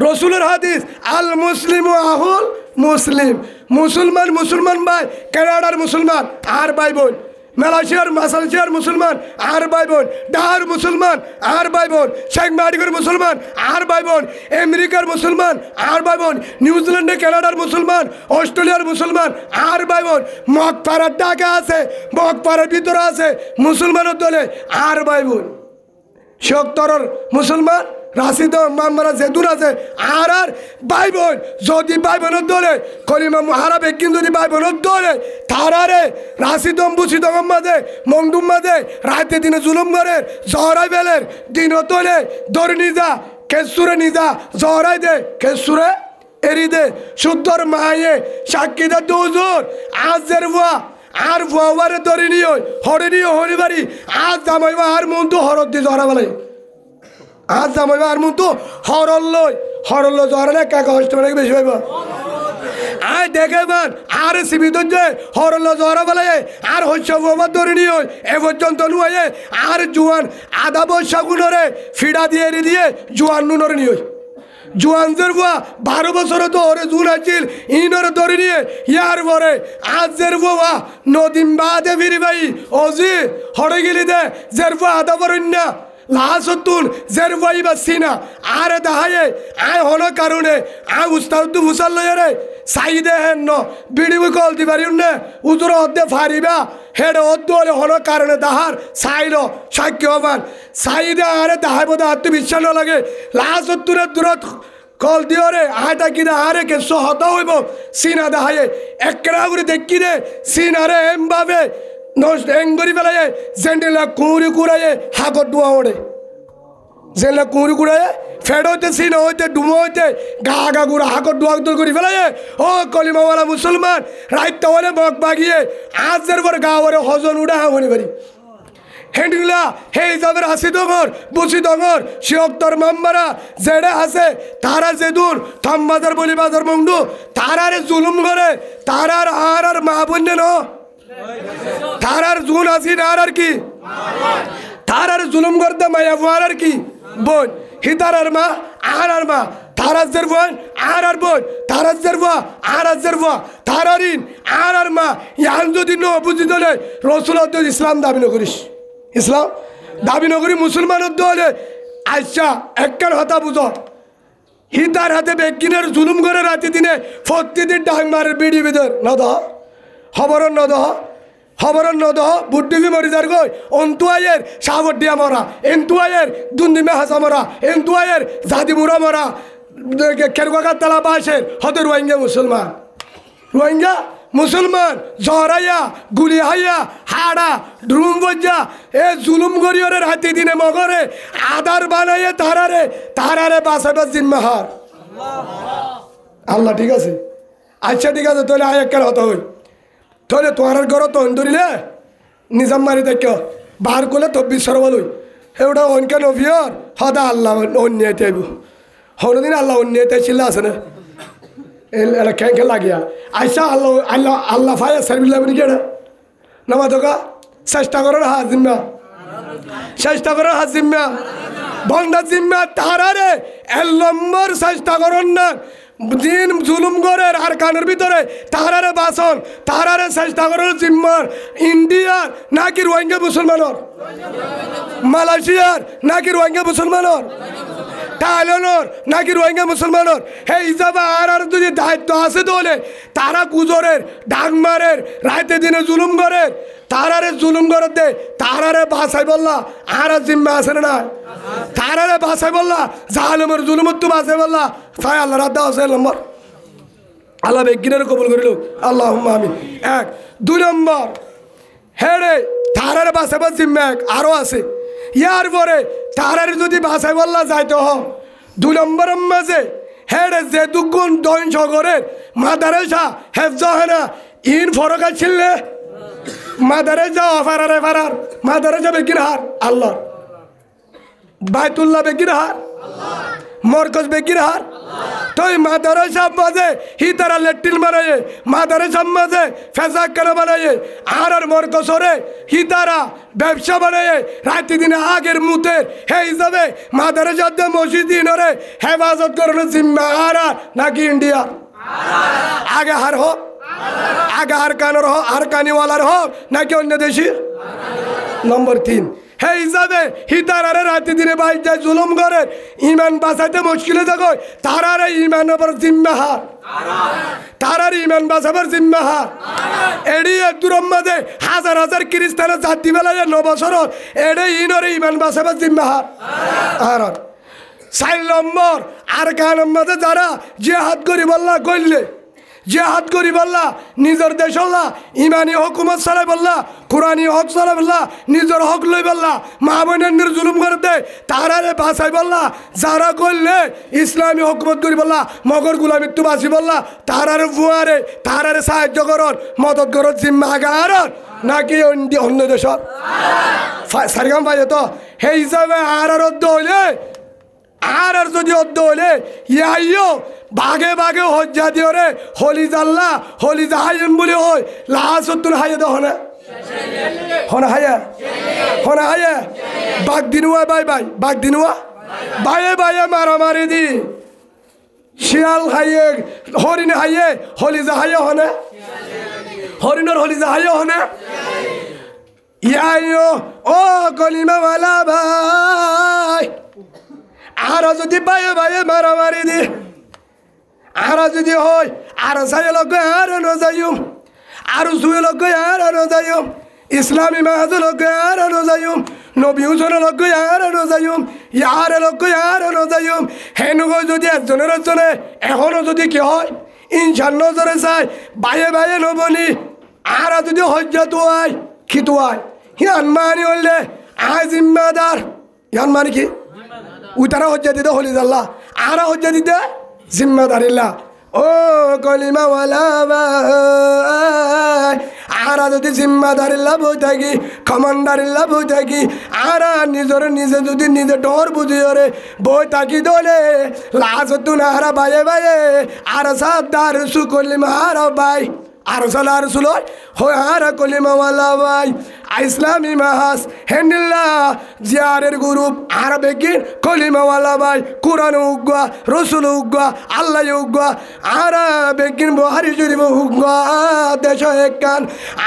রসুলের হাদিস আল মুসলিম আহুল মুসলিম মুসলমান ভাই কানাডার মুসলমান আর ভাই বোন মালয়েশিয়ার মুসলমান আর ভাই বোন ডাহার মুসলমান আর ভাই বোন শেখ মাডিগর মুসলমান আর ভাই বোন আমেরিকার মুসলমান আর ভাই বোন নিউজিল্যান্ডে কানাডার মুসলমান অস্ট্রেলিয়ার মুসলমান আর ভাই বোন মগপাড়ার ডাকা আছে মগপাড়ার ভিতরে আছে মুসলমানের দলে আর ভাই বোন 76 মুসলমান রাশিদ মামরা যেদুর আছে আর ভাই বোন যদি ভাই বোনের দলে কলিমা মহারা বেকিন যদি ভাই বোনের দলে তারারে রাশিদম বুসিদম মাঝে মংডুম মাঝে রাতে দিনে জুলুম করে জহরাই বেলের দিন তোলে দৌড় নিজা কেসুরে নিজা জহরাই দে কেসুরে এরি দে শুদ্ধর মায়ে সাক্ষীদা দুজোর আজের ভুয়া আর ভুয়ারে দরি নিও হরিবাড়ি আজ জামাইবা আর মন তো হরদ দিয়ে জহরা বলে আজ জামাইবা আর মন তো হরল জহরালে কাকা হস্ত মানে বেশি হইব আয় দেখে মান আর সীমিত যে হরল জহরা বলে আর হস্য ভুয়া দরি নিও এ পর্যন্ত নুয়ে আর জুয়ান আধা বৈশা গুণরে ফিডা দিয়ে জুয়ান নুনরে নিও জুয়ানদের বুয়া 12 বছরে তো ওরে জুন আছিল ইনরে ধরে নিয়ে ইয়ার পরে আজের বুয়া নদীম বাদে ফিরি ভাই ওজি হরে গেলি দে জের বুয়া আদা বরণ্যা লাসতুন জের বুয়াই বাসি না আরে দাহায়ে আয় হন কারণে আয় উস্তাদ মুসাল লয়রে সাইদে হেন বিড়ি কল দি পারিউন না উজুর অদ্দে ফারিবা হেড অদ্দলে হন কারণে দাহার সাইলো সাক্ষ্যবান সাইদে আরে দাহাই বোধ আত্মবিশ্বাস লাগে লাসতুনের দূরত কল দিও রে আটা কিনা আরে কে সহত হইব সিনা দাহায়ে একরা করে দেখি রে সিনারে এমভাবে নষ্ট এঙ্গরি বেলায় জেন্ডেলা কুড়ি কুড়ায়ে হাগর ডুয়া ওড়ে জেলা কুড়ি কুড়ায়ে ফেড হইতে সিনা হইতে ডুমো হইতে গা গুড়া হাগর ডুয়া দল করি ফেলায় ও কলিমাওয়ালা মুসলমান রাইতে ওরে বক বাগিয়ে আজের পর গা ওরে হজন উড়া হামনি বাড়ি হেন্ডিলা হে হিসাবের হাসি দঙর বুসি দঙর 76 মাম্বারা জেডে আছে তারা যেদুর থম্বাজার বলিবাজার মংডু তারারে জুলুম করে তারার আর মা বোন ন তারার জুন আসিন আর কি তারার জুলুম করতে মায়া আর কি বোন হিতার মা আর মা তারাজের বোন আর বোন তারাজের বুয়া আর বুয়া তারারিন আর মা ইয়ান যদি ন বুঝি দলে রসুল ইসলাম দাবি ন করিস ইসলাম দাবি নগরী মুসলমানের দলে আচ্ছা একটার হতা বুঝো হিতার হাতে বেকিনের জুলুম করে রাতে দিনে প্রতিদিন ডাং মারে বিড়ি বিদের নদ খবর নদ খবরের নদহ বুদ্ধিজি মরি যার গই অন্তুয়াইয়ের সাগর দিয়া মরা এন্তুয়াইয়ের দুন্দিমে হাসা মরা এন্তুয়াইয়ের জাদিমুরা মরা কেরগাকার তালা বাসের হতে রোহিঙ্গা মুসলমান রোহিঙ্গা মুসলমান জহরাইয়া গুলি হাইয়া হাড়া ড্রুম বজ্জা এ জুলুম গরিয়রের হাতি দিনে মগরে আদার বানাইয়ে তারারে বাসাবার জিম্মাহার আল্লাহ ঠিক আছে আচ্ছা ঠিক আছে তাহলে আয় কেন হতে হই তাহলে তোমার ঘর তো ধরিলে নিজাম মারি দেখ বার করলে তো বিশ্ব বলুই এওটা অনকে নভিয়র হদা আল্লাহ অন্যায়তে আইব হনদিন আল্লাহ অন্যায়তে চিল্লা আছে না এলা খেয়ে লাগিয়া আইসা আল্লাহ ফায়া সার্ভিল্লা বলি কেডা নামা তোকা চেষ্টা করার হাত জিম্মা চেষ্টা করার হাত জিম্মা বন্ধা জিম্মা তাহারে 1 নম্বর চেষ্টা করেন না দিন জুলুম করের আর কানের ভিতরে তাহারে বাসন তাহারে চেষ্টা করার জিম্মার ইন্ডিয়ার নাকি রোহিঙ্গা মুসলমানের মালয়েশিয়ার নাকি রোহিঙ্গা মুসলমানের থাইল্যান্ডর নাকি রোহিঙ্গা মুসলমানের হে হিসাবে আর যদি দায়িত্ব আছে তাহলে তারা গুজরের ডাকমারের রাইতে দিনে জুলুম করের তারারে জুলুম করে দে তারারে বাসাই বললা আর জিম্মা আছে না তারারে বাসাই বললা জালেমের জুলুমত তো বাসাই বললা তাই আল্লাহ রাদ্দা আছে নম্বর আল্লাহ বেগিনের কবুল করিল আল্লাহ আমিন 1 2 নম্বর হেরে তারারে বাসাইবার জিম্মা আরও আছে ইয়ার পরে তারারে যদি বাসাই বললা যাইতে হ 2 নম্বরের মাঝে হেরে যে দুগুণ দইন সগরের মাদারেসা হেফজ হেনা ইন ফরকা ছিললে মাদারেসা ফারারে ফারার মাদারেসা বেগির হার আল্লাহ বাইতুল্লাহ বেগির হার মরকজ বেগির হার তো মাদারেসা মাঝে হি তারা লেট্রিন বানাইয়ে মাদারেসা মাঝে ফেসাক কেনা বানাইয়ে আর মরকজরে হি তারা ব্যবসা বানাইয়ে রাতে দিনে আগের মুতে হে হিসাবে মাদারেসা মসজিদিনরে হেফাজত করানোর জিম্মা আর নাকি ইন্ডিয়া আগে হার হোক আগে আর কানের হোক আর কানিওয়ালার হোক নাকি অন্য দেশি নম্বর 3 হে হিসাবে হিতারারে রাতে দিনে বাইক যায় জুলুম করে ইমান বাঁচাইতে মুশকিলে দেখো তারারে ইমান ওপর জিম্মাহার তারার ইমান বাঁচাবার জিম্মাহার এডি দূরম মাঝে হাজার হাজার খ্রিস্টানের জাতি বেলায় 9 বছর এডে ইনরে ইমান বাঁচাবার জিম্মাহার আর 4 নম্বর আর কানের মাঝে যারা জিহাদ করি বললা কইলে জিহাদ করি বললা নিজের দেশ হল্লা ইমানি হকুমত চালাই বললা কোরআনী হক চালাই বললা নিজের হক লই বললা মা বোনের জুলুম করে দে তারারে বাঁচাই বললা যারা করলে ইসলামী হকুমত করি বললা মগর গুলামিত্ব বাঁচি বললা তারারে ফুয়ারে তারারে সাহায্য করন মদত করত জিম্মা আগার নাকি অন্য দেশত সারিগাম পাই তো সেই হিসাবে আর অর্ধ হইলে আর যদি অর্ধ হইলে ইয়াইও বাগে বাগে হজ্জা দিও রে হলি জাল্লা হলি জাহাইন বলে হয় লাহাসতুল হাইয়া দহনে হনা হাইয়া হনা হাইয়া বাঘ দিনুয়া বাই বাই বাঘ দিনুয়া বাইয়ে বাইয়ে মারামারি দি শিয়াল হাইয়ে হরিণ হাইয়ে হলি জাহাইয়া হনে হরিণর হলি জাহাইয়া হনে ইয়াইও ও কলিমাওয়ালা ভাই আর যদি বাইয়ে বাইয়ে মারামারি দি আর যদি হয় আর সাই লোক আর নজায়ুম আর সুয়ে লোক আর নজায়ুম ইসলামী মাহাজ লোক আর নজায়ুম নবী হুসেন লোক আর নজায়ুম ইয়ার লোক আর নজায়ুম হেনুগো যদি একজনের একজনে এখনো যদি কি হয় ইনশান নজরে চাই বাইয়ে বাইয়ে নবনি আর যদি হজ্জা তো আয় খিতু আয় হিয়ান মানি হইলে আয় জিম্মাদার ইয়ান মানে কি ওই তারা হজ্জা দিতে হলি জাল্লা আর হজ্জা দিতে জিম্মাদারিল্লা ও কলিমাওয়ালা ভাই আর যদি জিম্মাদারিল্লা বই থাকি কমান্ডারিল্লা বই থাকি আর নিজের নিজে যদি নিজে ডর বুঝিওরে বই থাকি দলে লাশ তু না হারা বাইয়ে বাইয়ে আর সাদার সু কলিমা আর ভাই আর সালার সুলয় হয় আর কলিমাওয়ালা ভাই ইসলামী মাহাস হেন্ডিল্লা জিয়ারের গ্রুপ আর বেগিন কলিমাওয়ালা ভাই কোরআন উগ্গা রসুল উগ্গা আল্লাহ উগ্গা আর বেগিন বহারি শরীফ উগ্গা দেশ একান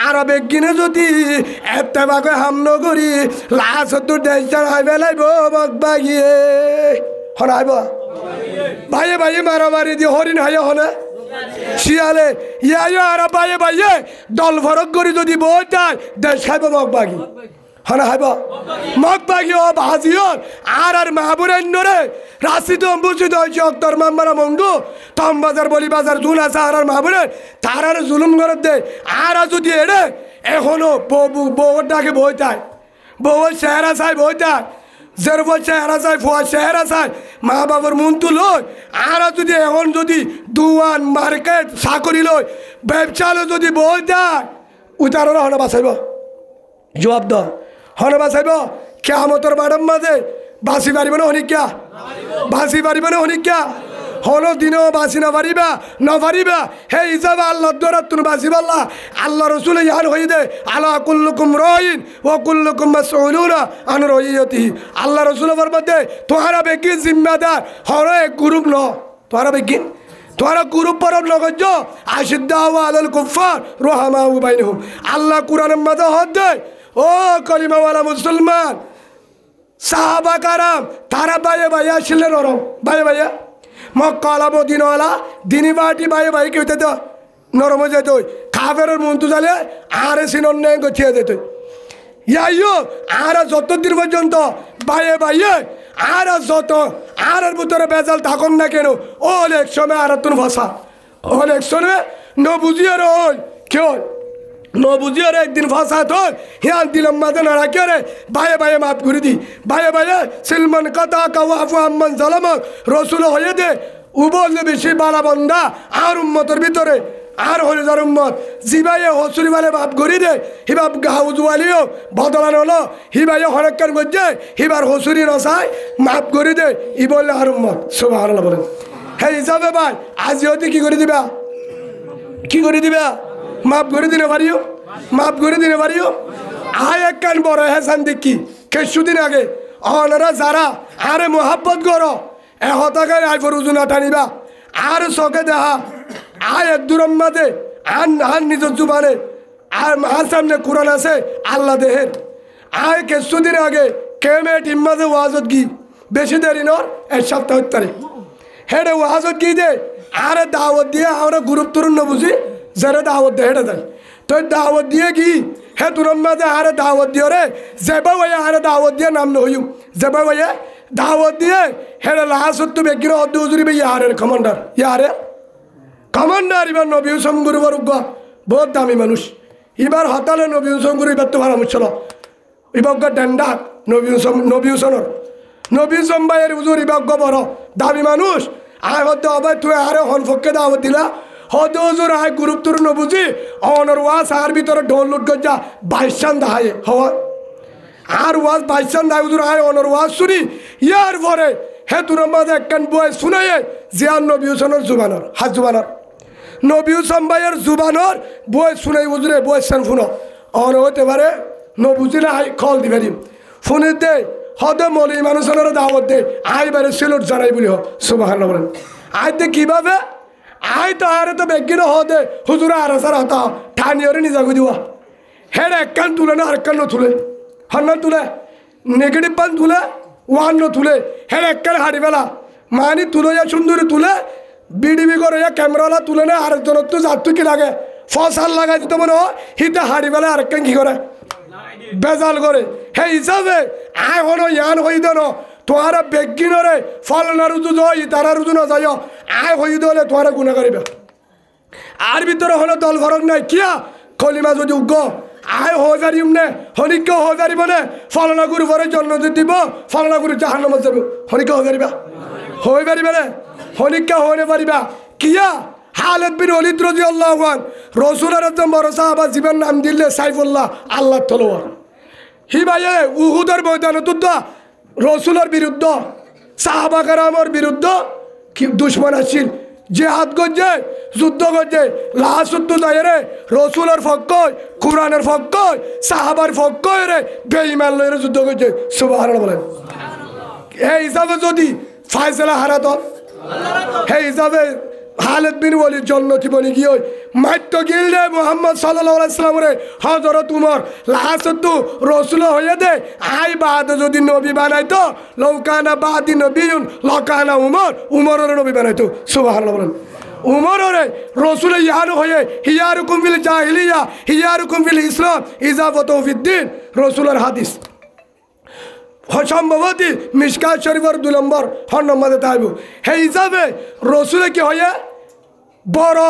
আর বেগিনে যদি এত্তেবাকে হামন করি লাশ তোর দেশ হাই বেলাইব বাগিয়ে হনাইব ভাইয়ে ভাইয়ে মারামারি দিয়ে হরিণ হাইয়া হনে শিয়ালে ইয়া আরা বাইয়ে বাইয়ে দল ফরক করে যদি বই যায় দেশ খাইব মগ বাগি হনা খাইব মগ বাগি ও ভাজিওর আর মাহবুরেন্নরে রাশি তো বুঝি দইছি অক্তর মাম্মারা মঙ্গু তম বাজার বলি বাজার জুন আছে আর মাহবুরে তার জুলুম করে দে আর যদি এড়ে এখনো বউর ডাকে বই যায় বউর চেহারা চাই বই যায় জেরবো চেহারা চাই ফোয়া চেহারা চাই মা বাবার মন তুলই আর যদি এখন যদি দুয়ান মার্কেট চাকরি লই ব্যবসালে যদি বই দেয় উতাররা হনে বাঁচাইব জবাব দ হনে বাঁচাইব কেয়ামতর বাড়ার মাঝে বাঁচি পারিব না হনিকা বাঁচি পারিব না হনিকা হলো দিনেও বাঁচি না পারিবা হে হিসাবে আল্লাহর দ্বারা তুমি বাঁচি পারলা আল্লাহ রসুল ইয়ান হয়ে দে আলা কুল্লুকুম রইন ও কুল্লুকুম মাসউলুনা আন রইয়তিহি আল্লাহ রসুলের মধ্যে তোহারা বেগি জিম্মেদার হলো এক গ্রুপ ন তোহারা বেগি তোহারা গ্রুপ পর নগজ আশিদ্দাউ আলাল কুফার রুহামাউ বাইনহুম আল্লাহ কুরআনের মধ্যে হদ দে ও কলিমাওয়ালা মুসলমান সাহাবা কারাম তারা বাইয়ে বাইয়া ছিলেন নরম বাইয়ে বাইয়া মক্কালা মদিনাওয়ালা দিনী বাটি বাইয়ে বাই কি হইতে তো নরম হয়ে যেত খাফের মন্তু জালে আর সিনন নেই গছিয়ে যেত ইয়াইও আর যতদিন পর্যন্ত বাইয়ে বাইয়ে আর যত আর ভিতরে বেজাল থাকুন না কেন অনেক সময় আর তুমি ভাষা অনেক সময় ন বুঝিয়ে রই কেউ ন বুঝিয়ে রে একদিন ভাষা তোর হিয়ান দিলাম মাঝে না রাখে রে বাইয়ে বাইয়ে মাফ করে দি বাইয়ে বাইয়ে সিলমান কথা কাওয়াফু আম্মান জালাম রসুল হয়ে দে উবল বেশি বালা বন্ধা আর উম্মতের ভিতরে আর হলে যার উম্মত জিবাইয়ে হসুরি বালে মাফ করে দে হিবাব গাউজওয়ালিও বদলান হলো হিবাইয়ে হরক্কার গজ্জে হিবার হসুরি রসায় মাফ করে দে ই বললে আর উম্মত সুবহানাল্লাহ বলেন হে হিসাবে ভাই আজ হতে কি করে দিবা কি করে দিবা মাফ করে দিনে পারিও মাফ করে দিনে পারিও আয় এক কান বড় হেসান দেখি কিছুদিন আগে অনারা যারা আরে মোহাব্বত করো এ হতাকে আইফর উজুনা টানিবা আর চকে দেখা আয় এক দূরম মাঝে আন নিজের জুবানে আর সামনে কোরআন আছে আল্লাহ দেহের আয় কিছুদিন আগে কেমে টিম মাঝে ওয়াজত গি বেশি দেরি নর এক সপ্তাহ তারিখ হেডে ওয়াজত গি দে আরে দাওয়াত দিয়ে আমরা গ্রুপ তরুণ ন বুঝি যারা দাওয়াত দেয় হেঁটে যায় তো দাওয়াত দিয়ে কি হে তুরম মাঝে আরে দাওয়াত দিয়ে রে যেবা ভাইয়া আরে দাওয়াত দিয়ে নাম নহইম যেবা ভাইয়া দাওয়াত দিয়ে হেরে লাহাসত্তু বেগির অদ্দ হুজুরি ভাই ইয়ারের কমান্ডার এবার নবী হুসম গুরু বরুগ বহুত দামি মানুষ এবার হতালে নবী হুসম গুরু এবার তো ভাড়া মুচ্ছিল এবার ডেন্ডা নবী হুসনের নবী হুসম ভাইয়ের হুজুর এবার বড় দামি মানুষ আয় হতে হবে তুই আরে হনফককে দাওয়াত দিলা হতে হুজুর আয় গ্রুপ তোর নবুঝি অনর ওয়াজ আর ভিতরে ঢোল লুট গজ্জা বাইশান দাহায়ে হওয়া আর ওয়াজ বাইশান দায় হুজুর আয় অনর ওয়াজ শুনি ইয়ার পরে হে তোর মাঝে একখান বই শুনাইয়ে জিয়ান নবী হুসনের জুবানর হাত জুবানর নবী হুসম ভাইয়ের জুবানর বই শুনাই হুজুরে বই সেন শুনো অন হতে পারে নবুঝিলে আই খল দিবে দিম ফোনে দে হদে মলি মানুষের দাওয়াত দে আই বারে সিলট জানাই বলি হ সুবহানাল্লাহ বলেন আই দে কিভাবে আই তো আরে তো বেগিন হদে হুজুরা আর সার হতা ঠানিয়রে নিজাগু দিওয়া হেড একখান তুলে না আরেকখান তুলে হন্না তুলে নেগেটিভ পান তুলে ওয়ান তুলে হেড একখান হাড়ি বেলা মানি তুলে যা সুন্দরী তুলে বিডিবি করে ক্যামেরালা তুলে না আরেকজন তো যাত্রী কি লাগে ফসাল লাগাই দিতে মনে হয় হিতে হাড়ি বেলা আরেকখান কি করে বেজাল করে হে হিসাবে আয় হনো ইয়ান হই দেন তোমারা বেগিনরে ফলনা রুজু যাই তারা রুজু না যাই আয় হই দলে তোমারা গুণা করিবে আর ভিতরে হলো দল ঘরক নাই কিয়া কলিমা যদি উগ্গ আয় হয়ে যারিম নে হনিক্য হয়ে যারিব নে ফলনা গুরু পরে জন্ম দিব ফলনা গুরু জাহান্নামে যাবে হনিক্য হয়ে যারিবা হয়ে পারিবে না হনিক্য হয়ে পারিবা কিয়া হালেদ বিন ওয়ালিদ রাদিয়াল্লাহু আনহু রাসূলের একজন বড় সাহাবা জীবন নাম দিলে সাইফুল্লাহ আল্লাহ তলোয়ার হি ভাইয়ে উহুদের ময়দানে যুদ্ধ রসুলের বিরুদ্ধে সাহাবা কারামের বিরুদ্ধে কি দুশ্মন আসছিল জিহাদ করছে যুদ্ধ করছে লাশ যুদ্ধ যায় রে রসুলের পক্ষ কোরআনের পক্ষ সাহাবার পক্ষ রে বেঈমান লয়ে যুদ্ধ করছে সুবহানাল্লাহ বলেন এই হিসাবে যদি ফায়সালা হারাত এই হিসাবে হালেদ বিন ওয়ালিদ জন্নতি বনি গিয়ে মাত্য গিল রে মুহাম্মদ সাল্লাল্লাহু আলাইহি সাল্লাম রে হযরত উমর লাহাসতু রাসূল হয়ে দে আই বাদ যদি নবী বানাইতো লৌকানা বাদি নবিয়ুন লকানা উমরের নবী বানাইতো সুবহানাল্লাহ বলেন উমরে রসুল ইয়ার হয়ে হিয়ারুকুম ফিল জাহিলিয়া হিয়ারুকুম ফিল ইসলাম ইজাফত ফিদ্দিন রসুলের হাদিস সম্ভবতী মিশকাত শরীফের 2 নম্বর নম্বরে তাইব সেই হিসাবে রসুলে কি হয়ে বড়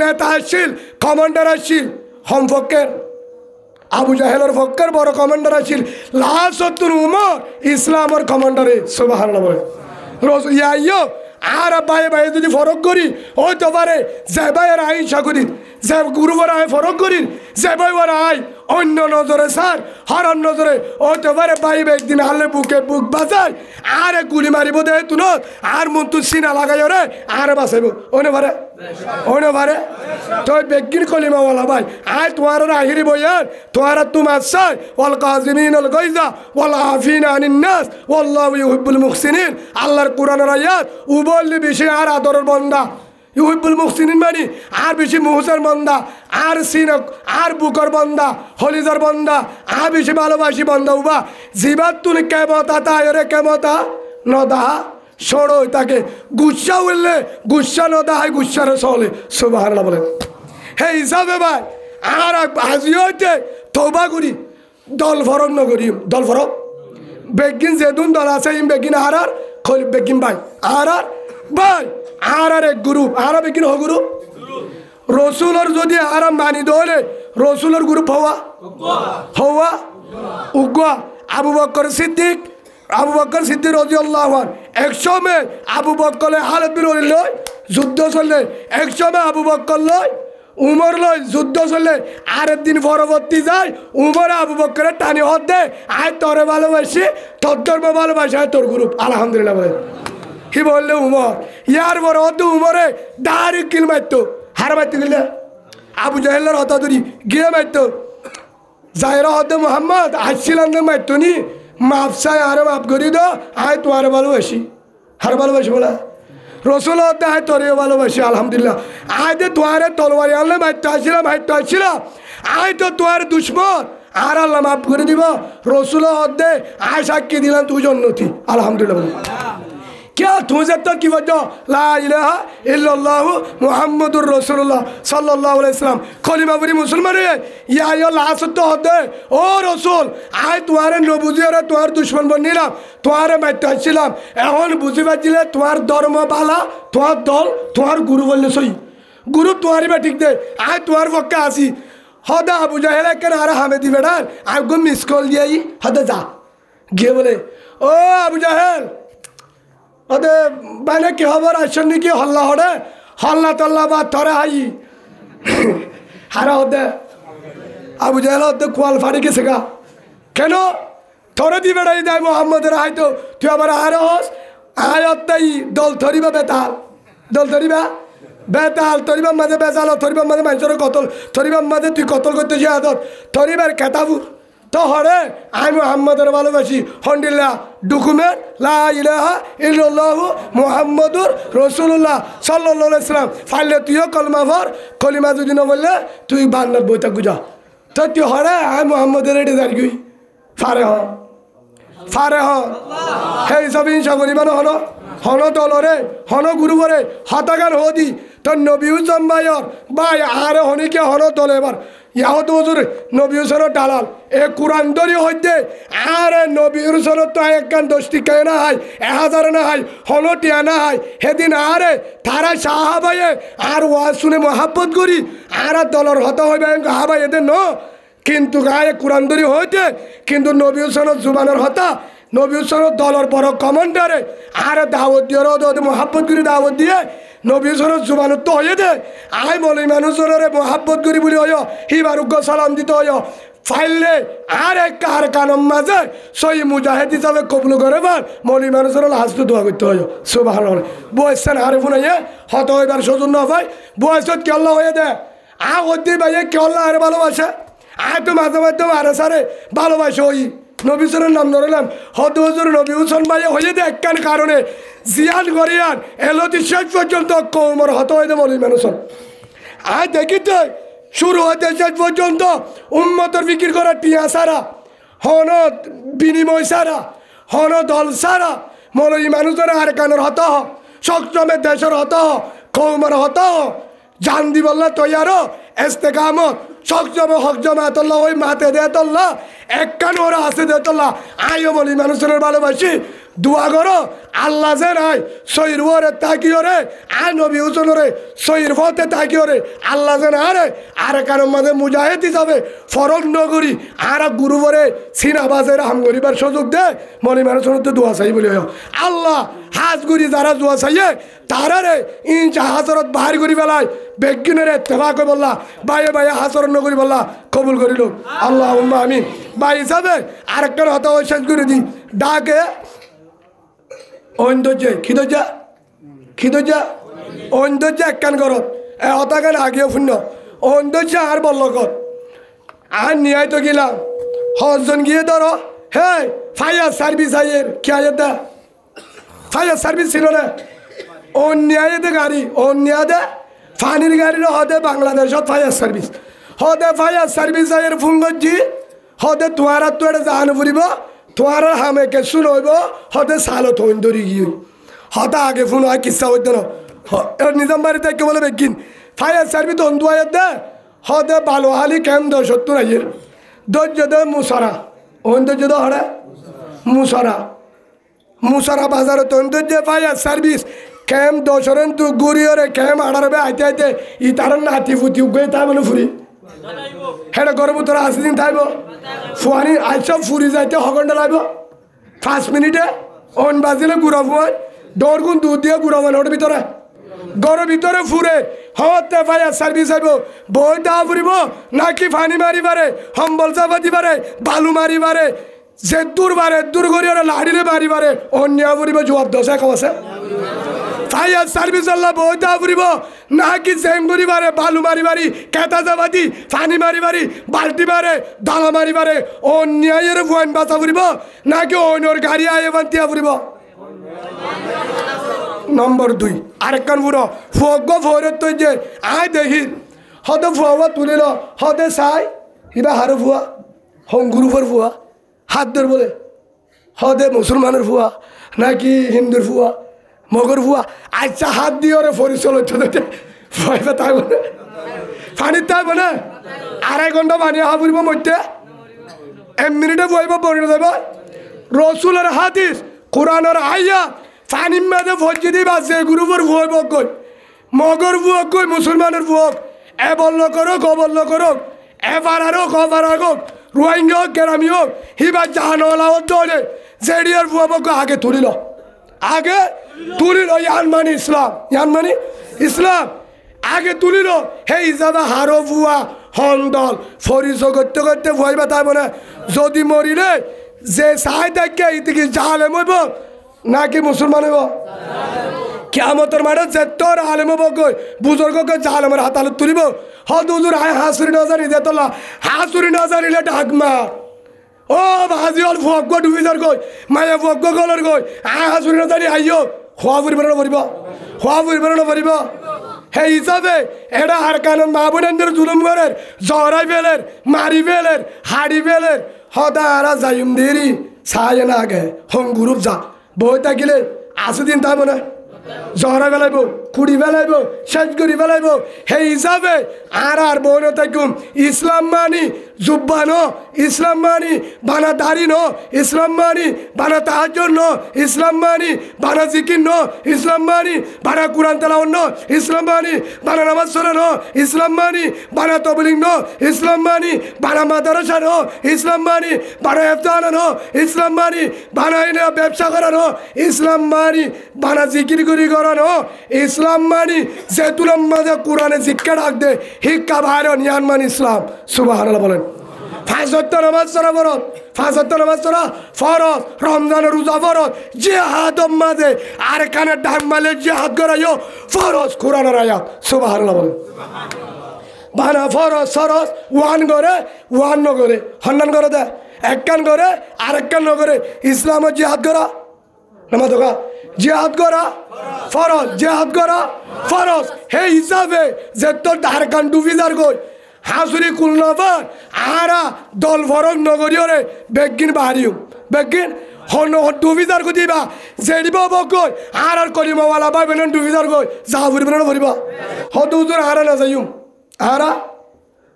নেতা আসছিল কমান্ডার আসছিল সম্পর্কের আবু জাহেলের পক্ষের বড় কমান্ডার আসছিল লাস্ট উমর ইসলামের কমান্ডারে সুবহানাল্লাহ বলে রসুল ইয়াইও আর বাইরে বাইরে যদি ফরক করি হইতে পারে যে ভাইয়ের আইন সাগরি যে গুরুবার আয় ফরক করি যে ভাইবার আয় অন্য নজরে স্যার হরণ নজরে হইতে পারে বাইরে একদিন হারলে বুকে বুক বাজায় আর গুলি মারিব দেয় তুন আর মন তু সিনা লাগাই রে আর বাঁচাইব অনে পারে তো বেগিন কলিমাওয়ালা ভাই আয় তোমার আহিরি বইয়ার তোমার তোমার চাই ওয়াল কাজিমিন আল গাইজা ওয়াল আফিনা আনিন নাস ওয়াল্লাহু ইউহিব্বুল মুহসিনিন আল্লাহর কোরআনের আয়াত উবল্লি বেশি আর আদরের বান্দা ইউহিব্বুল মুহসিনিন মানে আর বেশি মুহসের বান্দা আর সিনক আর বুকর বান্দা হলিজার বান্দা আর বেশি ভালোবাসি বান্দা উবা জিবাত তুনি কেমতা তায়রে কেমতা নদা সরো তাকে গুচ্ছা উঠলে গুচ্ছা নদা হয় গুচ্ছারে চলে সুবহানাল্লাহ বলেন হে হিসাবে ভাই আর আজি হইতে তওবা করি দল ফরক নগরি দল ফরক বেগিন যেদুন দল আছে ইম বেগিন আর খলি বেগিন ভাই আর ভাই আর এক গ্রুপ আর বেগিন হ গ্রুপ রসুলের যদি আর মানি দলে রসুলের গ্রুপ হওয়া উগুয়া আবু বকর সিদ্দিক রাদিয়াল্লাহু আনহু একসময় আবু বকরের হালত বিরোধী লয় যুদ্ধ চললে একসময় আবু বকর লয় উমর লয় যুদ্ধ চললে আরেক দিন পরবর্তী যায় উমর আবু বকরের টানি হত দে আয় তোরে ভালোবাসি তোর ধর্ম ভালোবাসি আয় তোর গ্রুপ আলহামদুলিল্লাহ বলে কি বললে উমর ইয়ার বড় হতো উমরে দাঁড়ি কিল মারতো হার মারতে গেলে আবু জাহেলের হতা ধরি গিয়ে মারতো জাহেরা হতে মোহাম্মদ আসছিলাম না মারতো নি মাপ চাই আরে মাপ করি দো আয় তোমার ভালোবাসি হার ভালোবাসি বলা রসুল হতে আয় তোরেও ভালোবাসি আলহামদুলিল্লাহ আয় যে তোমার তলবারি আনলে মারতে আসছিলাম আয় তো তোমার দুশ্মন আর আল্লাহ মাফ করে দিব রসুল হতে আয় সাক্ষী দিলাম তুই জন্নতি আলহামদুলিল্লাহ क्या तुझे तो की वजह ला इलाहा इल्लल्लाह मुहम्मदुर रसूलुल्लाह सल्लल्लाहु अलैहि वसल्लम कलिमा पढ़ी मुसलमान है या यो लाश तो होते ओ रसूल आय तुम्हारे नबुजी और तुम्हारे दुश्मन बनिलाम तुम्हारे मारते আসছিলাম এখন বুঝি পাচ্ছিলে তোমার ধর্ম বালা তোমার দল তোমার গুরু বললে সই গুরু তোমারই বা ঠিক দে আয় তোমার পক্ষে আসি হদা আবু জাহেল কেন আর হামেদি বেড়ান আগে মিস কল দিয়াই হদা যা গিয়ে বলে ও আবু জাহেল ওদের বাইরে কি খবর আসছেন নাকি হল্লা হরে হল্লা তল্লা বা তরে হাই হারা হতে আবু জাহেল হতে কোয়াল ফাড়ি গেছে গা কেন তরে দি বেড়াই দেয় মোহাম্মদের হয়তো তুই আবার আর হস আয়তাই দল ধরিবা বেতাল দল ধরিবা বেতাল তরিবার মাঝে বেজাল তরিবার মাঝে মানুষের কতল তরিবার মাঝে তুই কতল করতে যে আদত তরিবার খেতাবু তো হরে আমি মোহাম্মদের ভালোবাসি হন্ডিল্লা ডকুমেন্ট লা ইলাহা ইল্লাল্লাহু মুহাম্মাদুর রাসূলুল্লাহ সাল্লাল্লাহু আলাইহি সাল্লাম ফাইলে তুইও কলমা পড় কলিমা যদি না বললে তুই বান্নার বইটা গুজা তো তুই হরে আমি মোহাম্মদের রেডি দাঁড়িয়ে ফারে হ সেই সব ইনশা করিবানো হলো হন দলরে হন গুরুবরে হতাগান হদি তো নবী হুসেন ভাইয়র ভাই আরে হনিকে হন দল এবার ইয়াহত হুজুর নবী হুসেনের দালাল এ কোরআন দরি হইতে আরে নবী হুসেনের তো একখান 10টি কে না হয় 1000 না হয় হনটিয়া না হয় সেদিন আরে তারা সাহাবায়ে আর ওয়াজ শুনে মহাব্বত করি আর দলর হতা হইবে হাবাই এদের ন কিন্তু গায়ে কোরআন দরি হইতে কিন্তু নবী হুসেনের জুবানের হতা নবী হুসেনের দলের বড় কমান্ডারে আর দাওয়াত দিয়ে ওদের মহাব্বত করে দাওয়াত দিয়ে নবী হুসেনের জুবানত তো হয়ে দে আয় মলি মানুষের মহাব্বত করি বলি হয় হিবারুগ্য সালাম দিতে হয় ফাইলে আর এক কার কানম মাঝে সই মুজাহিদ হিসাবে কবুল করে বার মলি মানুষের লাস্ট দোয়া করতে হয় সুবহানাল্লাহ বয়সেন আরে ফুনাইয়ে হত হইবার সৌজন্য হয় বয়সত কে আল্লাহ হয়ে দে হতে ভাইয়ে কে আল্লাহ আরে ভালোবাসে আয় তো মাঝে মাঝে আরে সারে ভালোবাসে ওই নবী হুসেনের নাম ধরলাম হত হুজুর নবী হুসেন ভাইয়ে হয়ে দে একখান কারণে জিয়ান করিয়ান এলতি শেষ পর্যন্ত কৌমর হত হয়ে দে মলি মানুষ আয় দেখিতে শুরু হতে শেষ পর্যন্ত উম্মতের বিক্রি করা টিয়া সারা হন বিনিময় সারা হন দল সারা মলি মানুষের আর কানের হত সক্ষমে দেশের হত কৌমার হত জান দিবল্লা তৈয়ারো ইস্তেকামত সকজমে হক জমাতল্লাহ ওই মাতে দেতল্লাহ একখান ওরা আছে দেতল্লাহ আয়ো বলি মানুষের ভালোবাসি দোয়া করো আল্লাহ যে নাই সইর ওরে তাকিও রে আয় নবী হুসেন রে সইর ফতে তাকিও রে আল্লাহ যে না রে আর কারণ মাঝে মুজাহিদ হিসাবে ফরক নগরী আর গুরু বরে সিনাবাজের হাম গরিবার সুযোগ দে মলি মানুষের তো দোয়া চাই বলি আল্লাহ হাজ গুরি যারা দোয়া চাইয়ে তারা রে ইঞ্চা হাজরত বাহার করি বেলায় বেগিনের তেবা কই বললা বাইয়ে বাইয়ে হাজরত নগরী বললা কবুল করিল আল্লাহ আমিন বাই হিসাবে আরেকটা হতা ওই শেষ করে দিই ডাকে ঐন্দর্যে খিদর্যা ঐন্দর্যে একখান করত এ হতাখান আগেও শূন্য ঐন্দর্য আর বল্লকত আর নিয়াই তো গেলাম হজন গিয়ে ধরো হে ফায়ার সার্ভিস আইয়ের কি আয়ের দা ফায়ার সার্ভিস ছিল না অন্যায়তে গাড়ি অন্যায়তে ফানির গাড়ির হদে বাংলাদেশত ফায়ার সার্ভিস হদে ফায়ার সার্ভিস আইয়ের ফুঙ্গজি হদে তোমার তো এটা জাহানো ফুরিব তোমার হামে কেসু নইব হতে সালো থইন ধরি গিয়ে হতা আগে ফোন হয় কিসা হইতে না এর নিজাম বাড়ি থেকে বলে বেগিন ফায়ার সার্ভিস অন্ধু আয়ের দে হতে ভালো হালি কেম দো সত্তর আইয়ের ধৈর্য দে মুসরা ধৈর্য দো হরে মুসরা বাজারে ধৈর্য ফায়ার সার্ভিস কেম দশরেন তু গুড়িয়রে কেম আড়ারবে আইতে আইতে ই তার নাতি ফুটি উগে তা মানে ফুরি হেটা গরম তোরা আসি দিন থাকবো ফুয়ানি আইসা ফুরি যাইতে হগন্ডা লাগব 5 মিনিটে অন বাজিলে গুড়া ফুয়াই দৌড়গুন দুধ দিয়ে গুড়া মানে ওটার ভিতরে গরম ভিতরে ফুরে হতে ফায়ার সার্ভিস আইব বই দা ফুরিব নাকি ফানি মারি পারে হম্বল চাপাতি পারে বালু মারি পারে যে দূর বারে দূর করিয়ে লাড়িলে মারি পারে অন্য ফুরিব জবাব দশা কমাছে ফায়ার সার্ভিস আল্লাহ বই দা ফুরিব নাকি জেম করি বারে বালু মারি বারি কেতা যাবাতি ফানি মারি বারি বাল্টি মারে দালা মারি বারে অন্যায়ের ফুয়াইন বাঁচা ফুরিব নাকি অন্যর গাড়ি আয়ে বান্তিয়া ফুরিব নম্বর 2 আরেকখান ফুড়ো ফুয়গ ফুয়ের তো যে আয় দেখি হতে ফুয়া তুলিল হতে চাই কিবা হারো ফুয়া হংগুরুফর ফুয়া হাত ধর বলে হতে মুসলমানের ফুয়া নাকি হিন্দুর ফুয়া মগর ফুয়া আচ্ছা হাত দিয়ে ওরে পরিচল ভয় তাই বলে পানির তাই বলে 2.5 ঘন্টা পানি হা ফুরিব মধ্যে 1 মিনিটে বইব পড়ে দেব রসুলের হাদিস কোরআনের আইয়া পানির মেঝে ভজি দিব আছে গ্রুপের ভুয়ব কই মগর ভুয়ক কই মুসলমানের ভুয়ক এ বলল করো গবল্ল করো এ পারারো কবারাগো রোহিঙ্গা হোক গ্রামী হোক হিবা জাহানওয়ালা দৌড়ে জেডিয়ার ভুয়ব আগে তুলিল ইয়ান মানে ইসলাম আগে তুলিল হে হিসাবে হারো ভুয়া হন্দল ফরিস করতে করতে ভুয়াইবা তাই বলে যদি মরিলে যে সাহায্য থাকে ইতিকি জাহালেম হইব নাকি মুসলমান হইব কিয়ামতের মাঠে যে তোর আলেম হব কই বুজুর্গকে জাহালেমের হাতালে তুলিব হদ হুজুর হাসুরি না জানি দে তোলা হাসুরি না জানিলে ডাকমা ও ভাজি হল ভগ্য ডুবিজার গই মায়া ভগ্য গলর গই হাসুরি না জানি আইও খোয়া ফুরিব না পড়িব হে হিসাবে এটা আর কারণ মা বোনের জুলুম করের জহরাই ফেলের মারি ফেলের হাড়ি ফেলের হদা আরা যাইম দেরি সায় না আগে হং গ্রুপ যা বই থাকিলে আসু দিন তাই না জহরা বেলাইব কুড়ি বেলাইব শেষ করি বেলাইব হে হিসাবে আর বই থাকুম ইসলাম মানি জুব্বা ন ইসলাম মানি বানা দাড়ি ন ইসলাম মানি বানা তাহাজ্জুদ ন ইসলাম মানি বানা জিকির ন ইসলাম মানি বানা কুরআন তেলাওয়াত ন ইসলাম মানি বানা নামাজ পড়া ন ইসলাম মানি বানা তাবলীগ ন ইসলাম মানি বানা মাদ্রাসা ন ইসলাম মানি বানা ইফতার ন ইসলাম মানি বানা এনে ব্যবসা করা ন ইসলাম মানি বানা জিকির করি করা ন ইসলাম মানি যেতুলাম মাঝে কোরআনে শিক্ষা ডাক দে শিক্ষা বাইরে নিয়ান মানি ইসলাম সুবহানাল্লাহ বলেন 5 ওয়াক্ত নামাজ পড়া ফরজ 5 ওয়াক্ত নামাজ পড়া ফরজ রমজানের রোজা ফরজ জিহাদ মাঝে আর কানে ডাক মালে জিহাদ করাইও ফরজ কোরআনের আয়াত সুবহানাল্লাহ বলেন বানা ফরজ সরজ ওয়ান করে হন্নান করে দে একখান করে আরেকখান করে ইসলামে জিহাদ করা নামাজ হোক জিহাদ করা ফরজ জিহাদ করা ফরজ হে হিসাবে যে তোর ধার কান ডুবি যার গই হাসুরি কুলনবার আরা দল ফরক নগরীয়রে বেগিন বাহারিও বেগিন হন ডুবিজার কো দিবা জেডিব বকই আর কলিমাওয়ালা ভাই বেন ডুবিজার কই যা ফুরিব না ফুরিব হদ হুজুর আর না যাইম আর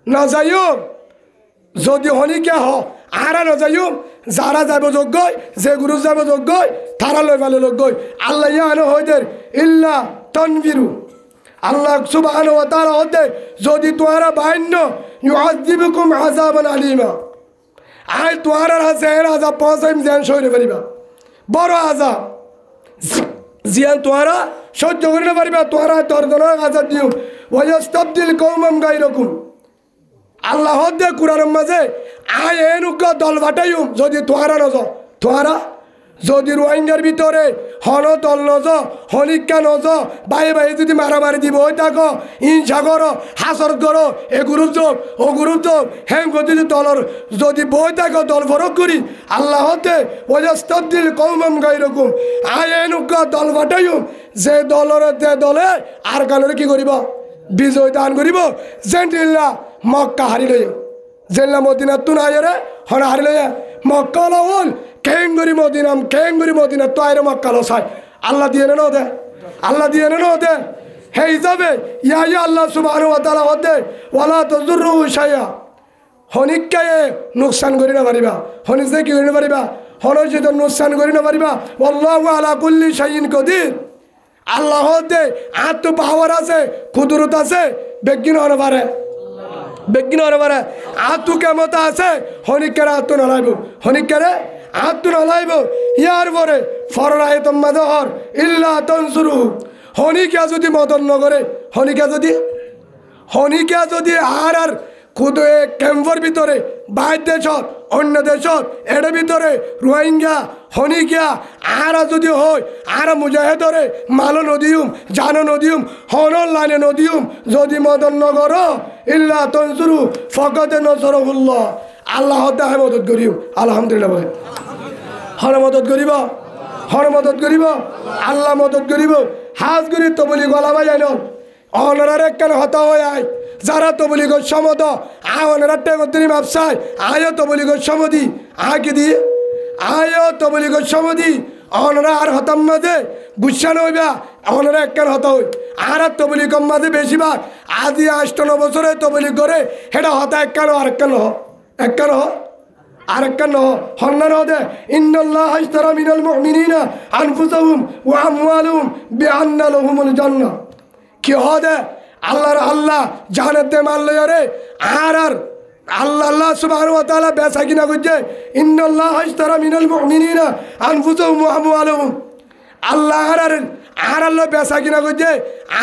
না যাইম যদি হনিকে হ আর না যাইম যারা যাব যোগ্য যে গুরু যাব যোগ্য তারা লই ভালো লোক আল্লাহ ইয়ানো হইদের ইল্লা তানবিরু আল্লাহ সুবহানাহু ওয়া তাআলা হতে যদি তোরা বাইন্য ইউআযিবুকুম আযাবান আলিমা আই তোরা হাসে আযাব পৌঁছাইম জান সইরে পারিবা বড় আযাব জিয়ান তোরা সহ্য করে না পারিবা তোরা তোর দন আযাব দিও ওয়া ইস্তাবদিল কওমান গায়রাকুম আল্লাহ হতে কুরআনের মাঝে আই এনুক দল বাটাইম যদি তোরা নজ তোরা যদি রোহিঙ্গার ভিতরে হন দল নজ হনিকা নজ বাই বাই যদি মারামারি দিব ওই থাকো হিংসা করো হাসর করো এ গুরুত্ব ও গুরুত্ব হ্যাঁ যদি দলর যদি বই থাকো দল ফরক করি আল্লাহ হতে ওয়াস্তাবদিল কওমান গায়রাকুম আই এনুক দল বাটাইম যে দলর যে দলে আর কানরে কি করিব বিজয় দান করিব জেন্টিল্লা মক্কা হারি লই জেল্লা মদিনা তুন আয়রে হন হারি লই মক্কা লল কেঙ্গুরি মদিনা তো আইরে মক্কা লো সাই আল্লাহ দিয়ে না দে আল্লাহ দিয়ে না দে হে হিসাবে ইয়া আল্লাহ সুবহানাহু ওয়া তাআলা হতে ওয়ালা তাজুরু শাইয়া হনিকায়ে নুকসান করি না পারিবা হনিসে কি করি না পারিবা হনজে তো নুকসান করি না পারিবা আল্লাহু আলা কুল্লি শাইইন কদির আল্লাহ হতে আত্ম পাওয়ার আছে কুদরত আছে বেগিন হতে পারে বেগিন হতে পারে আত্ম কেমতা আছে হনিকারে আত্ম নলাইব হনিকারে আত্ম নলাইব ইয়ার পরে ফররাহে তোমাদহর ইল্লা তানসুরু হনিকা যদি মদন নগরে হনিকা যদি আর খুদে ক্যাম্পর ভিতরে বাইর দেশত অন্য দেশত এর ভিতরে রোহিঙ্গা হনিকা আর যদি হয় আর মুজাহেদরে মালো নদীম জানো নদীম হনর লাইনে নদীম যদি মদন নগর ইল্লা তনসুরু ফকতে নসরহুল্লাহ আল্লাহ তাহে মদত করিও আলহামদুলিল্লাহ বলে হর মদত করিব আল্লাহ মদত করিব হাজ করি তো বলি গলা বাজাই ন অনরার একখান হতা হয়ে আয় যারা তো বলি গো সমদ আয় অনরার টেগরি মাপসায় আয়ও তো বলি গো সমদি আয় কি দিয়ে আয়ও তো বলি গো সমদি অনরা আর হতাম মাঝে গুসান হইবা অনরা একখান হতা হই আর তো বলি কম মাঝে বেশিরভাগ আদি 8 বছরে তো বলি করে সেটা হতা একখান একখান আরেকখান হন্নান হদে ইন্নাল্লাহ ইশতারা মিনাল মুমিনিনা আনফুসাহুম ওয়া আমওয়ালুহুম বিআন্না লাহুমুল জান্নাহ কি হদে আল্লাহ জান্নাতে মারলে রে আর আল্লাহ সুবহানাহু ওয়া তাআলা বেচা কিনা করছে ইন্নাল্লাহ ইশতারা মিনাল মুমিনিনা আনফুসাহুম ওয়া আমওয়ালুহুম আল্লাহ আর আল্লাহ বেচা কিনা করছে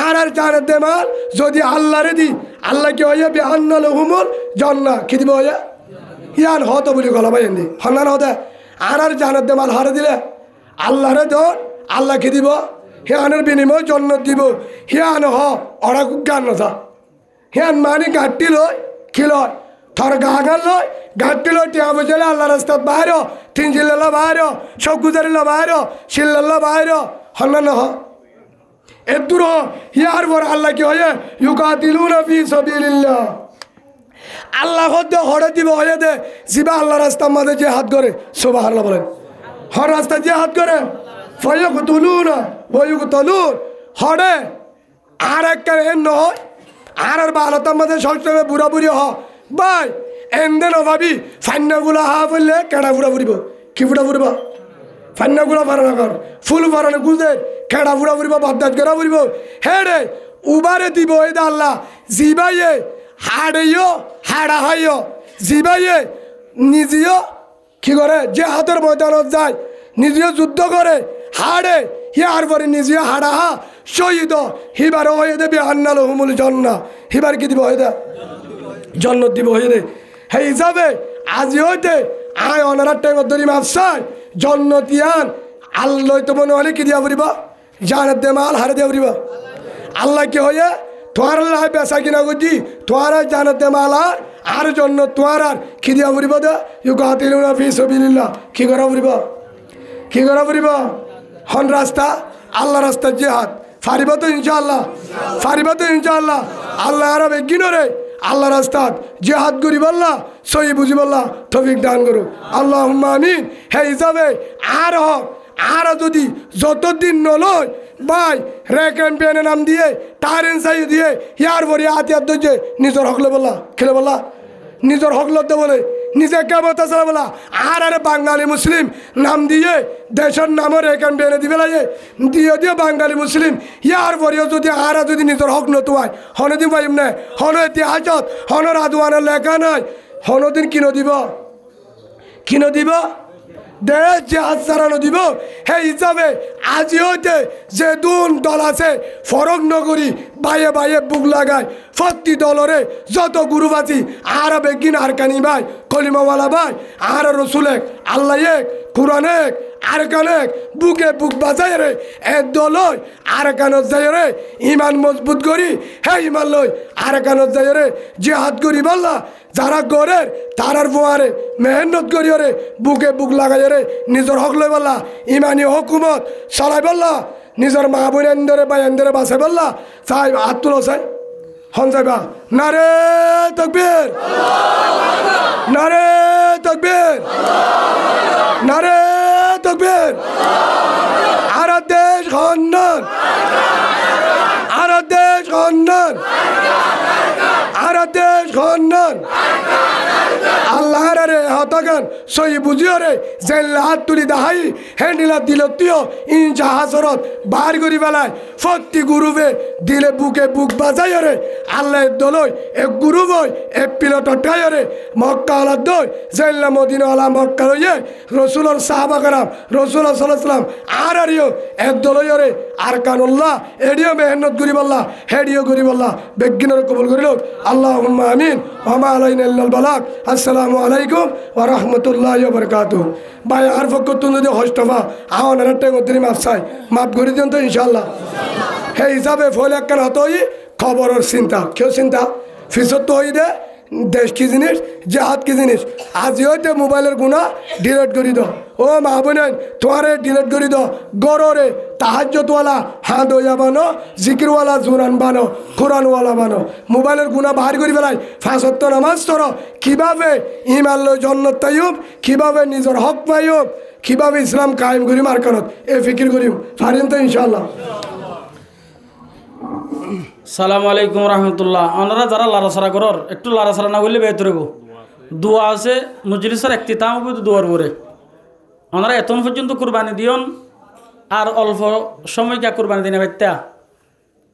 আর জান্নাতে মাল যদি আল্লাহরে দি আল্লাহ কি হয় বিআন্না লাহুমুল জান্নাহ কি দিব হয় ইয়ান হতো বলি গলা ভাই এনে হন্নান হতে আর জানার দে মাল হারে দিলে আল্লাহরে দর আল্লাহ কি দিব হিয়ানের বিনিময় জন্য দিব হিয়ান ওরা গান নথা হিয়ান মানে গাঁটটি লয় কি লয় থর গাগান লয় গাঁটটি লয় টিয়া বসলে আল্লাহ রাস্তাত বাহির 3 জিল্লা বাহির সব গুজারিল্লা বাহির শিল্লাল্লা বাহির হন্নান এর দূর হিয়ার পর আল্লাহ কি হয় ইউকাতিলুনা ফি সাবিলিল্লাহ আল্লাহ হরে দিব হয়ে দে জিবা আল্লাহ রাস্তার মাঝে যে হাত করে সুবহানাল্লাহ বলেন হর রাস্তা যে হাত করে ফায়াকুতুলুনা ওয়া ইউকতালুন হরে আর একটা নয় আর বালতার মাঝে সবসময় বুড়া বুড়ি ভাই এমদে নভাবি ফান্নাগুলা বললে কেডা বুড়া বুড়িব কি বুড়া বুড়িব ফান্নাগুলা ফারানা কর ফুল ফারানো গুজে কেডা বুড়া বুড়িব বাদ্দাত করা বুড়িব হে রে উবারে দিব এই দা আল্লাহ জিবাইয়ে হাড়েও হাড়া হাইও জিবাইয়ে নিজেও কি করে যে হাতের ময়দানত যায় নিজেও যুদ্ধ করে হাড়ে হিয়ার পরে নিজেও হাড়া হা শহীদ হিবার হয়ে দেবে আন্না লহুমুল জান্নাহ হিবার কি দিব হয়ে দে জন্নত দিব হয়ে দে হে হিসাবে আজি হইতে আয় অনারার টাইমত ধরি মাপসায় জন্নতিয়ান আল্লাহ তো মনে হলে কি দিয়া পড়িব জানাত দে মাল হারে দিয়া পড়িব আল্লাহ কি হয়ে তোমার আল্লাহ বেচা কিনা করছি তোমার জানাতে মালা আর জন্য তোমার আর কি দিয়া পড়িব দে ইউকাতিলুনা ফি সাবিলিল্লাহ কি করা পড়িব হন রাস্তা আল্লাহ রাস্তার জিহাদ ফারিব তো ইনশাআল্লাহ আল্লাহ আর বেগিন রে আল্লাহ রাস্তাত জিহাদ করি বললা সহি বুঝি বললা তৌফিক দান করো আল্লাহুম্মা আমিন হে হিসাবে আর যদি যতদিন নলয় ভাই রেকেন পেনে নাম দিয়ে তারেন চাই দিয়ে ইয়ার পরে হাতিয়ার ধরছে নিজের হকলে বললা খেলে বললা নিজের হকলতে বলে নিজে কেমন তাছাড়া বলা আর বাঙালি মুসলিম নাম দিয়ে দেশের নামও রেকেন পেনে দিবে লাগে দিয়ে বাঙালি মুসলিম ইয়ার পরেও যদি নিজের হক নতুয়ায় হনে দিব এমনি হন ইতিহাসত হনের আদওয়ানের লেখা নাই হনদিন কিনো দিব দেশ যে হাত চালানো দিব সেই হিসাবে আজি হইতে যে দুন দল আছে ফরক নগরী বাইয়ে বাইয়ে বুক লাগায় প্রতি দলরে যত গ্রুপ আছি আর বেগিন আর কানি ভাই কলিমাওয়ালা ভাই আর রসুল এক আল্লাহ এক কোরআন এক আর কানেক বুকে বুক বাজাই রে এ দলই আর কানত যাই রে ইমান মজবুত করি হে ইমান লই আর কানত যাই রে জিহাদ করি বললা যারা গরের তারার ফোয়ারে মেহনত করি রে বুকে বুক লাগাই রে নিজের হক লই বললা ইমানি হুকুমত চালাই বললা নিজের মা বোন এন্দরে বা এন্দরে বাসে বললা চাই হাত তুলো চাই হন যাইবা নারে তাকবীর নারে তাকবীর নারে তাকবীর আর দেশ খন্দন আর দেশ খন্দন আর দেশ খন্দন আল্লাহ রে হতগান সই বুঝিও রে জেল্লা হাত তুলি দাহাই হ্যান্ডিলা দিল তুইও ইঞ্চা হাসরত বার করি বেলায় প্রতি গুরুবে দিলে বুকে বুক বাজাই রে আল্লাহ দলই এক গুরু বই এক পিলট টাই রে মক্কা আলা দই জেল্লা মদিনা আলা মক্কা লইয়ে রসুলর সাহাবা কারাম রসুল সাল্লাম আর আরিও এক দলই রে আর কানুল্লাহ এডিও মেহনত করি বললা হেডিও করি বললা বেগিনের কবুল করিল আল্লাহুম্মা আমিন ওয়া মা আলাইনা ইল্লাল বালাগ আসসালামু আলাইকুম ওয়া রাহমাতুল্লাহি ওয়া বারাকাতুহু ভাই আর ফকতুন যদি হস্তফা আওয়ানের টেঙ্গতি মাপ চাই মাপ করে দেন তো ইনশাআল্লাহ সেই হিসাবে ফলে একখান হতই খবরের চিন্তা কেউ চিন্তা ফিসত তো হই দে দেশ কি জিনিস জাহাদ কি জিনিস আজি হইতে মোবাইলের গুণা ডিলেট করি দাও ও মা বোনেন তোমারে ডিলেট করি দাও গররে তাহাজ্জতওয়ালা হাত হইয়া বানো জিকিরওয়ালা জুরান বানো কোরআনওয়ালা বানো মোবাইলের গুণা বাহার করি পেলাই ফাঁসত্ব নামাজ তর কীভাবে ইমান লই জন্নত তাইব কীভাবে নিজের হক পাইব কীভাবে ইসলাম কায়েম করিম আর কারত এ ফিকির করিম পারেন তো ইনশাআল্লাহ সালামু আলাইকুম রহমতুল্লাহ ওনারা যারা লাড়াছাড়া করর একটু লাড়াছাড়া না করলে বেহতর হইব দোয়া আছে মজলিসের একতিতাম হইব দোয়ার করে ওনারা এতন পর্যন্ত কুরবানি দিয়ন আর অল্প সময় কে কুরবানি দিনে বাইত্যা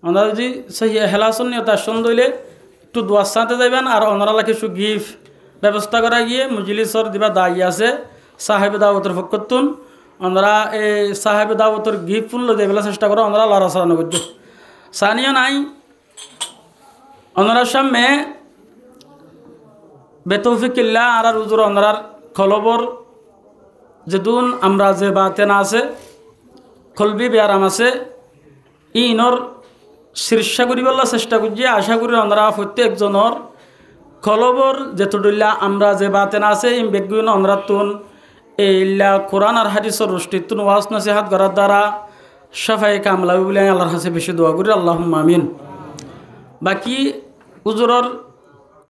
ওনারা যদি সেই হেলাসন নিয়ে তার সন দইলে একটু দোয়ার সাথে যাইবেন আর ওনারা কিছু গিফট ব্যবস্থা করা গিয়ে মজলিসর দিবা দায়ী আছে সাহেবে দাওয়াতের ফকতুন ওনারা এই সাহেবে দাওয়াতের গিফট ফুল দেবেলা চেষ্টা করো ওনারা লাড়াছাড়া না করছো সানিও নাই ওনার সামনে বেতৌফিকিল্লা আর উজুর ওনার খলবর যেদুন আমরা যে বাতেনা আছে খলবি বেয়ারাম আছে ইনর শীর্ষা করিবলা চেষ্টা করছি আশা করি ওনারা প্রত্যেকজনের খলবর যেতুডুল্লা আমরা যে বাতেনা আছে এই বেগুন ওনারা তুন এইল্লা কোরআন আর হাদিসর রুষ্টি তুন ওয়াজ নসিহাত করার দ্বারা সাফাই কামলা বলে আল্লাহর কাছে বেশি দোয়া করি আল্লাহুম্মা আমিন বাকি উজুরর